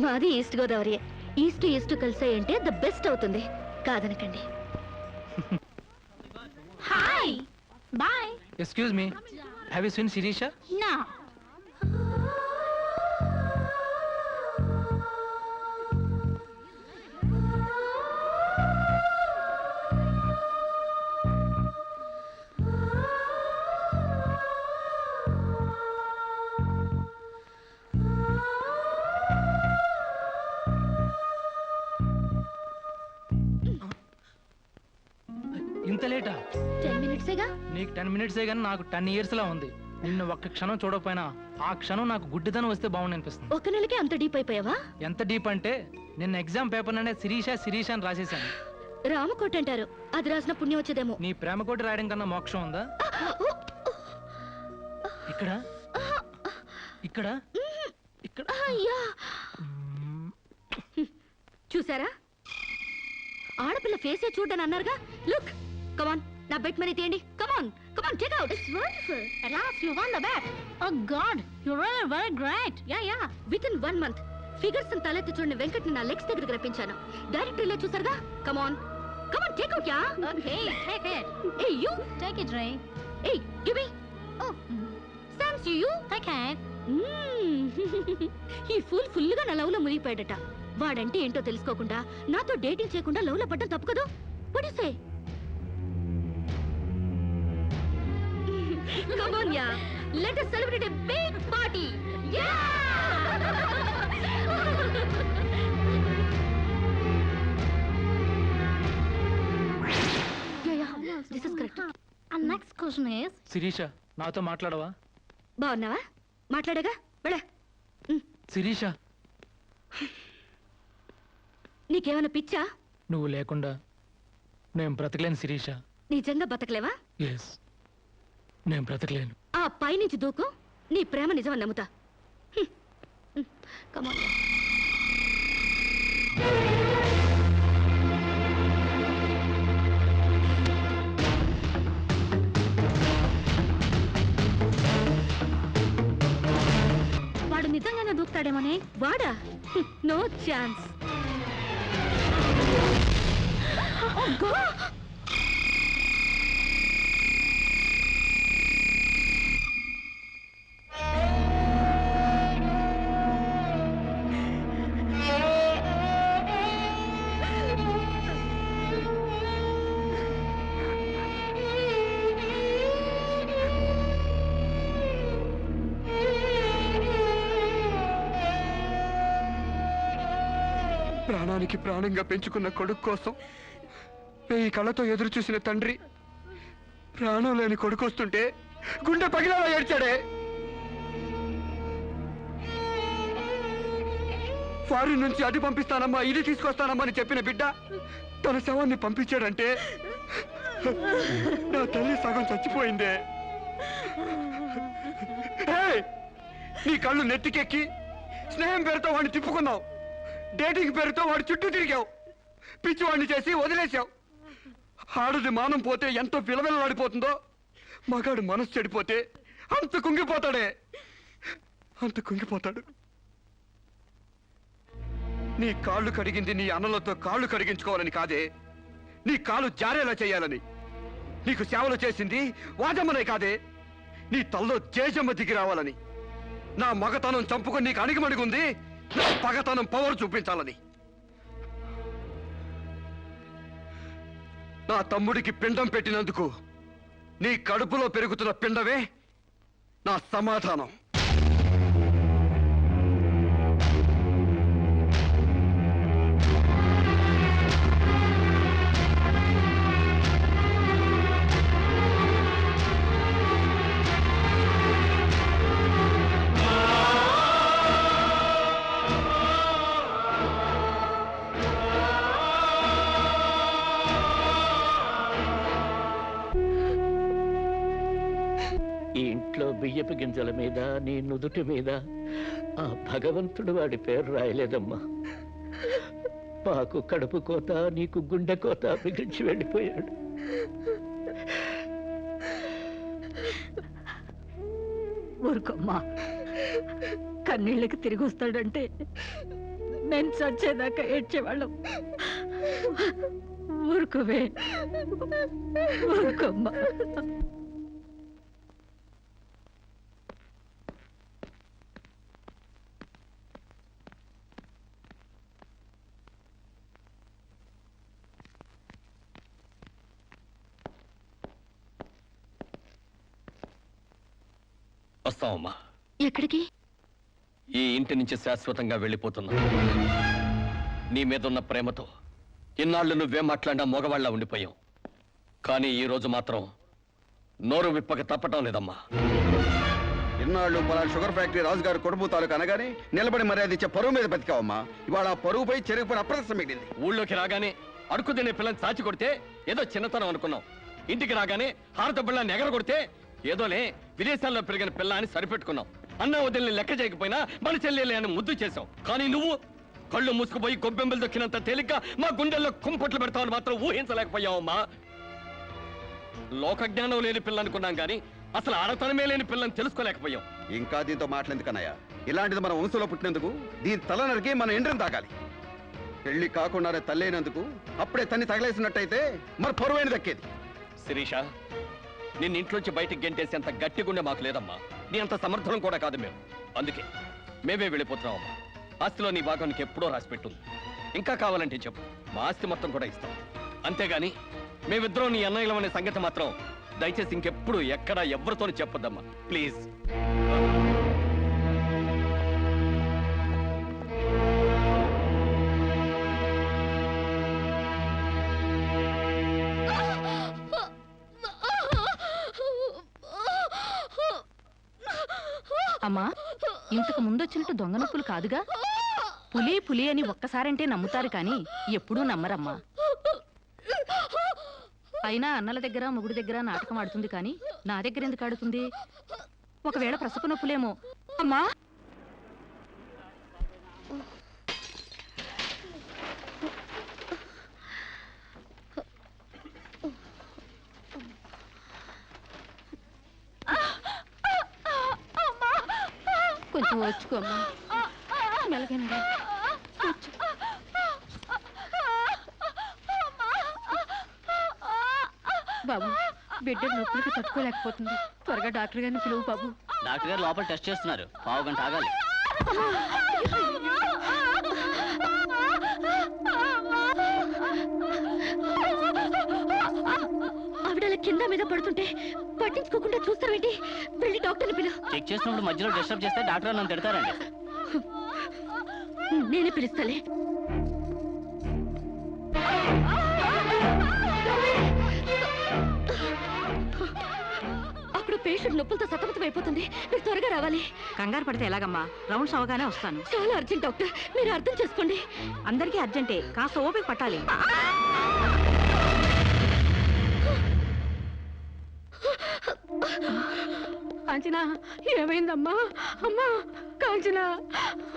మాది ఈస్ట్ గోదావరి. ఈస్ట్ ఈస్ట్ కలిసాయంటే ద బెస్ట్ అవుతుంది. కాదనకండి. Hi, bye. Excuse me, have you seen Shirisha? నా ఇంత లేటా? 10 మినిట్సేగా. నీకు 10 మినిట్సే కానీ నాకు 10 years లా ఉంది. నిన్ను ఒక్క క్షణం చూడకపోయినా ఆ క్షణం నాకు గుడ్డిదనం వస్తే బాగుంది అనిపిస్తుంది. ఒక నెలకే అంత డీప్ అయిపోయావా? ఎంత డీప్ అంటే నిన్న ఎగ్జామ్ పేపర్ అనే శిరీష శిరీష అని రాసేసాను. రామకోట అంటారు, అది రాసిన పుణ్యం వచ్చేదేమో. నీ ప్రేమ కోటి రాయడం కన్నా మోక్షం ఉందా? ఇక్కడ ఇక్కడ ఇక్కడ. అయ్యా, చూసారా? ఆడపిల్ల ఫేసే చూడని అన్నారుగా. లుక్, కమాన్, నా బెట్ మనీ తీయండి. Come on, come on, take out. It's wonderful. At last you won the bet. Oh God, you're really very great. Yeah. Within 1 month, figures తలెత్తి చూడని వెంకట్ని నా లెగ్స్ దగ్గరికి రప్పించాను. డైరెక్టరీలో చూసారుగా. Come on, come on, take out. Yeah. Okay, take it. Hey, you. Take it, Ray. Hey, give me. Oh, Sam's you. Take it. ఈ full గా నా లవ్ లో మునిగిపోయాడట. వాడంటే ఏంటో తెలుసుకోకుండా నాతో డేటింగ్ చేయకుండా లవ్ లో పడ్డం తప్పు కదా? What do you say? Come on, yeah. Let us celebrate a big party. Yeah! Yeah. This is correct. And next question is. Sirisha, నాతో మాట్లాడవా? బాగున్నావా? మాట్లాడగా వెళ్ళ. శిరీష, నీకేమైనా పిచ్చా? నువ్వు లేకుండా నేను బ్రతకలేను శిరీష. నిజంగా బతకలేవా? ఎస్, నేను బ్రతకలేను. ఆ పైనుంచి దూకు, నీ ప్రేమ నిజమని నమ్ముతా. కమాన్. వాడు నిజంగానే దూకుతాడేమోనే. వాడా? No chance. ప్రాణానికి ప్రాణంగా పెంచుకున్న కొడుకు కోసం 1000 కళ్ళతో ఎదురు చూసిన తండ్రి ప్రాణం లేని కొడుకు వస్తుంటే గుండె పగిలేలా ఏడ్చాడే. ఫారిన్ నుంచి అది పంపిస్తానమ్మా ఇది తీసుకొస్తానమ్మా అని చెప్పిన బిడ్డ తన శవాన్ని పంపించాడంటే నా తల్లి సగం చచ్చిపోయిందే. ఏయ్! నీ కళ్ళు నెత్తికెక్కి స్నేహం పేరుతో వాడిని తిప్పుకున్నావు, డేటింగ్ పేరుతో వాడి చుట్టూ తిరిగావు, పిచ్చివాడిని చేసి వదిలేశావు. ఆడది మానం పోతే ఎంతో విలవిలలాడిపోతుందో, మగాడు మనసు చెడిపోతే అంత కుంగిపోతాడే, అంత కుంగిపోతాడు. నీ కాళ్ళు కడిగింది నీ అన్నలతో కాళ్ళు కడిగించుకోవాలని కాదే, నీ కాళ్ళు జారేలా చేయాలని. నీకు సేవలు చేసింది వాజమ్మనే కాదే, నీ తల్లో జేజమ్మ దిగి రావాలని. నా మగతనం చంపుకొని నీకు అణిగిమణిగుంది నా పగతనం పవర్ చూపించాలని. నా తమ్ముడికి పిండం పెట్టినందుకు నీ కడుపులో పెరుగుతున్న పిండమే నా సమాధానం. ఈ ఇంట్లో బియ్యపు గింజల మీద నీ నుదుటి మీద ఆ భగవంతుడు వాడి పేరు రాయలేదమ్మా. మాకు కడుపు కోత, నీకు గుండె కోత మిగిల్చి వెళ్ళిపోయాడు. ఊరుకోమ్మా, కన్నీళ్ళకి తిరిగి వస్తాడంటే నేను చచ్చేదాకా ఏడ్చేవాళ్ళం. ఊరుకోవే, ఊరుకోమ్మా. వస్తామమ్మా. ఎక్కడికి? ఈ ఇంటి నుంచి శాశ్వతంగా వెళ్ళిపోతున్నా. నీ మీదున్న ప్రేమతో ఇన్నాళ్ళు నువ్వేం మాట్లాడినా మగవాళ్ళ ఉండిపోయావు. కానీ ఈ రోజు మాత్రం నోరు విప్పక తప్పటం లేదమ్మా. ఇన్నాళ్ళు పలానా షుగర్ ఫ్యాక్టరీ రాజుగారు కొడుపు తాలూకు అనగానే నిలబడి మర్యాద ఇచ్చే పరువు మీద బతికావమ్మా. ఇవాళ ఆ పరువుపై చెరుగుపై అప్రదర్శనం మిగిలింది. ఊళ్ళోకి రాగానే అడుక్కు తినే పిల్లని చాచి కొడితే ఏదో చిన్నతనం అనుకున్నాం. ఇంటికి రాగానే హారత బిళ్ళని ఎగర కొడితే ఏదోలే విదేశాల్లో పెరిగిన పిల్ల అని సరిపెట్టుకున్నావు. అన్న వదిలిని లెక్క చేయకపోయినా మన చెల్లెలే అని ముద్దు చేశావు. కానీ నువ్వు కళ్ళు మూసుకుపోయి గొబ్బెంబలు దొక్కినంత తేలిగ్గా మా గుండెల్లో కుంపట్లు పెడతావని మాత్రం ఊహించలేకపోయావమ్మా. లోకజ్ఞానం లేని పిల్ల అనుకున్నాం కానీ అసలు ఆడతనమే లేని పిల్లని తెలుసుకోలేకపోయాం. ఇంకా దీంతో మాట్లాడేందుకన్నయ్య, ఇలాంటిది మన వంశంలో పుట్టినందుకు దీని తల నరికి మన ఎండ్రం తాగాలి. పెళ్లి కాకుండానే తల్లైనందుకు అప్పుడే తన్ని తగలేసినట్టయితే మరి పరువైన దక్కేది. శిరీష, నిన్న ఇంట్లోంచి బయటికి గెంటేసేంత గట్టి గుండె మాకు లేదమ్మా. నీ అంత సమర్థనం కూడా కాదు మేము. అందుకే మేమే వెళ్ళిపోతున్నామమ్మా. ఆస్తిలో నీ భాగం నీకు ఎప్పుడో రాసిపెట్టుంది. ఇంకా కావాలంటే చెప్పు, మా ఆస్తి మొత్తం కూడా ఇస్తాం. అంతేగాని మేమిద్దరం నీ అన్నయ్యలం అనే సంగతి మాత్రం దయచేసి ఇంకెప్పుడు ఎక్కడా ఎవరితోనూ చెప్పొద్దమ్మా, ప్లీజ్. అమ్మా, ఇంతకు ముందు వచ్చినట్టు దొంగ నొప్పులు కాదుగా? పులి పులి అని ఒక్కసారంటే నమ్ముతారు కానీ ఎప్పుడూ నమ్మరమ్మా. అయినా అన్నల దగ్గర మొగుడి దగ్గర నాటకం ఆడుతుంది కానీ నా దగ్గర ఎందుకు ఆడుతుంది? ఒకవేళ ప్రసవ నొప్పులేమో. అమ్మా కొంచెం వచ్చుకోమ్మా. మెలగనగా బాబు, బిడ్డ నొప్పులకి తట్టుకోలేకపోతుంది. త్వరగా డాక్టర్ గారిని పిలువు బాబు. డాక్టర్ గారు లోపల టెస్ట్ చేస్తున్నారు, పావు గంట ఆగాలి. ఆవిడ కింద మీద పడుతుంటే పట్టించుకోకుండా చూస్తావేంటి? వెళ్ళి డాక్టర్ని పిలు. చెక్ చేసినప్పుడు మధ్యలో డిస్టర్బ్ చేస్తే డాక్టర్ నన్ను తిడతారండి. నేనే పిలుస్తాలే. అప్పుడు పేషెంట్ నొప్పులతో సతమతం అయిపోతుంది. మీరు త్వరగా రావాలి. కంగారు పడితే ఎలాగమ్మా? రౌండ్స్ అవగానే వస్తాను. చాలా అర్జెంట్ డాక్టర్, మీరు అర్థం చేసుకోండి. అందరికీ అర్జెంటే, కాస్త ఓపిక పట్టాలి. కాంచనా, ఏమైందమ్మా? అమ్మా కాంచనా,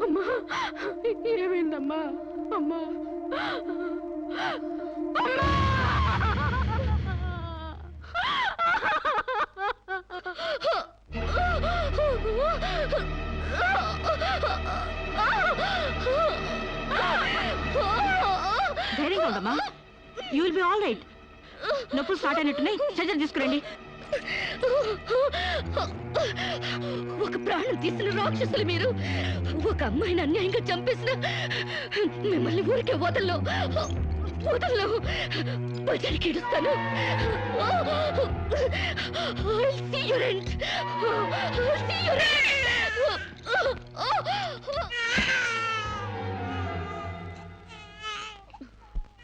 అమ్మా ఏమైందమ్మా? అమ్మా ధైర్యంగా ఉండమ్మా. You will be all right. నొప్పులు స్టార్ట్ అయినట్టున్నాయి, సర్జరీ తీసుకురండి. ఒక ప్రాణం తీసిన రాక్షసులు మీరు. ఒక అమ్మాయిని అన్యాయంగా చంపేసిన మిమ్మల్ని ఊరికే వదల్లో బజారికి ఇడుస్తాను.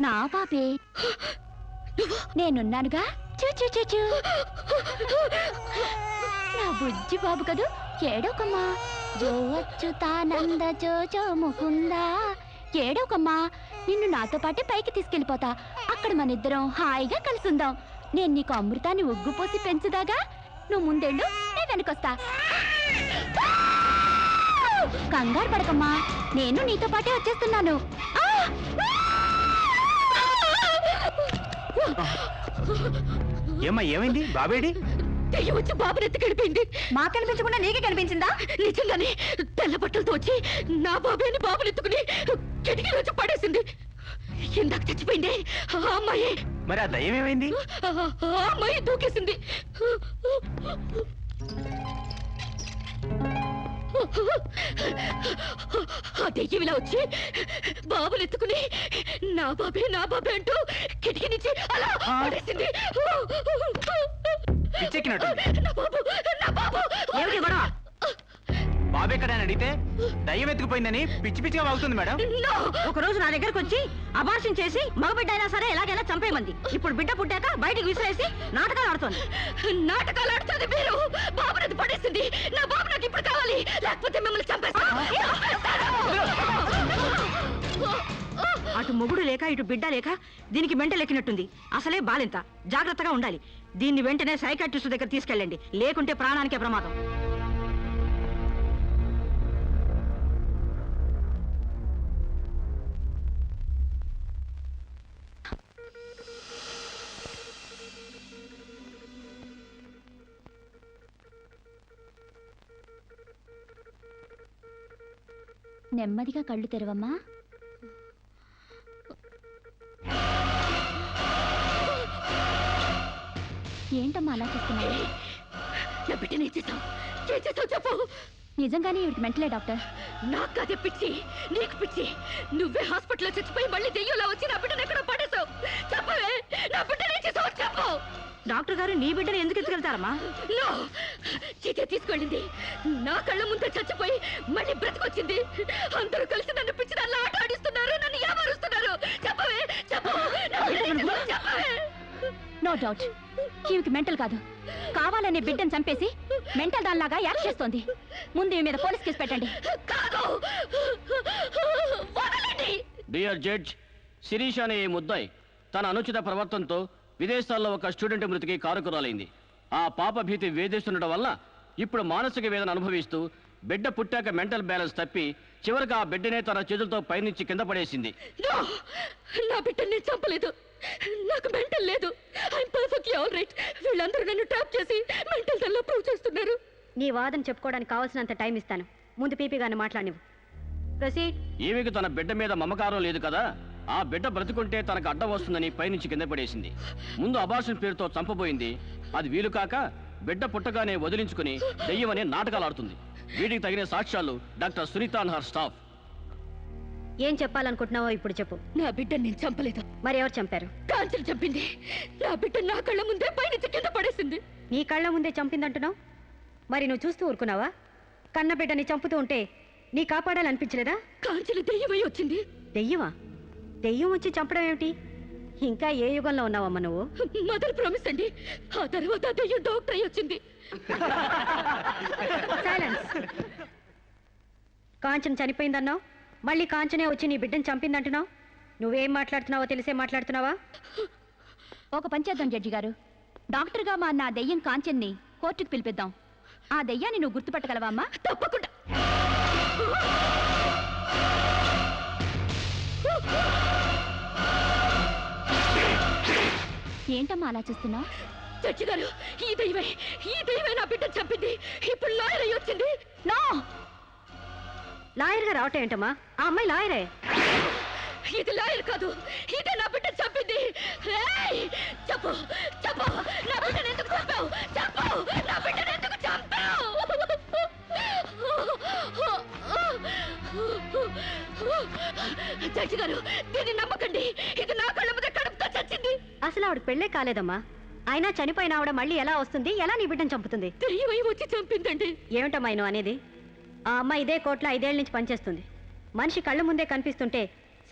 నా పాపే, నేనున్నానుగా. చూ చూ చూ చూ. నా బుజ్జి బాబు కదూ, ఏడోకమ్మా. జో అచ్యుతానంద జో జో ముకుందా. ఏడోకమ్మా, నిన్ను నాతో పాటే పైకి తీసుకెళ్ళిపోతా. అక్కడ మనిద్దరం హాయిగా కలిసుందాం. నేను నీకు అమృతాన్ని ఉగ్గుపోసి పెంచుదాగా. నువ్వు ముందెళ్ళు, నేను వెనకొస్తా. కంగారు పడకమ్మా, నేను నీతో పాటే వచ్చేస్తున్నాను. ఏమ్మా, ఏమైంది? బాబేడి? దెయ్యం వచ్చి బాబుని ఎత్తి గడిపోయింది. మాకు కనిపించకుండా నీకే కనిపించిందా? నిజంగానే తెల్ల బట్టలతో వచ్చి నా బాబేని బాబుని ఎత్తుకుని కిటికీలో వచ్చి పడేసింది. ఇందాక చచ్చిపోయింది ఆ అమ్మాయి. మరి ఆ దయ్యం ఏమైంది? ఆ అమ్మాయి దూకేసింది. ఆ దెయ్యం ఇలా వచ్చి బాబుని ఎత్తుకుని నా బాబే అంటూ కిటికీ నుంచి అలా పడేసింది. నా బాబు ఏమిటి గొడవ? బాబు ఎక్కడని అడిగితే దయ్యం ఎత్తుకుపోయిందని పిచ్చి పిచ్చిగా వాగుతుంది మేడం. ఒక రోజు నా దగ్గరకు వచ్చి అబార్షన్ చేసి మగబిడ్డ అయినా సరే ఎలాగైనా చంపేయమంది. ఇప్పుడు బిడ్డ పుట్టాక బయటికి విసిరేసి నాటకాలు ఆడుతోంది. నాటకాలు ఆడుతుంది మీరు. బాబునది పడేసింది. నా బాబు నాకు ఇప్పుడు కావాలి, లేకపోతే మిమ్మల్ని చంపేస్తాను. అటు మొగుడు లేక ఇటు బిడ్డ లేక దీనికి మెంటల్ ఎక్కినట్టుంది. అసలే బాలింత, జాగ్రత్తగా ఉండాలి. దీన్ని వెంటనే సైకాట్రిస్ట్ దగ్గర తీసుకెళ్ళండి, లేకుంటే ప్రాణానికే ప్రమాదం. నెమ్మదిగా కళ్ళు తెరవమ్మా. ఏంటమ్మా అలా చూస్తున్నావు? నా బిడ్డని ఏం చేసావు చెప్పు. నిజంగానే ఇవిడికి మెంటలే డాక్టర్. నాకు అదే పిచ్చి, నీకు పిచ్చి. నువ్వే హాస్పిటల్లో చచ్చిపోయి మళ్ళీ దెయ్యంలో వచ్చి నా బిడ్డను ఎక్కడ పడేసావు. చెప్పవే, నా బిడ్డని ఏం చేసావు చెప్పు. డాక్టర్ గారు నీ బిడ్డను ఎందుకు ఎత్తుకెళ్తారమ్మా? నో, చీతే తీసుకెళ్ళింది. నా కళ్ళ ముందే చచ్చిపోయి మళ్ళీ బ్రతికొచ్చింది. అందరూ కలిసి నన్ను పిచ్చి దానిలో ఆట ఆడిస్తున్నారు, నన్ను ఏమారుస్తున్నారు. చెప్పవే, చెప్పు. నా బిడ్డని ఏం చేసావు చెప్పవే. నో డౌట్, ఈవికి మెంటల్ కాదు, కావాలనే బిడ్డను చంపేసి మెంటల్ దానిలాగా యాక్ట్ చేస్తోంది. ముందు ఈ మీద పోలీస్ కేసు పెట్టండి. కాదు, డియర్ జడ్జ్, శిరీష్ అనే ఈ ముద్దాయి తన అనుచిత ప్రవర్తనతో విదేశాల్లో ఒక స్టూడెంట్ మృతికి కారుకురాలైంది. ఆ పాప భీతి వేధిస్తుండటం వల్ల ఇప్పుడు మానసిక వేదన అనుభవిస్తూ బిడ్డ పుట్టాక మెంటల్ బ్యాలెన్స్ తప్పి చివరికి ఆ బిడ్డనే తన చేతులతో పైనుంచి కింద పడేసింది. నా బిడ్డని నేను చంపలేదు. నాకు మెంటల్ లేదు. I'm perfectly all right. వీళ్ళందరూ నన్ను ట్రాప్ చేసి మెంటల్ సెల్లో ప్రూవ్ చేస్తున్నారు. నీ వాదన చెప్పుకోవడానికి కావాల్సినంత టైం ఇస్తాను. ముందు పీపీ గారిని మాట్లాడినివ్వు. ప్రొసీడ్. ఈమెకు తన బిడ్డ మీద మమకారం లేదు కదా, ఆ బిడ్డ బ్రతుకుంటే తనకు అడ్డం వస్తుందని పైనుంచి కింద పడేసింది. ముందు అబార్షన్ పేరుతో చంపబోయింది. అది వీలు కాక బిడ్డ పుట్టగానే వదిలించుకుని దెయ్యమనే నాటకాలు ఆడుతుంది. వీటికి తగిన సాక్ష్యాలు doctor Sunitha and her staff. ఏం చెప్పాలనుకుంటున్నావో ఇప్పుడు చెప్పు. నా బిడ్డని నేను చంపలేదు. మరి ఎవరు చంపారు? కాంచెలు చంపింది. నా బిడ్డ నా కళ్ళ ముందే పైనుంచి కింద పడేసింది. నీ కళ్ళ ముందే చంపిందంటున్నావు, మరి నువ్వు చూస్తూ ఊరుకున్నావా? కన్న బిడ్డని చంపుతూ ఉంటే నీ కాపాడాలనిపించలేదా? కాంచెలు దెయ్యమై వచ్చింది. దెయ్యమా? దెయ్యం వచ్చి చంపడం ఏమిటి? ఇంకా ఏ యుగంలో ఉన్నావమ్మా నువ్వు? మదర్ ప్రామిస్ అండి. ఆ తర్వాత దెయ్యం డాక్టర్ అయి వచ్చింది. సైలెన్స్. కాంచన చనిపోయిందన్నావు, మళ్ళీ కాంచనే వచ్చి నీ బిడ్డను చంపిందంటున్నావు. నువ్వేం మాట్లాడుతున్నావో తెలిసే మాట్లాడుతున్నావా? ఒక పని చేద్దాం జడ్జి గారు. డాక్టర్గా మా నా దెయ్యం కాంచెన్ని కోర్టుకు పిలిపిద్దాం. ఆ దెయ్యాన్ని నువ్వు గుర్తుపట్టగలవా అమ్మా? తప్పకుండా. ఏంటమ్మా అలా చూస్తున్నావు? జడ్జి గారు, ఈ దైవే నా బిడ్డను చంపింది. ఇప్పుడు లాయర్ అయి వచ్చింది. నో, లాయర్గా రావటం ఏంటమ్మా? ఆ అమ్మాయి లాయరే. ఇది లాయర్ కాదు, ఇదే నా బిడ్డను చంపింది. చెప్పు చెప్పు, నా బిడ్డను ఎందుకు చంపావు? చెప్పు, నా బిడ్డను ఎందుకు చంపావు? జడ్జి గారు, దీన్ని నమ్మకండి. ఇది నా కళ్ళ మీద కడుపుతో చచ్చింది. అసలు ఆవిడ పెళ్ళే కాలేదమ్మా. అయినా చనిపోయిన ఆవిడ మళ్ళీ ఎలా వస్తుంది? ఎలా నీ బిడ్డను చంపుతుంది? దెయ్యమై వచ్చి చంపిందండి. ఏమిటమ్మా నువ్వు అనేది? ఆ అమ్మాయి ఇదే కోర్టులో 5 ఏళ్ల నుంచి పనిచేస్తుంది. మనిషి కళ్ళ ముందే కనిపిస్తుంటే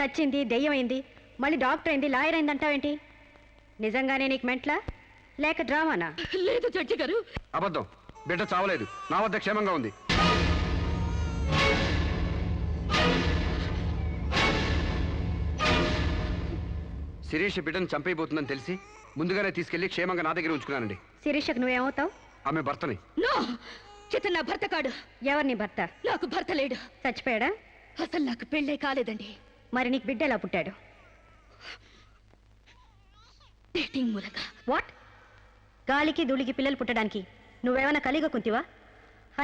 సచ్చింది, దెయ్యమైంది, మళ్ళీ డాక్టర్ అయింది, లాయర్ అయింది అంటావేంటి? నిజంగానే నీకు మెంట్లా లేక డ్రామానా? లేదు జడ్జి గారు, అబద్ధం. బిడ్డ చావలేదు, నా వద్ద క్షేమంగా ఉంది. శిరీష్ బిడ్డను చంపైపోతుందని తెలిసి ముందుగానే తీసుకెళ్లి క్షేమంగా నా దగ్గర ఉంచుకున్నానండి. శిరీషకు నువ్వేమవుతావు? ఆమె భర్తని. నో, చితన్ నా భర్త కాడు. ఎవరు నీ భర్త? నాకు భర్త లేడు. చచ్చిపోయాడా? అసలు నాకు పెళ్ళే కాలేదండి. మరి నీకు బిడ్డ ఎలా పుట్టాడు? డేటింగ్ మూలంగా. వాట్? గాలికి ధూళికి పిల్లలు పుట్టడానికి నువ్వేమైనా కలిగ కుంతివా?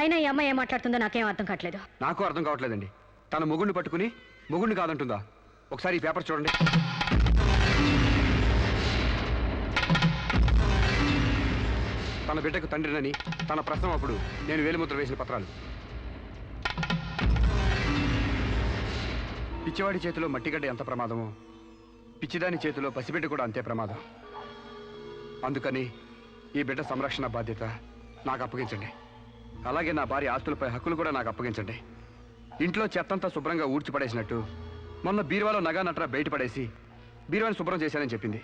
అయినా ఈ అమ్మాయి ఏం మాట్లాడుతుందో నాకేం అర్థం కావట్లేదు. నాకు అర్థం కావట్లేదండి. తన మొగుడిని పట్టుకుని మొగుడిని కాదంటుందా? ఒకసారి ఈ పేపర్ చూడండి. తన బిడ్డకు తండ్రినని తన ప్రశ్న అప్పుడు నేను వేలిముద్ర వేసిన పత్రాలు. పిచ్చివాడి చేతిలో మట్టిగడ్డ ఎంత ప్రమాదమో పిచ్చిదాని చేతిలో పసిబిడ్డ కూడా అంతే ప్రమాదం. అందుకని ఈ బిడ్డ సంరక్షణ బాధ్యత నాకు అప్పగించండి. అలాగే నా భార్య ఆస్తులపై హక్కులు కూడా నాకు అప్పగించండి. ఇంట్లో చెత్తంతా శుభ్రంగా ఊడ్చిపడేసినట్టు మొన్న బీరువాలో నగా నట్రా బయట పడేసి బీరువాని శుభ్రం చేశానని చెప్పింది.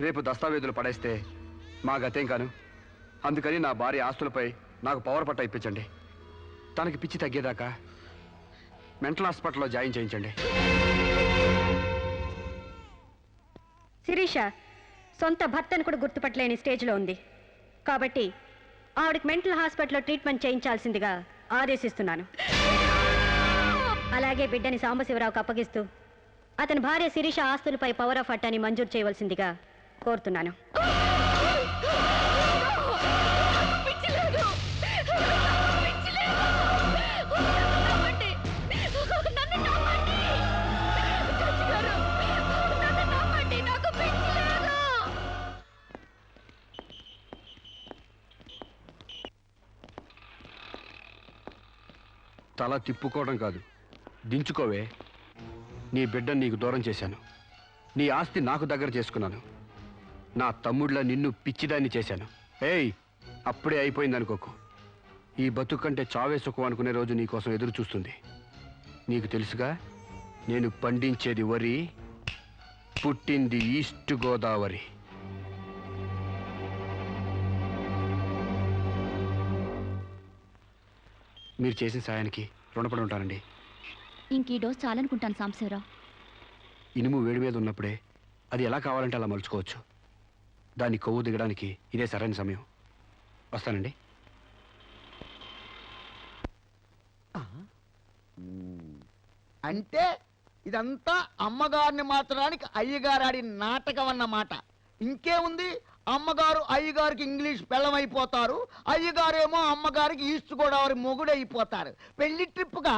రేపు దస్తావేజులు పడేస్తే మా గతేం కాను. అందుకని నా భార్య ఆస్తులపై నాకు పవర్ పట్ట ఇప్పించండి. తనకి పిచ్చి తగ్గేదాకా మెంటల్ హాస్పిటల్లో జాయిన్ చేయించండి. శిరీష సొంత భర్తను కూడా గుర్తుపట్టలేని స్టేజ్లో ఉంది. కాబట్టి ఆవిడకి మెంటల్ హాస్పిటల్లో ట్రీట్మెంట్ చేయించాల్సిందిగా ఆదేశిస్తున్నాను. అలాగే బిడ్డని సాంబశివరావుకు అప్పగిస్తూ అతని భార్య శిరీష ఆస్తులపై పవర్ ఆఫ్ అట్టాని మంజూరు చేయవలసిందిగా కోరుతున్నాను. తల తిప్పుకోవడం కాదు, దించుకోవే. నీ బిడ్డను నీకు దూరం చేశాను. నీ ఆస్తి నాకు దగ్గర చేసుకున్నాను. నా తమ్ముళ్ళ నిన్ను పిచ్చిదాన్ని చేశాను. ఏయ్, అప్పుడే అయిపోయిందనుకోకు. ఈ బతుకు కంటే చావే సుఖం అనుకునే రోజు నీకోసం ఎదురు చూస్తుంది. నీకు తెలుసుగా, నేను పండించేది వరి, పుట్టింది ఈస్ట్ గోదావరి. మీరు చేసిన సాయానికి రుణపడి ఉంటానండి. ఇంక ఈ డోస్ చాలనుకుంటాను సాంబశివరావు. ఇనుము వేడి మీద ఉన్నప్పుడే అది ఎలా కావాలంటే అలా మలుచుకోవచ్చు. దాన్ని కొవ్వు దిగడానికి ఇదే సరైన సమయం. వస్తానండి. అంటే ఇదంతా అమ్మగారిని మార్చడానికి అయ్యగారు ఆడిన నాటకం అన్నమాట. ఇంకేముంది, అమ్మగారు అయ్యగారికి ఇంగ్లీష్ పెళ్ళమైపోతారు, అయ్యగారేమో అమ్మగారికి ఈస్ట్ గోదావరి మొగుడైపోతారు. పెళ్లి ట్రిప్గా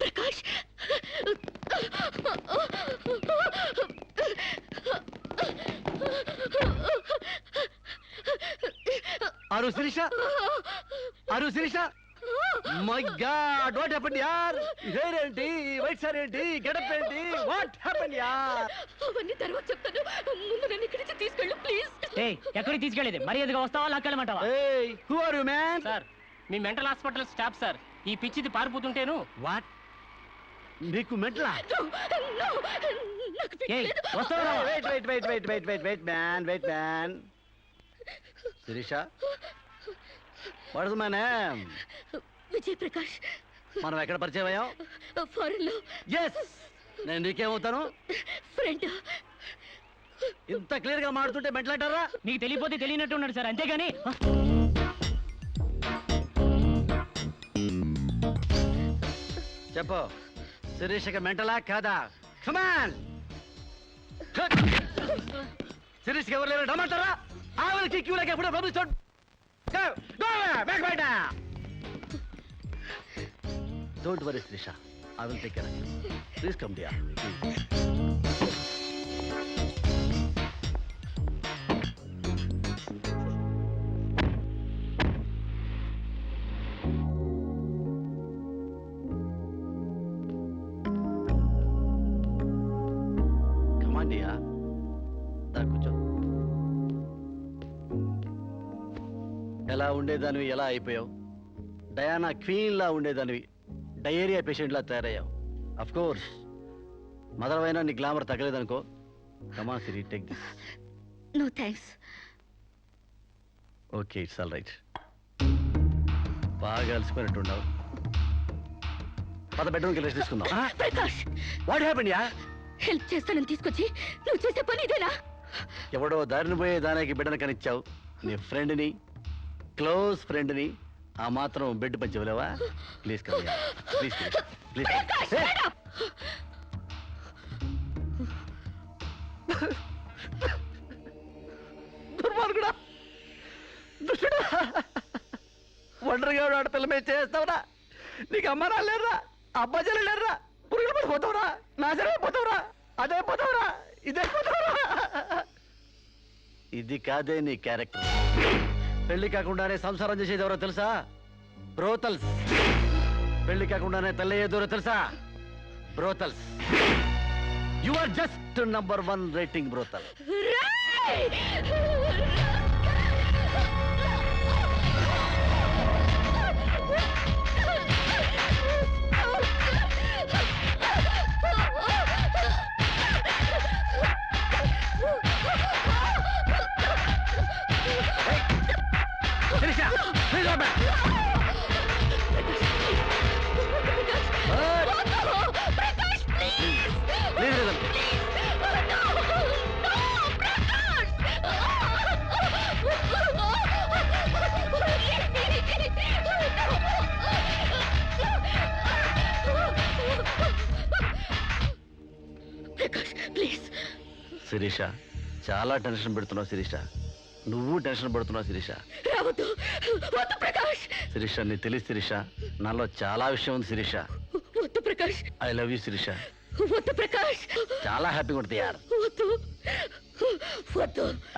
ప్రకాష్, అరు శిరీష, అరు Sirisha, my god, what happened యార్? హెయిర్ ఏంటి, వైట్ సార్ ఏంటి, గెటప్ ఏంటి, వాట్ హ్యాపెండ్ యార్? అవన్నీ తర్వాత చెప్తాను. ముందు నన్ను ఇక్కడి నుంచి తీసుకెళ్ళు ప్లీజ్. ఎక్కడికి తీసుకెళ్ళేది? మర్యాదగా వస్తావా లాక్కెళ్ళమంటావా? ఏయ్, who are you man? Sir, మీ మెంటల్ హాస్పిటల్ స్టాఫ్ సార్. ఈ పిచ్చిది పారిపోతుంటేను. వాట్? నీకు మెంటలా? వస్తావా? Wait wait wait wait wait wait wait man, wait man. Sirisha, what is my name? Vijay Prakash. మనం ఎక్కడ పరిచయం అయ్యాం? ఫారెన్ లో. ఎస్, నేను నీకేమవుతాను? ఫ్రెండ్. ఇంత క్లియర్ గా మాడుతుంటే మెంటలంటారా? నీకు తెలియపోతే తెలియనట్టు ఉన్నాడు సార్, అంతేగాని. చెప్పు, శిరీషకి మెంటలా కాదా? కమాన్. శిరీష్కి ఎవరు లేరు రమ్మంటారా? ఆవిడకి క్యూ లేక ఎప్పుడో పంపిస్తాడు. Don't worry Shirisha, I will take care of you. Please come dear, please. ఎలా ఉండేదానివి ఎలా అయిపోయావు? డయానా క్వీన్ లా ఉండేదానివి డయేరియా పేషెంట్ లా తయారయ్యావు. అఫ్ కోర్స్ మదర్ అయినా నీ గ్లామర్ తగ్గలేదనుకో. Come on Siri, take this. No thanks. Okay, it's all right. బాగా అలసిపోయినట్టున్నావు. పద బెడ్రూమ్కి రెస్ట్ తీసుకుందాం. ప్రకాష్, వాట్ హ్యాపెండ్ యా? హెల్ప్ చేస్తానని తీసుకొచ్చి నువ్వు చేసే పని ఇదేనా? ఎవడో దారిని పోయే దానికి బిడ్డను కనిచ్చావు. నీ ఫ్రెండ్ని, క్లోజ్ ఫ్రెండ్ని ఆ మాత్రం బెడ్ పంచవలేవా? Please come, please please. దుర్మార్గుడా, దుష్టుడా, ఒంటరిగా ఆడపిల్ల మీద చేస్తావురా? నీకు అమ్మ రాలేరా, అబ్బాజీలు లేరా? పురుగులు పడిపోతావురా, నాశనమైపోతావురా, అదే పోతావురా, ఇదే పోతావురా. ఇది కాదే నీ క్యారెక్టర్. పెళ్లి కాకుండానే సంసారం చేసేది ఎవరో తెలుసా? బ్రోతల్స్. పెళ్లి కాకుండానే తల్లి ఏదోరో తెలుసా? Brothels. You are just number 1 rating brothel. Sirisha, చాలా టెన్షన్ పెడుతున్నావు శిరీష. నువ్వు టెన్షన్ పడుతున్నావు శిరీష. శిరీష, నీ తెలియదు శిరీష, నాలో చాలా విషయం ఉంది Sirisha. I love you Sirisha. చాలా హ్యాపీగా ఉంటుంది యార్.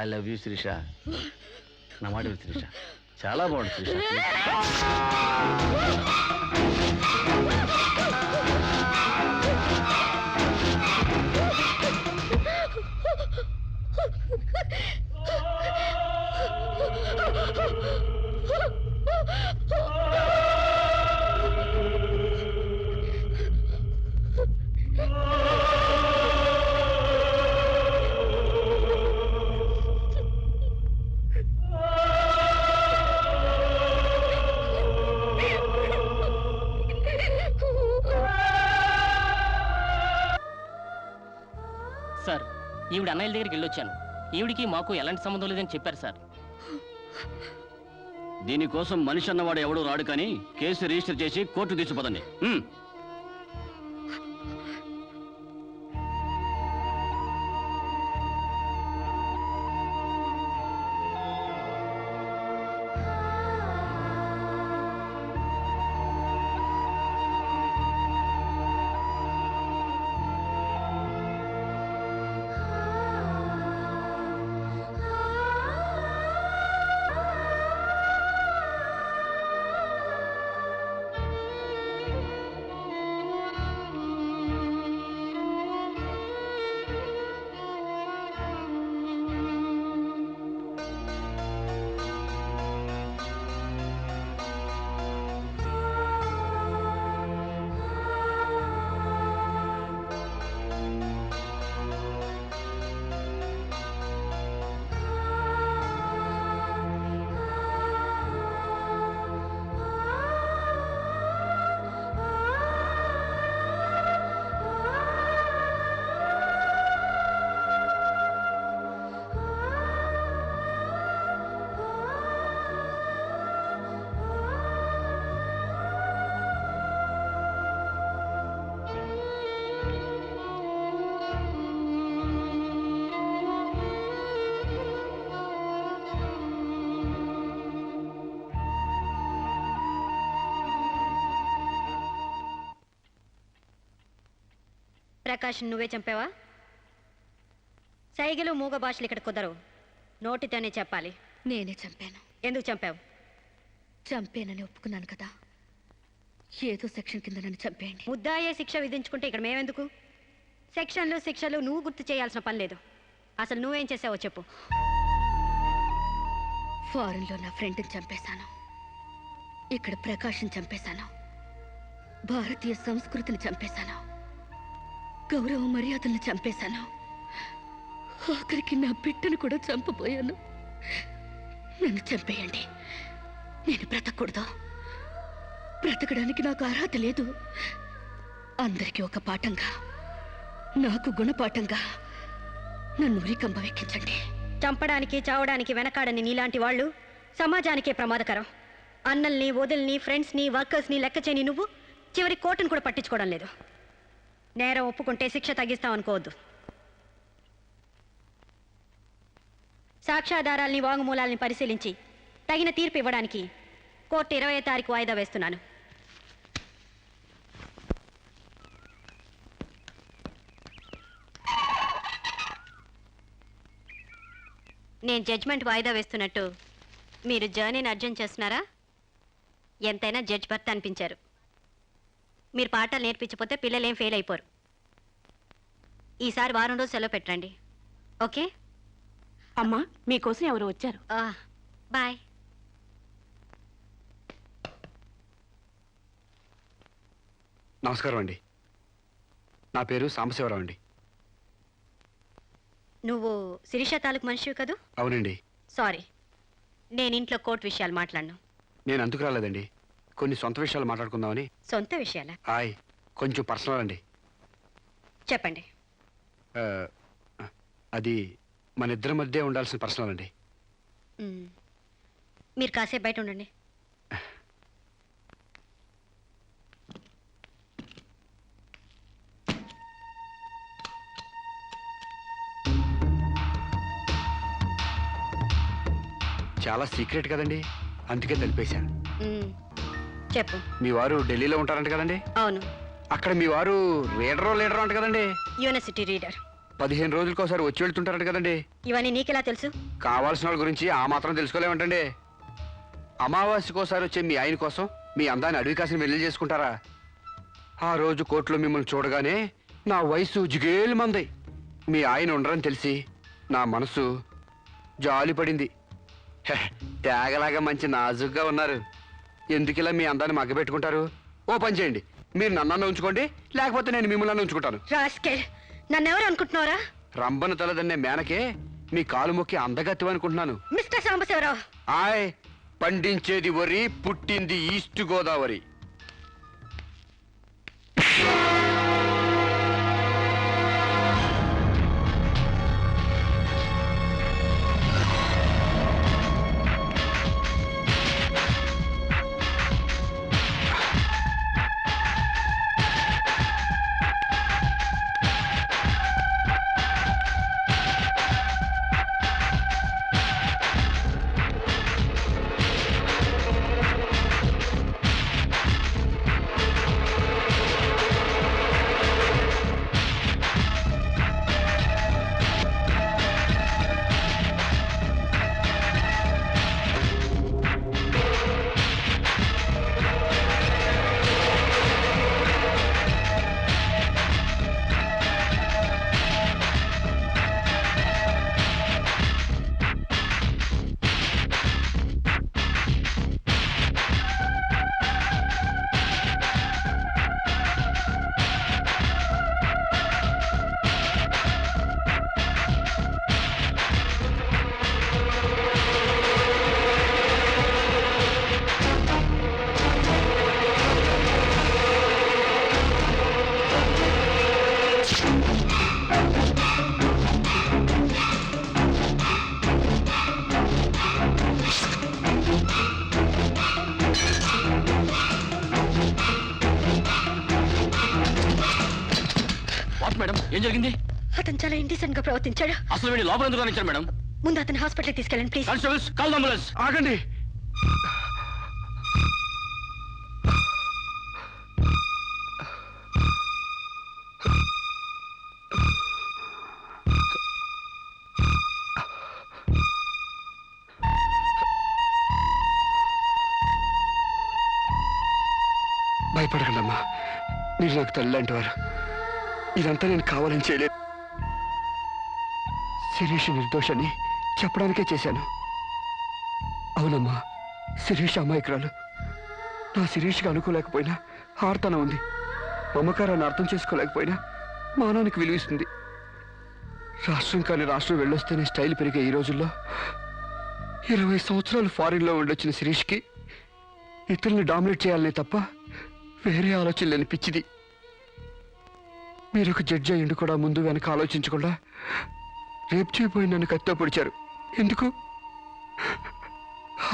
I love you Sirisha. నా మాట విను శిరీష, చాలా బాగుంది శిరీష. సార్ ఈవిడ అన్నయ్య దగ్గరికి వెళ్ళొచ్చాను. ఈవిడికి మాకు ఎలాంటి సంబంధం లేదని చెప్పారు సార్. దీనికోసం మనిషి అన్నవాడు ఎవడూ రాడు, కానీ కేసు రిజిస్టర్ చేసి కోర్టు తీసుకుపోదండి. ప్రకాష్ నువ్వే చంపావా? సైగలు మూగ భాషలు ఇక్కడ కుదరవు, నోటితోనే చెప్పాలి. నేనే చంపాను. ఎందుకు చంపావు? చంపేనని ఒప్పుకున్నాను కదా, ఏదో సెక్షన్ కింద నన్ను చంపేయండి. ముద్దాయే శిక్ష విధించుకుంటే ఇక్కడ మేమెందుకు? సెక్షన్లు శిక్షలు నువ్వు గుర్తు చేయాల్సిన పని లేదు. అసలు నువ్వేం చేసావో చెప్పు. ఫారెన్లో నా ఫ్రెండ్ని చంపేశాను, ఇక్కడ ప్రకాశం చంపేశాను, భారతీయ సంస్కృతిని చంపేశాను, గౌరవ మర్యాదల్ని చంపేశాను, ఆఖరికి నా బిడ్డను కూడా చంపబోయాను. నన్ను చంపేయండి, నేను బ్రతకూడదు. బ్రతకడానికి నాకు అర్హత లేదు. అందరికీ ఒక పాఠంగా, నాకు గుణపాఠంగా నన్ను ఉరికంబ వెక్కించండి. చంపడానికి చావడానికి వెనకాడని నీలాంటి వాళ్ళు సమాజానికే ప్రమాదకరం. అన్నల్ని వదిల్ని ఫ్రెండ్స్ని వర్కర్స్ని లెక్క చేయని నువ్వు చివరి కోర్టును కూడా పట్టించుకోవడం లేదు. నేరం ఒప్పుకుంటే శిక్ష తగ్గిస్తామనుకోవద్దు. సాక్ష్యాధారాల్ని వాంగ్మూలాల్ని పరిశీలించి తగిన తీర్పు ఇవ్వడానికి కోర్టు 20వ తారీఖు వాయిదా వేస్తున్నాను. నేను జడ్జ్మెంట్ వాయిదా వేస్తున్నట్టు మీరు జర్నీని అర్జెంట్ చేస్తున్నారా? ఎంతైనా జడ్జ్ భర్త అనిపించారు. మీరు పాఠాలు నేర్పించకపోతే పిల్లలేం ఫెయిల్ అయిపోరు. ఈసారి వారం రోజు సెలవు పెట్టండి, ఓకే? అమ్మా, మీకోసం ఎవరు వచ్చారు. బాయ్. నమస్కారం అండి, నా పేరు సాంబశివరావు అండి. నువ్వు శిరీష తాలూకు మనిషివి కదూ? అవునండి. సారీ, నేను ఇంట్లో కోర్టు విషయాలు మాట్లాడను. నేను అందుకు రాలేదండి, కొన్ని సొంత విషయాలు మాట్లాడుకుందామని. సొంత విషయాలా? హాయ్, కొంచెం పర్సనల్ అండి. చెప్పండి. అది మన ఇద్దరి మధ్య ఉండాల్సిన పర్సనల్ అండి. మీరు కాసేపు బయట ఉండండి. చాలా సీక్రెట్ కదండి, అందుకే తెలిపేశా. చెప్పు. మీ వారు ఢిల్లీలో ఉంటారంట కదండి? అవును. అక్కడ మీ వారు లీడర్ అంట కదండి? University reader. 15 రోజులకోసారి వచ్చి వెళ్తుంటారంట కదండి? ఇవన్నీ నీకెలా తెలుసు? కావాల్సిన వాళ్ళ గురించి ఆ మాత్రం తెలుసుకోలేమంటండి. అమావాస్యకోసారి వచ్చే మీ ఆయన కోసం మీ అందాన్ని అడవి కాసిన వెళ్ళి చేసుకుంటారా? ఆ రోజు కోర్టులో మిమ్మల్ని చూడగానే నా వయసు జిగేలు మంది. మీ ఆయన ఉండరని తెలిసి నా మనసు జాలి పడింది. తేగలాగా మంచి నాజుగ్గా ఉన్నారు. ఎందుకిలా మీ అందాన్ని మగ్గబెట్టుకుంటారు? ఓ పని చేయండి, మీరు నన్ను ఉంచుకోండి, లేకపోతే నేను మిమ్మల్ని ఉంచుకుంటాను. నన్నెవరు అనుకుంటున్నారా? రంబను తలదన్నే మేనకే మీ కాలు మొక్కి అందగత్తి అనుకుంటున్నాను. మిస్టర్ సాంబశివరావు, ఆయ్, పండించేది వరి, పుట్టింది ఈస్ట్ గోదావరి. జరిగింది? అతను చాలా ఇండిసెంట్ గా ప్రవర్తించాడు. అసలు వీడి లోపల ఎందుకు రానిచ్చారు మేడం? ముందు అతను హాస్పిటల్ తీసుకెళ్ళండి ప్లీజ్. Constables, call ambulance. ఆగండి. భయపడకండి అమ్మా, మీరు నాకు తల్లి లాంటి వారు. ఇదంతా నేను కావాలని చేయలేదు. శిరీష్ నిర్దోషని చెప్పడానికే చేశాను. అవునమ్మా, శిరీష్ అమాయకురాలు. నా శిరీష్కి అనుకోలేకపోయినా ఆర్తన ఉంది. మమకారాన్ని అర్థం చేసుకోలేకపోయినా మానానికి విలువిస్తుంది. రాష్ట్రం కాని రాష్ట్రం వెళ్ళొస్తేనే స్టైల్ పెరిగే ఈ రోజుల్లో 20 సంవత్సరాలు ఫారిన్లో ఉండొచ్చిన శిరీష్కి ఇతరుల్ని డామినేట్ చేయాలనే తప్ప వేరే ఆలోచన లేని పిచ్చిది. మీరు ఒక జడ్జి అయ్యిండు కూడా ముందు వెనక ఆలోచించకుండా రేపు చేయబోయి నన్ను కత్తితో పొడిచారు. ఎందుకు?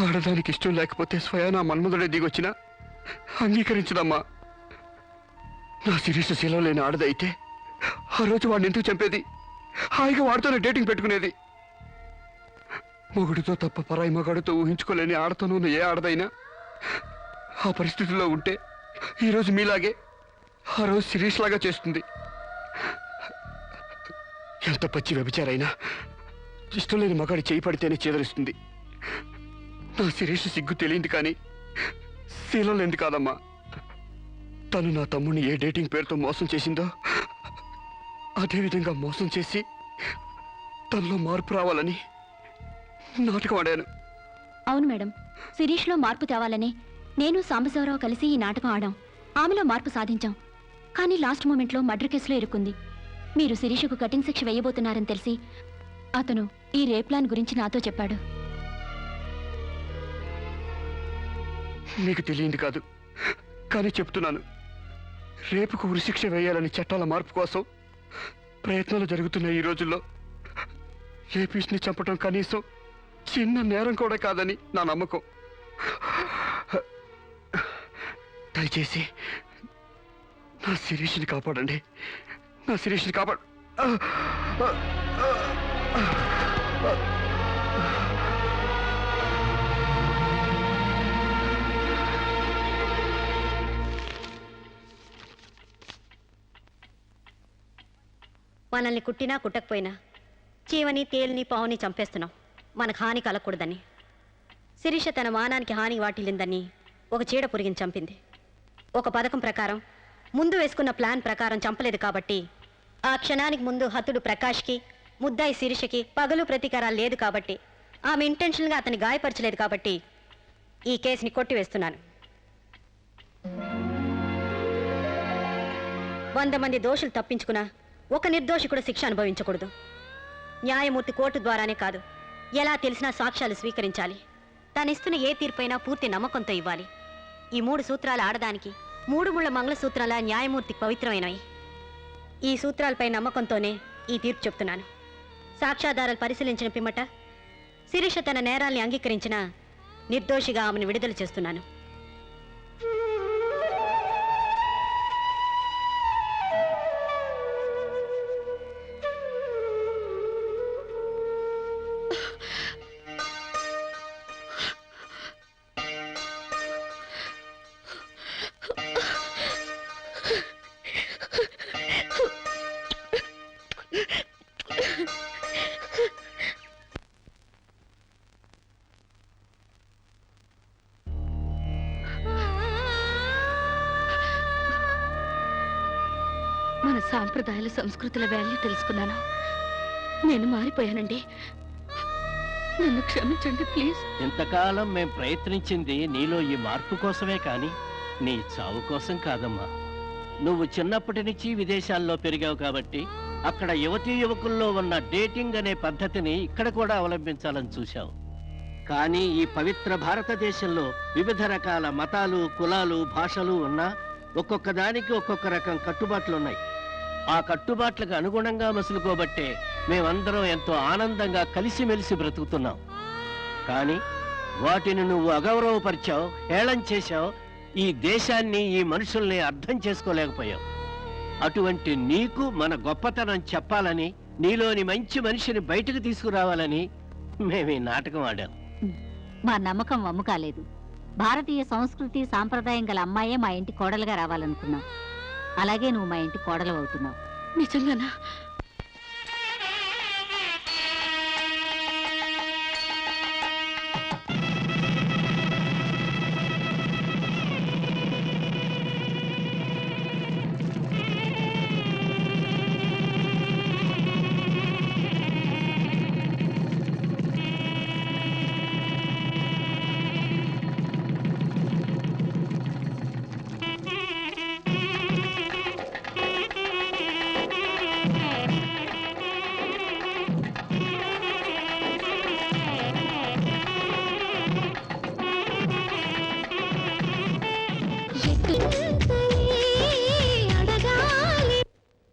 ఆడదానికి ఇష్టం లేకపోతే స్వయానా మన్మధుడే దిగొచ్చినా అంగీకరించదమ్మా. నా శిరీష శీలం లేని ఆడదైతే ఆ రోజు వాడిని ఎందుకు చంపేది? హాయిగా వాడితోనే డేటింగ్ పెట్టుకునేది. మొగుడితో తప్ప పరాయి మగాడితో ఊహించుకోలేని ఆడతోనూ ఉన్న ఏ ఆడదైనా ఆ పరిస్థితిలో ఉంటే ఈరోజు మీలాగే ఆ రోజు శిరీష్ లాగా చేస్తుంది. ఎంత పచ్చి వ్యభిచారైనా ఇష్టం లేని మగాడి చేయి పడితేనే చేదరిస్తుంది. నా శిరీష్ సిగ్గు తెలియంది కానీ శీలం లేనిది కాదమ్మా. తను నా తమ్ముడిని ఏ డేటింగ్ పేరుతో మోసం చేసిందో అదేవిధంగా మోసం చేసి తనలో మార్పు రావాలని నాటకం ఆడాను. అవును మేడం, శిరీష్లో మార్పు తేవాలని నేను సాంబశివరావు కలిసి ఈ నాటకం ఆడాం. ఆమెలో మార్పు సాధించాం. కానీ లాస్ట్ మూమెంట్లో మర్డర్ కేసులో ఇరుక్కుంది. మీరు శిరీషకు కటింగ్ శిక్ష వేయబోతున్నారని తెలిసి అతను ఈ రేప్ ప్లాన్ గురించి నాతో చెప్పాడు. మీకు తెలియంది కాదు కానీ చెప్తున్నాను. రేపుకు ఉరిశిక్ష వేయాలని చట్టాల మార్పు కోసం ప్రయత్నాలు జరుగుతున్న ఈ రోజుల్లో రేపిస్ని చంపటం కనీసం చిన్న నేరం కూడా కాదని నా నమ్మకం. దయచేసి నా శిరీష్ని కాపాడండి. నా శిరీష్ని కాపాడు. మనల్ని కుట్టినా కుట్టకపోయినా చీవని తేలిని పావుని చంపేస్తున్నాం మనకు హాని కలగకూడదని. శిరీష తన మానానికి హాని వాటిల్లిందని ఒక చీడ పురిగిని చంపింది. ఒక పథకం ప్రకారం ముందు వేసుకున్న ప్లాన్ ప్రకారం చంపలేదు కాబట్టి ఆ క్షణానికి ముందు హతుడు ప్రకాష్కి ముద్దాయి శిరీషకి పగలు ప్రతీకారాలు లేదు కాబట్టి ఆమె ఇంటెన్షన్గా అతన్ని గాయపరచలేదు కాబట్టి ఈ కేసుని కొట్టివేస్తున్నాను. 100 మంది దోషులు తప్పించుకున్నా ఒక నిర్దోషి కూడా శిక్ష అనుభవించకూడదు. న్యాయమూర్తి కోర్టు ద్వారానే కాదు, ఎలా తెలిసినా సాక్ష్యాలు స్వీకరించాలి. తనిస్తున్న ఏ తీర్పైనా పూర్తి నమ్మకంతో ఇవ్వాలి. ఈ 3 సూత్రాలు ఆడదానికి 3 ముళ్ళ మంగళసూత్రాల న్యాయమూర్తికి పవిత్రమైనవి. ఈ సూత్రాలపై నమ్మకంతోనే ఈ తీర్పు చెప్తున్నాను. సాక్ష్యాధారాలు పరిశీలించిన పిమ్మట శిరీష తన నేరాల్ని అంగీకరించిన నిర్దోషిగా ఆమెను విడుదల చేస్తున్నాను. మన సాంప్రదాయాల సంస్కృతుల వాల్యూ తెలుసుకున్నాను. నేను మారిపోయానండి. నన్ను క్షమించండి ప్లీజ్. ఇంతకాలం మేం ప్రయత్నించింది నీలో ఈ మార్పు కోసమే కాని నీ చావు కోసం కాదమ్మా. నువ్వు చిన్నప్పటి నుంచి విదేశాల్లో పెరిగావు కాబట్టి అక్కడ యువతీ యువకుల్లో ఉన్న డేటింగ్ అనే పద్ధతిని ఇక్కడ కూడా అవలంబించాలని చూశావు. కానీ ఈ పవిత్ర భారతదేశంలో వివిధ రకాల మతాలు, కులాలు, భాషలు ఉన్నా ఒక్కొక్క దానికి ఒక్కొక్క రకం కట్టుబాట్లున్నాయి. ఆ కట్టుబాట్లకు అనుగుణంగా మసులుకోబట్టే మేమందరం ఎంతో ఆనందంగా కలిసిమెలిసి బ్రతుకుతున్నాం. కానీ వాటిని నువ్వు అగౌరవపరిచావు, హేళన చేశావు. ఈ దేశాన్ని, ఈ మనుషుల్ని అర్థం చేసుకోలేకపోయావు. అటువంటి నీకు మన గొప్పతనం చెప్పాలని, నీలోని మంచి మనిషిని బయటకు తీసుకురావాలని మేము ఈ నాటకం ఆడాం. మా నమ్మకం వమ్ము కాలేదు. భారతీయ సంస్కృతి సాంప్రదాయం గల అమ్మాయే మా ఇంటి కోడలుగా రావాలనుకున్నావు. అలాగే నువ్వు మా ఇంటి కోడలు అవుతున్నావు. నిజంగానా?